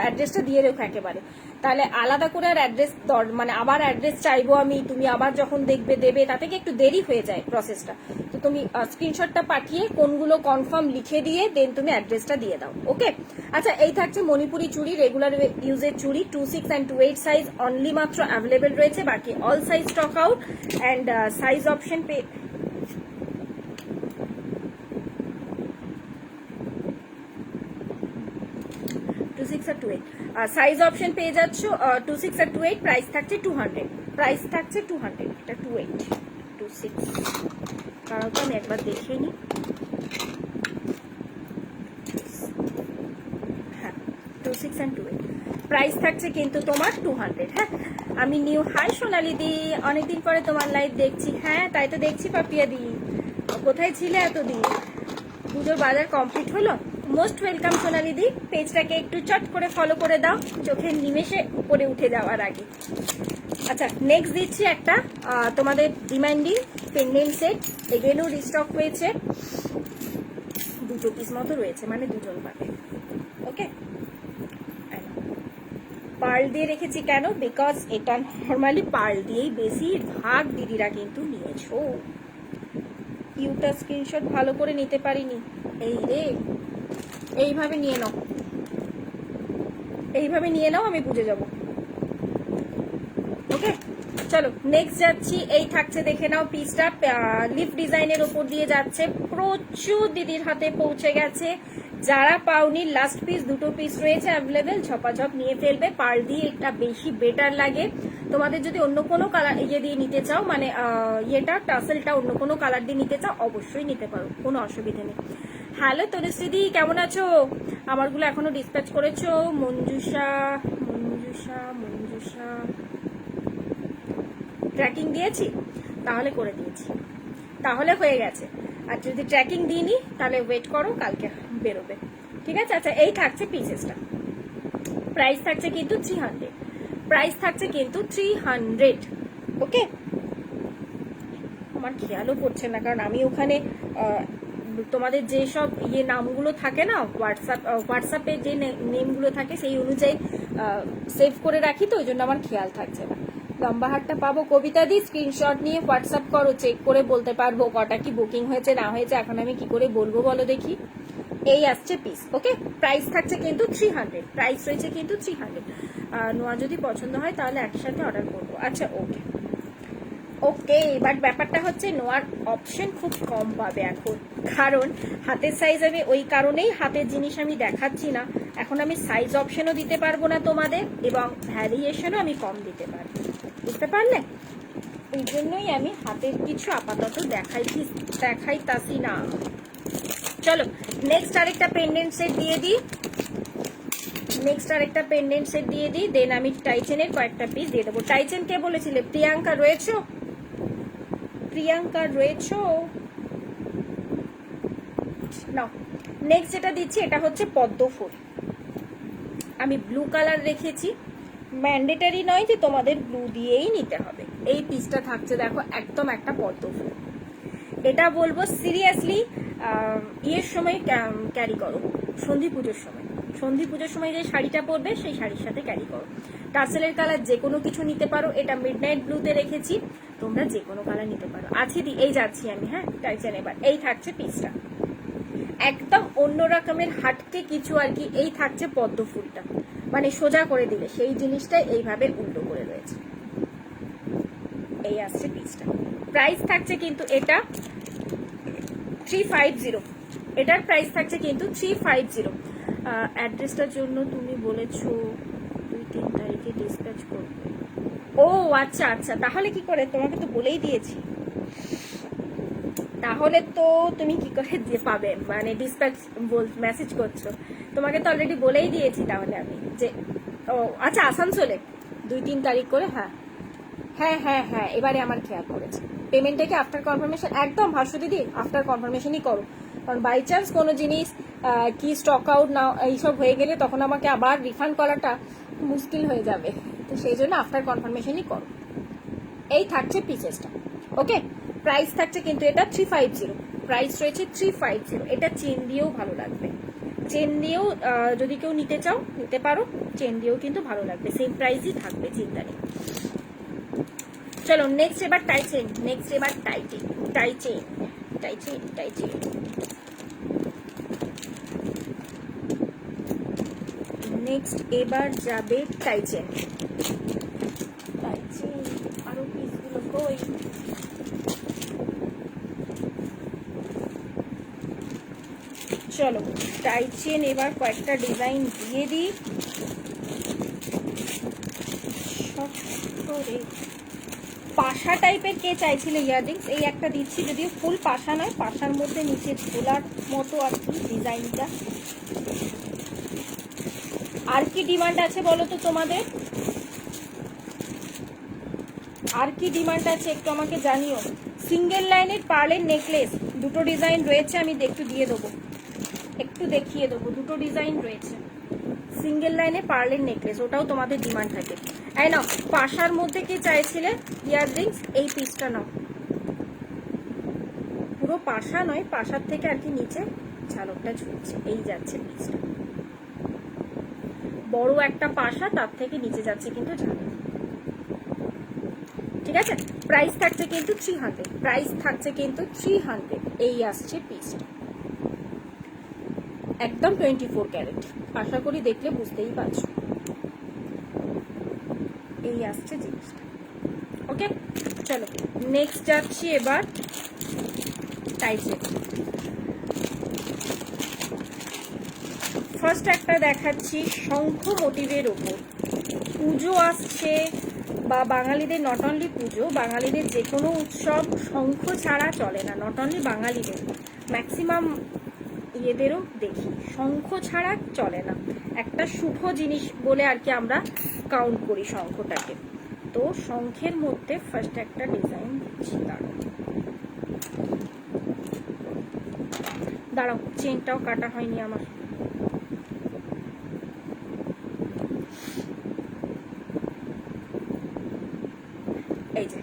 অ্যাড্রেসটা দিয়ে রেখো একেবারে, তাহলে আলাদা করে আর অ্যাড্রেস মানে আবার অ্যাড্রেস চাইবো আমি, তুমি আবার যখন দেবে তাতে কি একটু দেরি হয়ে যায় প্রসেসটা। তো তুমি স্ক্রিনশটটা পাঠিয়ে কোনগুলো কনফার্ম লিখে দিয়ে দেন তুমি অ্যাড্রেসটা দিয়ে দাও, ওকে। আচ্ছা, এই থাকছে মণিপুরি চুড়ি, রেগুলার ইউজের চুড়ি, 26 and 28 সাইজ অনলি মাত্র অ্যাভেলেবেল রয়েছে, বাকি all size stock out. And size option 26 আর 28 সাইজ অপশন পেয়ে যাচ্ছ। 26 আর 28, প্রাইস থাকছে 200, প্রাইস থাকছে 200। এটা 28 26, কারণ তো আমি একবার দেখে নিই। হ্যাঁ, 26 and 28 প্রাইস থাকছে কিন্তু তোমার 200। হ্যাঁ, আমি নিউ। হাই সোনালি দি, অনেকদিন পরে তোমার লাইভ দেখছি। হ্যাঁ, তাই তো দেখছি পাপিয়া দি, কোথায় ছিলে এতদিন? পুজোর বাজার কমপ্লিট হলো? মোস্ট ওয়েলকাম সোনালি দি, পেজটাকে একটু চট করে ফলো করে দাও, চোখের নিমেষে উপরে উঠে যাওয়ার আগে। আচ্ছা নেক্সট দিচ্ছি একটা তোমাদের ডিমান্ডিং পেন্ডেন্ট সেট, এগেনও রিস্টক হয়েছে, 2 পিস মতো রয়েছে, মানে 2জন পাবে। ওকে, পার্ল দিয়ে রেখেছি কেন, বিকজ এটা নর্মালি পার্ল দিয়েই বেশিরভাগ দিদিরা কিন্তু নিয়েছো। কিউটা স্ক্রিনশট ভালো করে নিতে পারিনি, এই রে, এইভাবে নিয়ে নাও, এইভাবে নিয়ে নাও, আমি বুঝে যাব। ওকে চলো নেক্সট যাচ্ছি, এই থাকছে দেখে নাও পিসটা, লিফ ডিজাইনের ওপর দিয়ে যাচ্ছে, প্রচুর দিদির হাতে পৌঁছে গেছে। যারা পাওনি লাস্ট পিস 2 পিস রয়েছে অ্যাভেলেবেল, ঝপাঝপ নিয়ে ফেলবে। পার্ল দিয়ে এটা বেশি বেটার লাগে। তোমাদের যদি অন্য কোনো কালার ইয়ে দিয়ে নিতে চাও, মানে ইয়েটা টাসেলটা অন্য কোনো কালার দিয়ে নিতে চাও, অবশ্যই নিতে পারো, কোনো অসুবিধা নেই। হ্যালো তনুশ্রীদি, কেমন আছো? আমারগুলো এখনো ডিসপ্যাচ করেছো? মঞ্জুষা মঞ্জুষা মঞ্জুষা ট্র্যাকিং দিয়েছি, তাহলে করে দিয়েছি, তাহলে হয়ে গেছে। আর যদি ট্র্যাকিং দিইনি তাহলে ওয়েট করো, কালকে বেরোবে, ঠিক আছে? আচ্ছা এই থাকছে পিসেসটা, প্রাইস থাকছে কিন্তু 300, প্রাইস থাকছে কিন্তু 300। ওকে, আমার খেয়ালও পড়ছে না, কারণ আমি ওখানে তোমাদের যেসব ইয়ে নামগুলো থাকে না, হোয়াটসঅ্যাপে যে নেমগুলো থাকে সেই অনুযায়ী সেভ করে রাখি, তো ওই জন্য আমার খেয়াল থাকছে না। লম্বা হারটা পাবো কবিতা দি, স্ক্রিনশট নিয়ে হোয়াটসঅ্যাপ করো, চেক করে বলতে পারবো কটা কি বুকিং হয়েছে না হয়েছে। এখন আমি কি করে বলবো বলো দেখি। এই আসছে পিস। ওকে, প্রাইস থাকছে কিন্তু 300, প্রাইস রয়েছে কিন্তু 300। নোয়া যদি পছন্দ হয় তাহলে একসাথে অর্ডার করবো। আচ্ছা ওকে ওকে, বাট ব্যাপারটা হচ্ছে নোয়ার অপশন খুব কম পাবে এখন, কারণ হাতের সাইজ আমি ওই কারণেই হাতের জিনিস আমি দেখাচ্ছি না। এখন আমি সাইজ অপশনও দিতে পারবো না তোমাদের, এবং ভ্যারিয়েশনও আমি কম দিতে পারবো, বুঝতে পারলে? এই জন্যই আমি হাতের কিছু আপাতত দেখাইতাছি না। চলো নেক্সট আরেকটা পেন্ডেন্ট সেট দিয়ে দিই, দেন আমি টাইচেনের কয়েকটা পিস দিয়ে দেবো। টাইচেন কে বলেছিলে? প্রিয়াঙ্কা রয়েছো? নাও নেক্সট যেটা দিচ্ছি, এটা হচ্ছে পদ্ম ফুল। আমি ব্লু কালার রেখেছি, ম্যান্ডেটারি নয় যে তোমাদের ব্লু দিয়েই নিতে হবে। এই পিসটা থাকছে দেখো, একদম একটা পদ্ম ফুল। এটা বলবো সিরিয়াসলি, ইয়ের সময় ক্যারি করো, সন্ধি পুজোর সময় যে শাড়িটা পরবে সেই শাড়ির সাথে ক্যারি করো। টার্সেলের কালার যে কোনো কিছু নিতে পারো, এটা মিডনাইট ব্লুতে রেখেছি, তোমরা যে কোনো কালার নিতে পারো। আছে দি, এই যাচ্ছি আমি, হ্যাঁ টাইচেন। এবার এই থাকছে পিসটা, একদম অন্য রকমের হাটকে কিছু আর কি। এই থাকছে পদ্ম ফুলটা, মানে সোজা করে দিলে সেই জিনিসটা এইভাবে উল্টো করে রয়েছে। এই আসছে পিসটা, প্রাইস থাকছে কিন্তু এটা 350, এটার প্রাইস থাকছে কিন্তু 350। অ্যাড্রেসটার জন্য তুমি বলেছো 2-3 তারিখে ডিসপ্যাচ করবে। ও আচ্ছা আচ্ছা, তাহলে কি করে? তোমাকে তো বলেই দিয়েছি, তাহলে তো তুমি কি করে পাবে, মানে ডিসপ্যাচ মেসেজ করছো, তোমাকে তো অলরেডি বলেই দিয়েছি তাহলে আমি যে, ও আচ্ছা আসানসোলে 2-3 তারিখ করে। হ্যাঁ হ্যাঁ হ্যাঁ হ্যাঁ, এবারে আমার খেয়াল করেছে। পেমেন্টটাকে আফটার কনফার্মেশন, একদম ভাষ্য দিদি আফটার কনফার্মেশনই করো, কারণ বাই চান্স কোনো জিনিস কি স্টক আউট না এইসব হয়ে গেলে তখন আমাকে আবার রিফান্ড করাটা মুশকিল হয়ে যাবে, তো সেই জন্য আফটার কনফার্মেশনই করো। এই থাকছে পিসেসটা। ওকে, প্রাইস থাকছে কিন্তু এটা 350, প্রাইস রয়েছে 350। এটা চেন দিয়েও ভালো লাগবে, চেন দিয়েও যদি কেউ নিতে চাও নিতে পারো, চেন দিয়েও কিন্তু ভালো লাগবে, সেম প্রাইসই থাকবে, চিন্তা নেই। চলো নেক্সট এবার টাইচেন, নেক্সট এবার যাবে টাইচেন। আরো পিসগুলো কই? চলো টাইচেন এবার কয়েকটা ডিজাইন দিয়ে দিই। পাশা টাইপের কে চাইছিলে ইয়াররিংস? এই একটা দিচ্ছি, যদিও ফুল পাশা নয়, পাশার মধ্যে নিচে ঝোলার মতো আর কি ডিজাইনটা। আর কি ডিমান্ড আছে বলো তো তোমাদের? আর কি ডিমান্ড আছে একটু আমাকে জানিও। সিঙ্গেল লাইনের পার্লের নেকলেস 2টো ডিজাইন রয়েছে, আমি একটু দিয়ে দেবো, একটু দেখিয়ে দেবো। 2টো ডিজাইন রয়েছে সিঙ্গেল লাইনে পার্লের নেকলেস, ওটাও তোমাদের ডিমান্ড থাকে। এই নাও, পাশার মধ্যে কি চাইছিলে ইয়াররিংস, এই পিসটা নাও। পুরো পাশা নয়, পাশার থেকে আর কি নিচে ঝালকটা ঝুলছে, এই যাচ্ছে পিসটা। বড় একটা পাশা, তার থেকে নিচে যাচ্ছে কিন্তু ঝালক। ঠিক আছে, প্রাইস থাকছে কিন্তু 300, প্রাইস থাকছে কিন্তু 300। এই আসছে পিসটা, একদম 24 ক্যারেট। আশা করি দেখলে বুঝতেই পারছো। এই আসছে জিনিসটা। ওকে, চলো নেক্সট যাচ্ছি এবার টাইচেন। ফার্স্ট একটা দেখাচ্ছি শঙ্খ মোটিভের ওপর। পুজো আসছে, বা বাঙালিদের নট অনলি পুজো, বাঙালিদের যে কোনো উৎসব শঙ্খ ছাড়া চলে না। নট অনলি বাঙালিদের, ম্যাক্সিমাম ইয়েদেরও দেখি শঙ্খ ছাড়া চলে না। একটা শুভ জিনিস বলে আর কি আমরা কাউন্ট করি শঙ্খটাকে। তো শঙ্খের মধ্যে ফার্স্ট একটা ডিজাইন দিচ্ছি। দাঁড়াও, চেনটাও কাটা হয়নি আমার। এই যে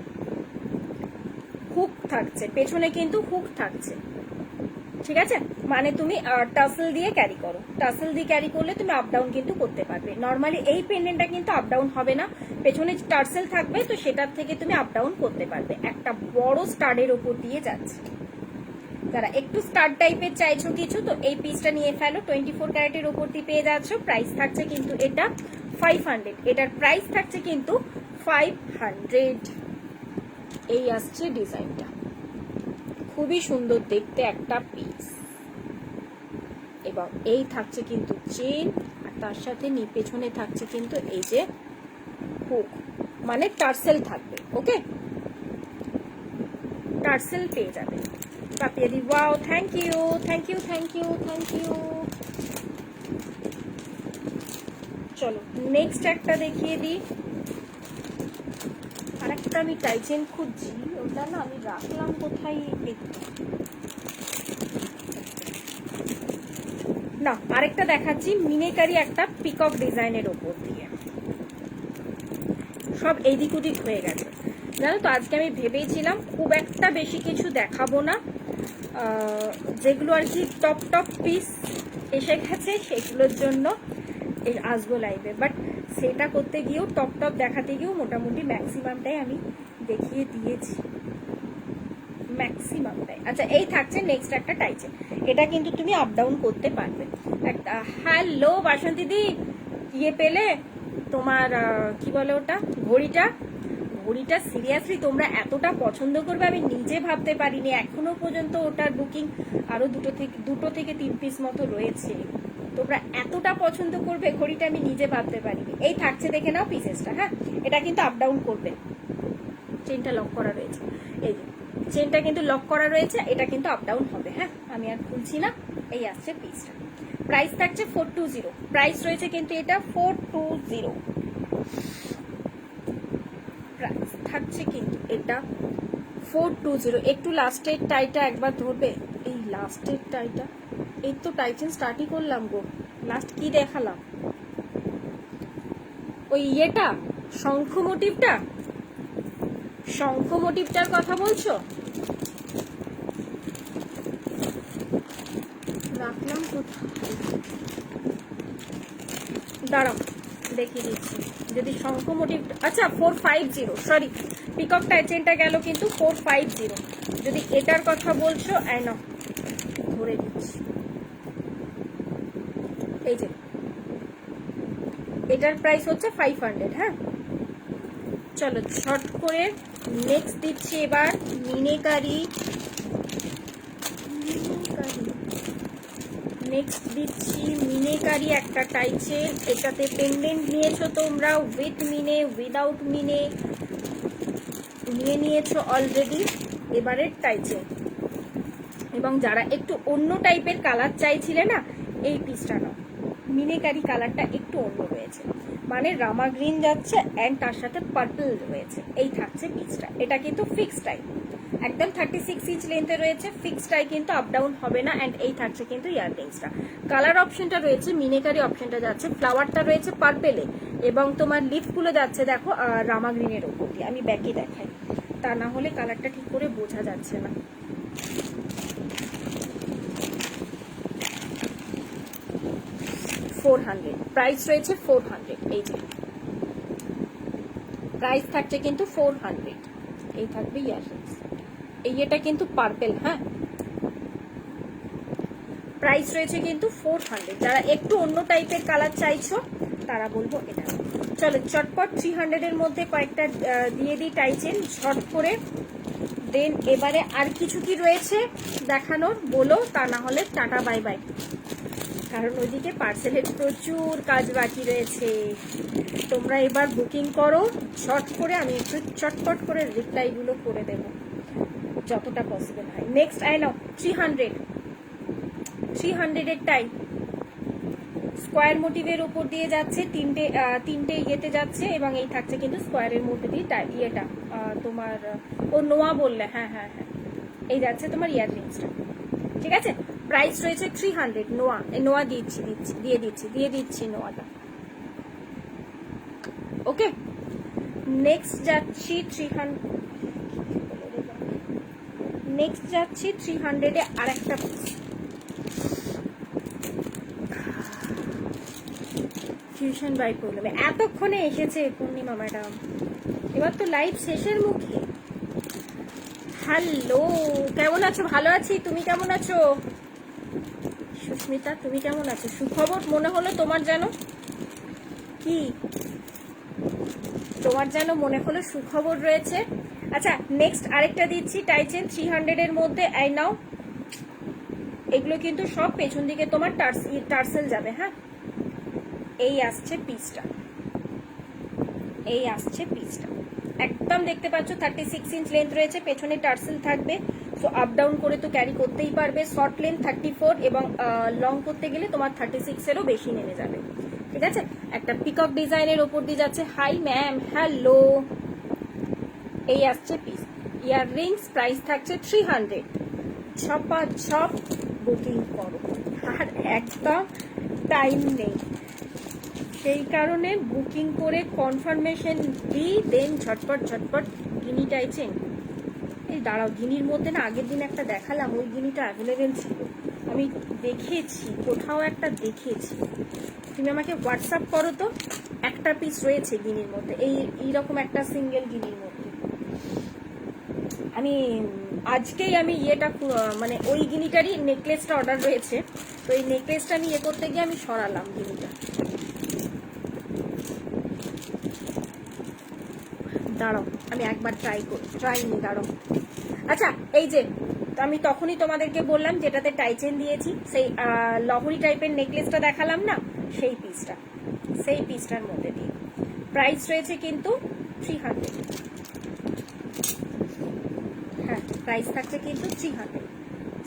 হুক থাকছে পেছনে, কিন্তু হুক থাকছে। ঠিক আছে, মানে তুমি টাসেল দিয়ে ক্যারি করো, টাসেল দিয়ে ক্যারি করলে তুমি আপ ডাউন কিন্তু করতে পারবে। নর্মালি এই পেন্ডেন্টটা কিন্তু আপ ডাউন হবে না, পেছনে টার্সেল থাকবে, তো সেটার থেকে তুমি আপ ডাউন করতে পারবে। একটা বড় স্টাডের ওপর দিয়ে যাচ্ছে। যারা একটু স্টার টাইপের চাইছো কিছু, তো এই পিসটা নিয়ে ফেলো। 24 ক্যারেটের ওপর দিয়ে পেয়ে যাচ্ছ। প্রাইস থাকছে কিন্তু এটা 500, এটার প্রাইস থাকছে কিন্তু 500। এই আসছে ডিজাইনটা, খুবই সুন্দর দেখতে একটা পিস। এবং এই থাকছে কিন্তু চেন, আর তার সাথে পেছনে থাকছে কিন্তু এই যে হুক, মানে টার্সেল থাকবে। ওকে, টার্সেল পেয়ে যাবে। Papiya di, wow, thank you, thank you, thank you, thank you. চলো নেক্সট একটা দেখিয়ে দিই। আরেকটা আমি টাইচেন খুঁজছি, ওটা না আমি রাখলাম কোথায় দেখতে না। আরেকটা দেখাচ্ছি মিনেকারি একটা পিকক ডিজাইনের ওপর দিয়ে। সব এইদিক ওদিক হয়ে গেছে জানো তো। আজকে আমি ভেবেছিলাম খুব একটা বেশি কিছু দেখাবো না, যেগুলো আর কি টপ টপ পিস এসে গেছে সেগুলোর জন্য এই আসবো লাইভে। বাট সেটা করতে গিয়েও টপ টপ দেখাতে গিয়েও মোটামুটি ম্যাক্সিমামটাই আমি দেখিয়ে দিয়েছি, ম্যাক্সিমামটাই। আচ্ছা, এই থাকছে নেক্সট একটা টাইচেন, এটা কিন্তু তুমি আপ ডাউন করতে পারবে। একটা হ্যালো বাসন্তী দি, ইয়ে পেলে তোমার কি বলে ওটা, ঘড়িটা। ঘড়িটা সিরিয়াসলি তোমরা এতটা পছন্দ করবে আমি নিজে ভাবতে পারিনি। এখনো পর্যন্ত ওটার বুকিং আরো দুটো থেকে 3 পিস মতো রয়েছে। তোমরা এতটা পছন্দ করবে ঘড়িটা আমি নিজে ভাবতে পারিনি। এই থাকছে, দেখে নাও পিসেসটা। হ্যাঁ, এটা কিন্তু আপ ডাউন করবে। চেনটা লক করা রয়েছে, এই যে চেনটা কিন্তু লক করা রয়েছে, এটা কিন্তু আপ ডাউন হবে। হ্যাঁ, আমি আর খুলছি না। এই আসছে পিসটা, প্রাইস থাকছে 420। প্রাইস রয়েছে কিন্তু এটা 420। প্রাইস থাকছে কিন্তু এটা 420। একটু লাস্টের টাইটা একবার ধরবে, এই লাস্টের টাইটা। এই তো টাইচেন স্টার্টই করলাম গো, লাস্ট কি দেখালাম? ওই ইয়েটা, শঙ্খ মোটিভটা, শঙ্খ মোটিভটার কথা বলছো? রাখলাম কোথায়, দাঁড়াও দেখিয়ে দিচ্ছি। যদি শঙ্খ মোটিভ, আচ্ছা 450, সরি পিকক টাইচেনটা গেল কিন্তু 450। যদি এটার কথা বলছো, না ধরে দিচ্ছি, এই যে এটার প্রাইস হচ্ছে 500। হ্যাঁ, চলো শর্ট করে নেক্সট দিচ্ছি এবার মিনেকারি। নেক্সট দিচ্ছি মিনেকারি একটা টাইচেন। এটাতে পেন্ডেন্ট নিয়েছো তোমরা, উইথ মিনে, উইদাউট মিনে নিয়ে নিয়েছো অলরেডি। এবারের টাইচেন, এবং যারা একটু অন্য টাইপের কালার চাইছিলে না, এই পিসটা নাও। মিনেকারি কালারটা একটু অন্য রয়েছে, মানে রামা গ্রিন যাচ্ছে অ্যান্ড তার সাথে পার্পল রয়েছে। এই থাকছে পিসটা, এটা কিন্তু ফিক্সড টাই, একদম 36 ইঞ্চ লেন্থে রয়েছে। ফিক্সড টাই কিন্তু আপ ডাউন হবে না। অ্যান্ড এই থাকছে কিন্তু ইয়াররিংসটা। কালার অপশনটা রয়েছে মিনেকারি অপশনটা যাচ্ছে, ফ্লাওয়ারটা রয়েছে পার্পেলে এবং তোমার লিফগুলো যাচ্ছে দেখো রামা গ্রিনের ওপর দিয়ে। আমি ব্যাকে দেখাই, তা না হলে কালারটা ঠিক করে বোঝা যাচ্ছে না। $400 প্রাইস রয়েছে, 400। এই যে প্রাইস থাকছে কিন্তু 400। এই থাকবে ইয়াররিংস। এই এটা কিন্তু পার্পেল, হ্যাঁ, প্রাইস রয়েছে কিন্তু 400। যারা একটু অন্য টাইপের কালার চাইছো তারা বলবো এটা। চলো চটপট 300 এর মধ্যে কয়েকটা দিয়ে দিই টাইচেন শর্ট করে। দেন এবারে আর কিছু কি রয়েছে দেখানোর বলো, তা না হলে টাটা বাই বাই, কারণ ওইদিকে পার্সেলের প্রচুর কাজ বাকি রয়েছে। তোমরা এবার বুকিং করো শর্ট করে, আমি একটু চটপট করে রিপ্লাইগুলো করে দেব যতটা পসিবল হয়। নেক্সট আই নাও 300 এর টাই স্কোয়ার মোটিভের উপর দিয়ে যাচ্ছে, তিনটে ইয়েতে যাচ্ছে, এবং এই থাকছে কিন্তু স্কোয়ারের মধ্যে দিয়ে ইয়েটা তোমার ও নোয়া বললে, হ্যাঁ হ্যাঁ হ্যাঁ, এই যাচ্ছে তোমার ইয়াররিংসটা। ঠিক আছে, প্রাইস রয়েছে 300। নোয়া দিয়ে দিচ্ছি নোয়াটা। ওকে, নেক্সট যাচ্ছি 300 এ আর একটা টিউশন বাই প্রবলেমে এতক্ষণে এসেছে পূর্ণিমা ম্যাডাম, এবার তো লাইভ শেষের মুখে। হ্যালো, কেমন আছো? ভালো আছি, তুমি কেমন আছো? সুস্মিতা তুমি কেমন আছো? সুখবর মনে হলো তোমার, যেন কি তোমার যেন মনে হলো সুখবর রয়েছে। আচ্ছা, নেক্সট আরেকটা দিচ্ছি টাইচেন 300 এর মধ্যে। আই নাও, এগুলো কিন্তু সব পেছন দিকে তোমার টার্সেল যাবে, হ্যাঁ। এই আসছে পিসটা, একদম দেখতে পাচ্ছ 36 ইঞ্চ লেন্থ রয়েছে, পেছনে টার্সেল থাকবে। সো আপ ডাউন করে তো ক্যারি করতেই পারবে। শর্ট লেন্থ 34 এবং লং করতে গেলে তোমার 36 এরও বেশি নেমে যাবে। ঠিক আছে, একটা পিকক ডিজাইনের ওপর দিয়ে যাচ্ছে। Hi ma'am, hello. এই আসছে পিস, ইয়াররিংস, প্রাইস থাকছে 300। ছপ বুকিং করো, আর একদম টাইম নেই, সেই কারণে বুকিং করে কনফার্মেশন দিই, দেন ঝটপট গিনি টাইচেন। এই দাঁড়াও, গিনির মধ্যে না আগের দিন একটা দেখালাম, ওই গিনিটা অ্যাভেলেবেল ছিল, আমি দেখেছি কোথাও একটা দেখেছি। তুমি আমাকে হোয়াটসঅ্যাপ করো তো, একটা পিস রয়েছে গিনির মধ্যে, এইরকম একটা সিঙ্গেল গিনির মধ্যে। আমি আজকেই ইয়েটা মানে ওই গিনিটারই নেকলেসটা অর্ডার রয়েছে, তো এই নেকলেসটা আমি ইয়ে করতে গিয়ে আমি সরালাম গিনিটা। দাঁড়াও আমি একবার ট্রাই নি, দাঁড়াও। আচ্ছা, এই যে আমি তখনই তোমাদেরকে বললাম যেটাতে টাইচেন দিয়েছি, সেই লহরি টাইপের নেকলেসটা দেখালাম না, সেই পিসটার মধ্যে দিয়ে প্রাইস রয়েছে কিন্তু 300। হ্যাঁ, প্রাইস থাকছে কিন্তু 300,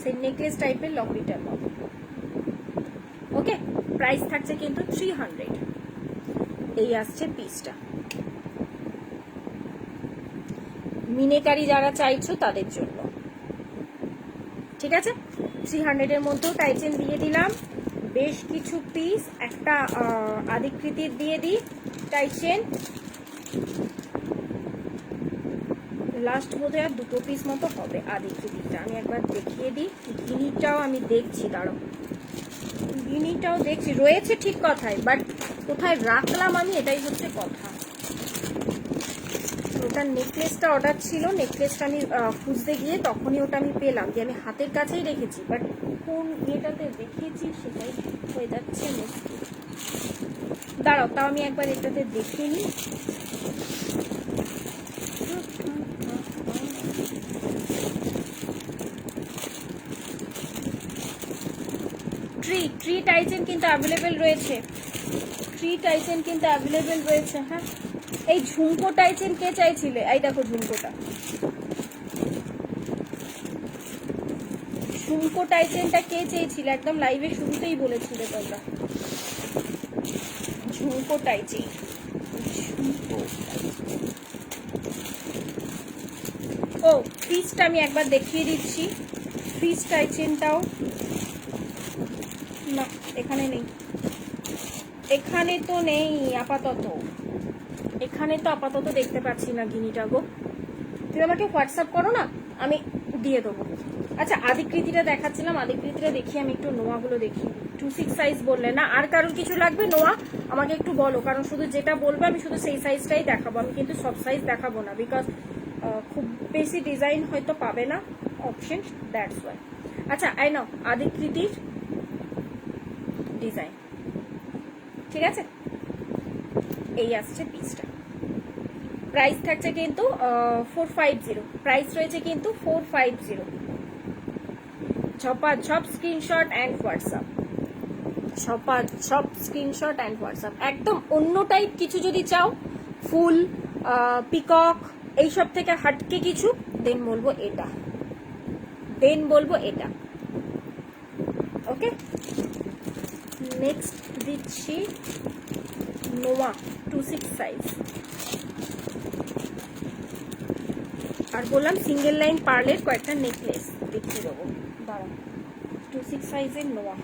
সেই নেকলেস টাইপের লহরিটার মধ্যে। ওকে, প্রাইস থাকছে কিন্তু 300। এই আসছে পিসটা, মিনেকারি যারা চাইছো তাদের জন্য। ঠিক আছে, 300 এর মধ্যেও টাইচেন দিয়ে দিলাম, বেশ কিছু পিস। একটা আদিকৃতির দিয়ে দিই টাইচেন, লাস্ট বোধহয় আর 2 পিস মতো হবে আদিকৃতিটা। আমি একবার দেখিয়ে দিই, গিনিটাও আমি দেখছি, দাঁড়াও, গিনিটাও দেখছি, রয়েছে ঠিক কথাই, বাট কোথায় রাখলাম আমি, এটাই হচ্ছে কথা। ওটার নেকলেসটা অর্ডার ছিল, নেকলেসটা আমি খুঁজতে গিয়ে তখনই ওটা আমি পেলাম, যে আমি হাতের কাছেই রেখেছি, বাট কোন ইয়েটাতে রেখেছি সেটাই হয়ে যাচ্ছে মুশকিল। দাঁড়াও, তাও আমি একবার এটাতে দেখে নিই। ট্রি টাইচেন কিন্তু অ্যাভেলেবেল রয়েছে, হ্যাঁ। এই ঝুমকো টাইচেন কে চাইছিলে? এই দেখো ঝুমকো টাইচেনটা কে চেয়েছিলে? একদম লাইভে শুরুতেই বলেছিলে তোমরা, ঝুমকো টাইচেন। ও, পিসটা আমি একবার দেখিয়ে দিচ্ছি, পিস টাইচেনটাও না এখানে নেই, এখানে তো নেই আপাতত, এখানে তো আপাতত দেখতে পাচ্ছি না গিনিটা গো। তুমি আমাকে হোয়াটসঅ্যাপ করো না, আমি দিয়ে দেবো। আচ্ছা আদিকৃতিটা দেখাচ্ছিলাম, আদিকৃতিটা দেখি আমি একটু নোয়াগুলো দেখি। 2-6 সাইজ বললে না, আর কারোর কিছু লাগবে নোয়া আমাকে একটু বলো, কারণ শুধু যেটা বলবে আমি শুধু সেই সাইজটাই দেখাবো, আমি কিন্তু সব সাইজ দেখাবো না, বিকজ খুব বেশি ডিজাইন হয়তো পাবে না অপশন, দ্যাটস ওয়াই। আচ্ছা আই নাও আদিকৃতির ডিজাইন, ঠিক আছে, এই আসছে পিসটা। প্রাইস থাকছে কিন্তু 450, প্রাইস রয়েছে কিন্তু 450। ঝপাঝপ স্ক্রিনশট অ্যান্ড হোয়াটসঅ্যাপ, ঝপাঝপ স্ক্রিনশট অ্যান্ড হোয়াটসঅ্যাপ। একদম অন্য টাইপ কিছু যদি চাও, ফুল পিকক এইসব থেকে হাটকে কিছু, দেন বলবো এটা, দেন বলবো এটা। ওকে, নেক্সট দিচ্ছি নোয়া 2-6 সাইজ। আর বললাম সিঙ্গেল লাইন পার্লের কয়েকটা নেকলেস দেখিয়ে দেবো, দাঁড়ান। 2-6 সাইজের নোয়া,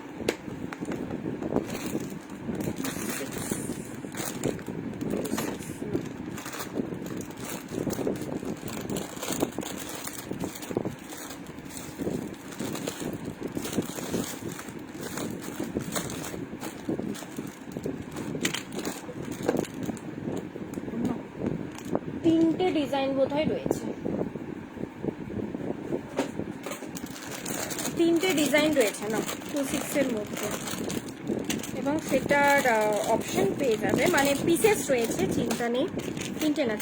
তিনটে ডিজাইন বোধহয় রয়েছে, তিনটে ডিজাইন রয়েছে না 2-6 এর মধ্যে, এবং সেটার অপশন পেয়ে যাবে, মানে পিসেস রয়েছে, চিন্তা নেই। তিনটে না,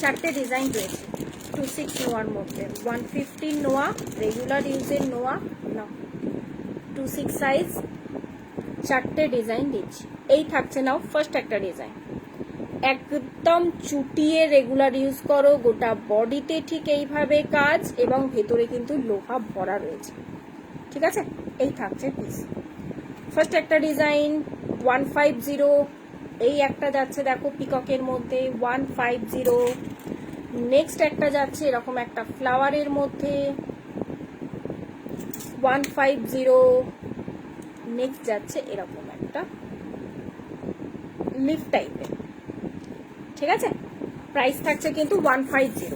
চারটে ডিজাইন রয়েছে 2-6 নোয়ার মধ্যে। 150 নোয়া, রেগুলার ইউজের নোয়া না, 2-6 সাইজ, চারটে ডিজাইন দিচ্ছি। এই থাকছে নাও ফার্স্ট একটা ডিজাইন, একদম চুটিয়ে রেগুলার ইউজ করো, গোটা বডিতে ঠিক এইভাবে কাজ, এবং ভেতরে কিন্তু লোহা ভরা রয়েছে, ঠিক আছে। এই থাকছে পিস। ফার্স্ট একটা ডিজাইন 150, এই একটা যাচ্ছে দেখো পিককের মধ্যে 150। নেক্সট একটা যাচ্ছে এরকম একটা ফ্লাওয়ারের মধ্যে 150। নেক্সট যাচ্ছে এরকম একটা লিফ টাইপের, ঠিক আছে। প্রাইস থাকছে কিন্তু 150,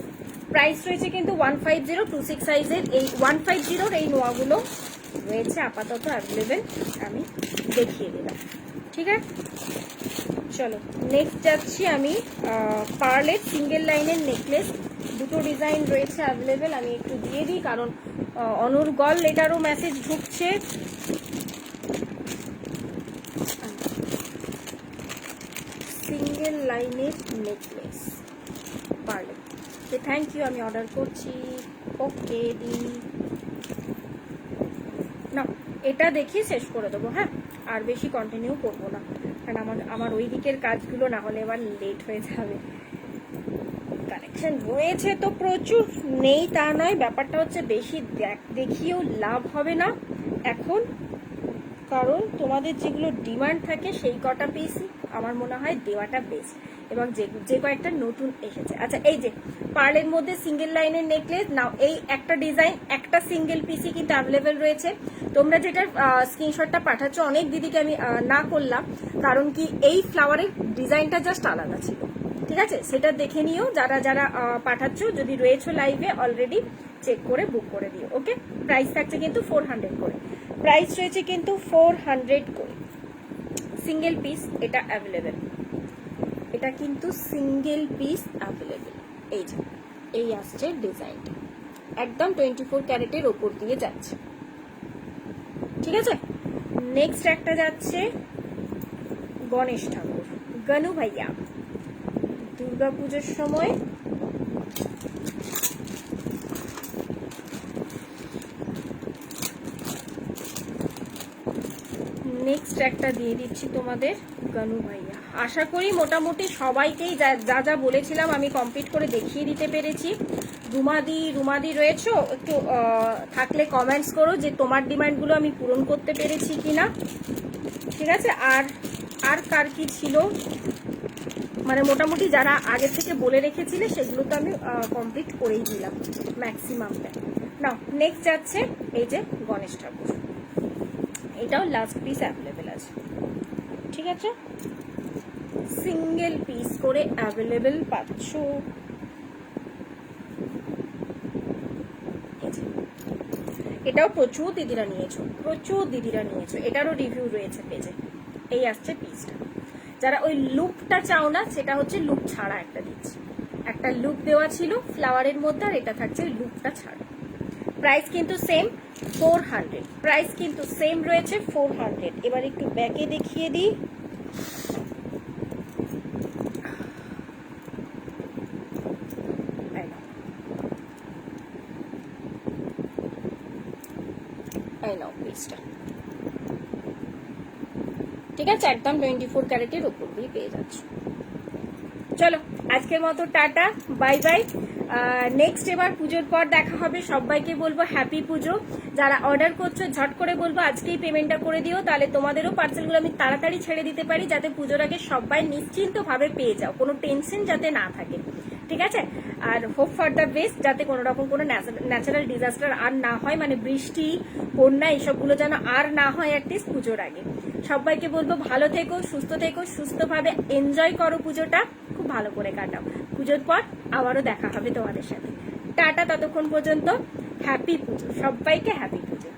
প্রাইস রয়েছে কিন্তু 150। 2-6 সাইজের এই 150 এই নোয়াগুলো রয়েছে আপাতত অ্যাভেলেবেল, আমি দেখিয়ে দিলাম, ঠিক আছে। চলো নেক্সট যাচ্ছি আমি পার্লের সিঙ্গেল লাইনের নেকলেস, দুটো ডিজাইন রয়েছে অ্যাভেলেবেল, আমি একটু দিয়ে দিই, কারণ অনর্গল এটারও মেসেজ ঢুকছে। সিঙ্গেল লাইনের নেকলেস পার্লে, থ্যাংক ইউ, আমি অর্ডার করছি। ওকে দি না, এটা দেখিয়ে শেষ করে দেবো, হ্যাঁ, আর বেশি কন্টিনিউ করবো না, কারণ আমার ওই দিকের কাজগুলো না হলে এবার লেট হয়ে যাবে। কালেকশন রয়েছে তো প্রচুর, নেই তা নয়, ব্যাপারটা হচ্ছে বেশি দেখিয়েও লাভ হবে না এখন, কারণ তোমাদের যেগুলো ডিমান্ড থাকে সেই কটা পিসই আমার মনে হয় দেওয়াটা বেস্ট, এবং যে কয়েকটা নতুন এসেছে। আচ্ছা এই যে পার্লের মধ্যে সিঙ্গেল লাইনের নেকলেস নাও, এই একটা ডিজাইন একটা সিঙ্গেল পিসই কিন্তু অ্যাভেলেবেল রয়েছে। তোমরা যেটার স্ক্রিনশটটা পাঠাচ্ছ, অনেক দিদিকে আমি না করলাম, কারণ কি এই ফ্লাওয়ারের ডিজাইনটা জাস্ট আলাদা ছিল, ঠিক আছে, সেটা দেখে নিও। যারা যারা পাঠাচ্ছ, যদি রয়েছো লাইভে অলরেডি, চেক করে বুক করে দিও। ওকে, প্রাইস থাকছে কিন্তু 400 করে, প্রাইস রয়েছে কিন্তু 400 করে। সিঙ্গেল পিস এটা অ্যাভেলেবেল, এটা কিন্তু সিঙ্গেল পিস অ্যাভেলেবেল। এই যে এই আসছে ডিজাইনটা, একদম 24 ক্যারেটের ওপর দিয়ে যাচ্ছে, ঠিক আছে। নেক্সট একটা যাচ্ছে গণেশ ঠাকুর, গনু ভাইয়া, দুর্গাপুজোর সময় নেক্সট একটা দিয়ে দিচ্ছি তোমাদের, গনু ভাইয়া। আশা করি মোটামুটি সবাইকেই যা যা বলেছিলাম আমি কমপ্লিট করে দেখিয়ে দিতে পেরেছি। রুমাদি রয়েছো, একটু থাকলে কমেন্টস করো যে তোমার ডিমান্ডগুলো আমি পূরণ করতে পেরেছি কিনা, ঠিক আছে। আর কার কি ছিল, মানে মোটামুটি যারা আগে থেকে বলে রেখেছিলে সেগুলো তো আমি কমপ্লিট করেই দিলাম ম্যাক্সিমামটা। নাও নেক্সট যাচ্ছে এই যে গণেশ ঠাকুর, এটাও লাস্ট পিস অ্যাভেলেবেল আছে, ঠিক আছে, সিঙ্গেল পিস করে অ্যাভেলেবেল পাচ্ছ। এটাও প্রচুর দিদিরা নিয়েছো, প্রচুর দিদিরা নিয়েছো, এটারও রিভিউ রয়েছে পেজে। এই আসছে পিসটা। যারা ওই লুপটা চাও না, সেটা হচ্ছে লুপ ছাড়া একটা দিচ্ছি। একটা লুপ দেওয়া ছিল ফ্লাওয়ারের মধ্যে, আর এটা থাকছে লুপটা ছাড়া। প্রাইস কিন্তু সেম 400, প্রাইস কিন্তু সেম রয়েছে 400। এবার একটু ব্যাকে দেখিয়ে দিই। এই নাও পিসটা, ঠিক আছে, একদম 24 ক্যারেটের উপর দিয়ে পেয়ে যাচ্ছ। চলো আজকের মতো টাটা, বাই বাই। নেক্সট এবার পুজোর পর দেখা হবে। সবাইকে বলবো হ্যাপি পুজো। যারা অর্ডার করছো ঝট করে বলবো আজকেই পেমেন্টটা করে দিও, তাহলে তোমাদেরও পার্সেলগুলো আমি তাড়াতাড়ি ছেড়ে দিতে পারি, যাতে পুজোর আগে সবাই নিশ্চিন্তভাবে পেয়ে যাও, কোনো টেনশন যাতে না থাকে, ঠিক আছে। আর হোপ ফর দ্য বেস্ট, যাতে কোনো রকম কোনো ন্যাচারাল ডিজাস্টার আর না হয়, মানে বৃষ্টি, বন্যা এসবগুলো যেন আর না হয় অ্যাটলিস্ট পুজোর আগে। সবাইকে বলবো ভালো থেকো, সুস্থ থেকো, সুস্থভাবে এনজয় করো পুজোটা, খুব ভালো করে কাটাও। পুজোর পর আবারও দেখা হবে তোমাদের সাথে। টাটা, ততক্ষণ পর্যন্ত হ্যাপি পুজো, সবাইকে হ্যাপি পুজো।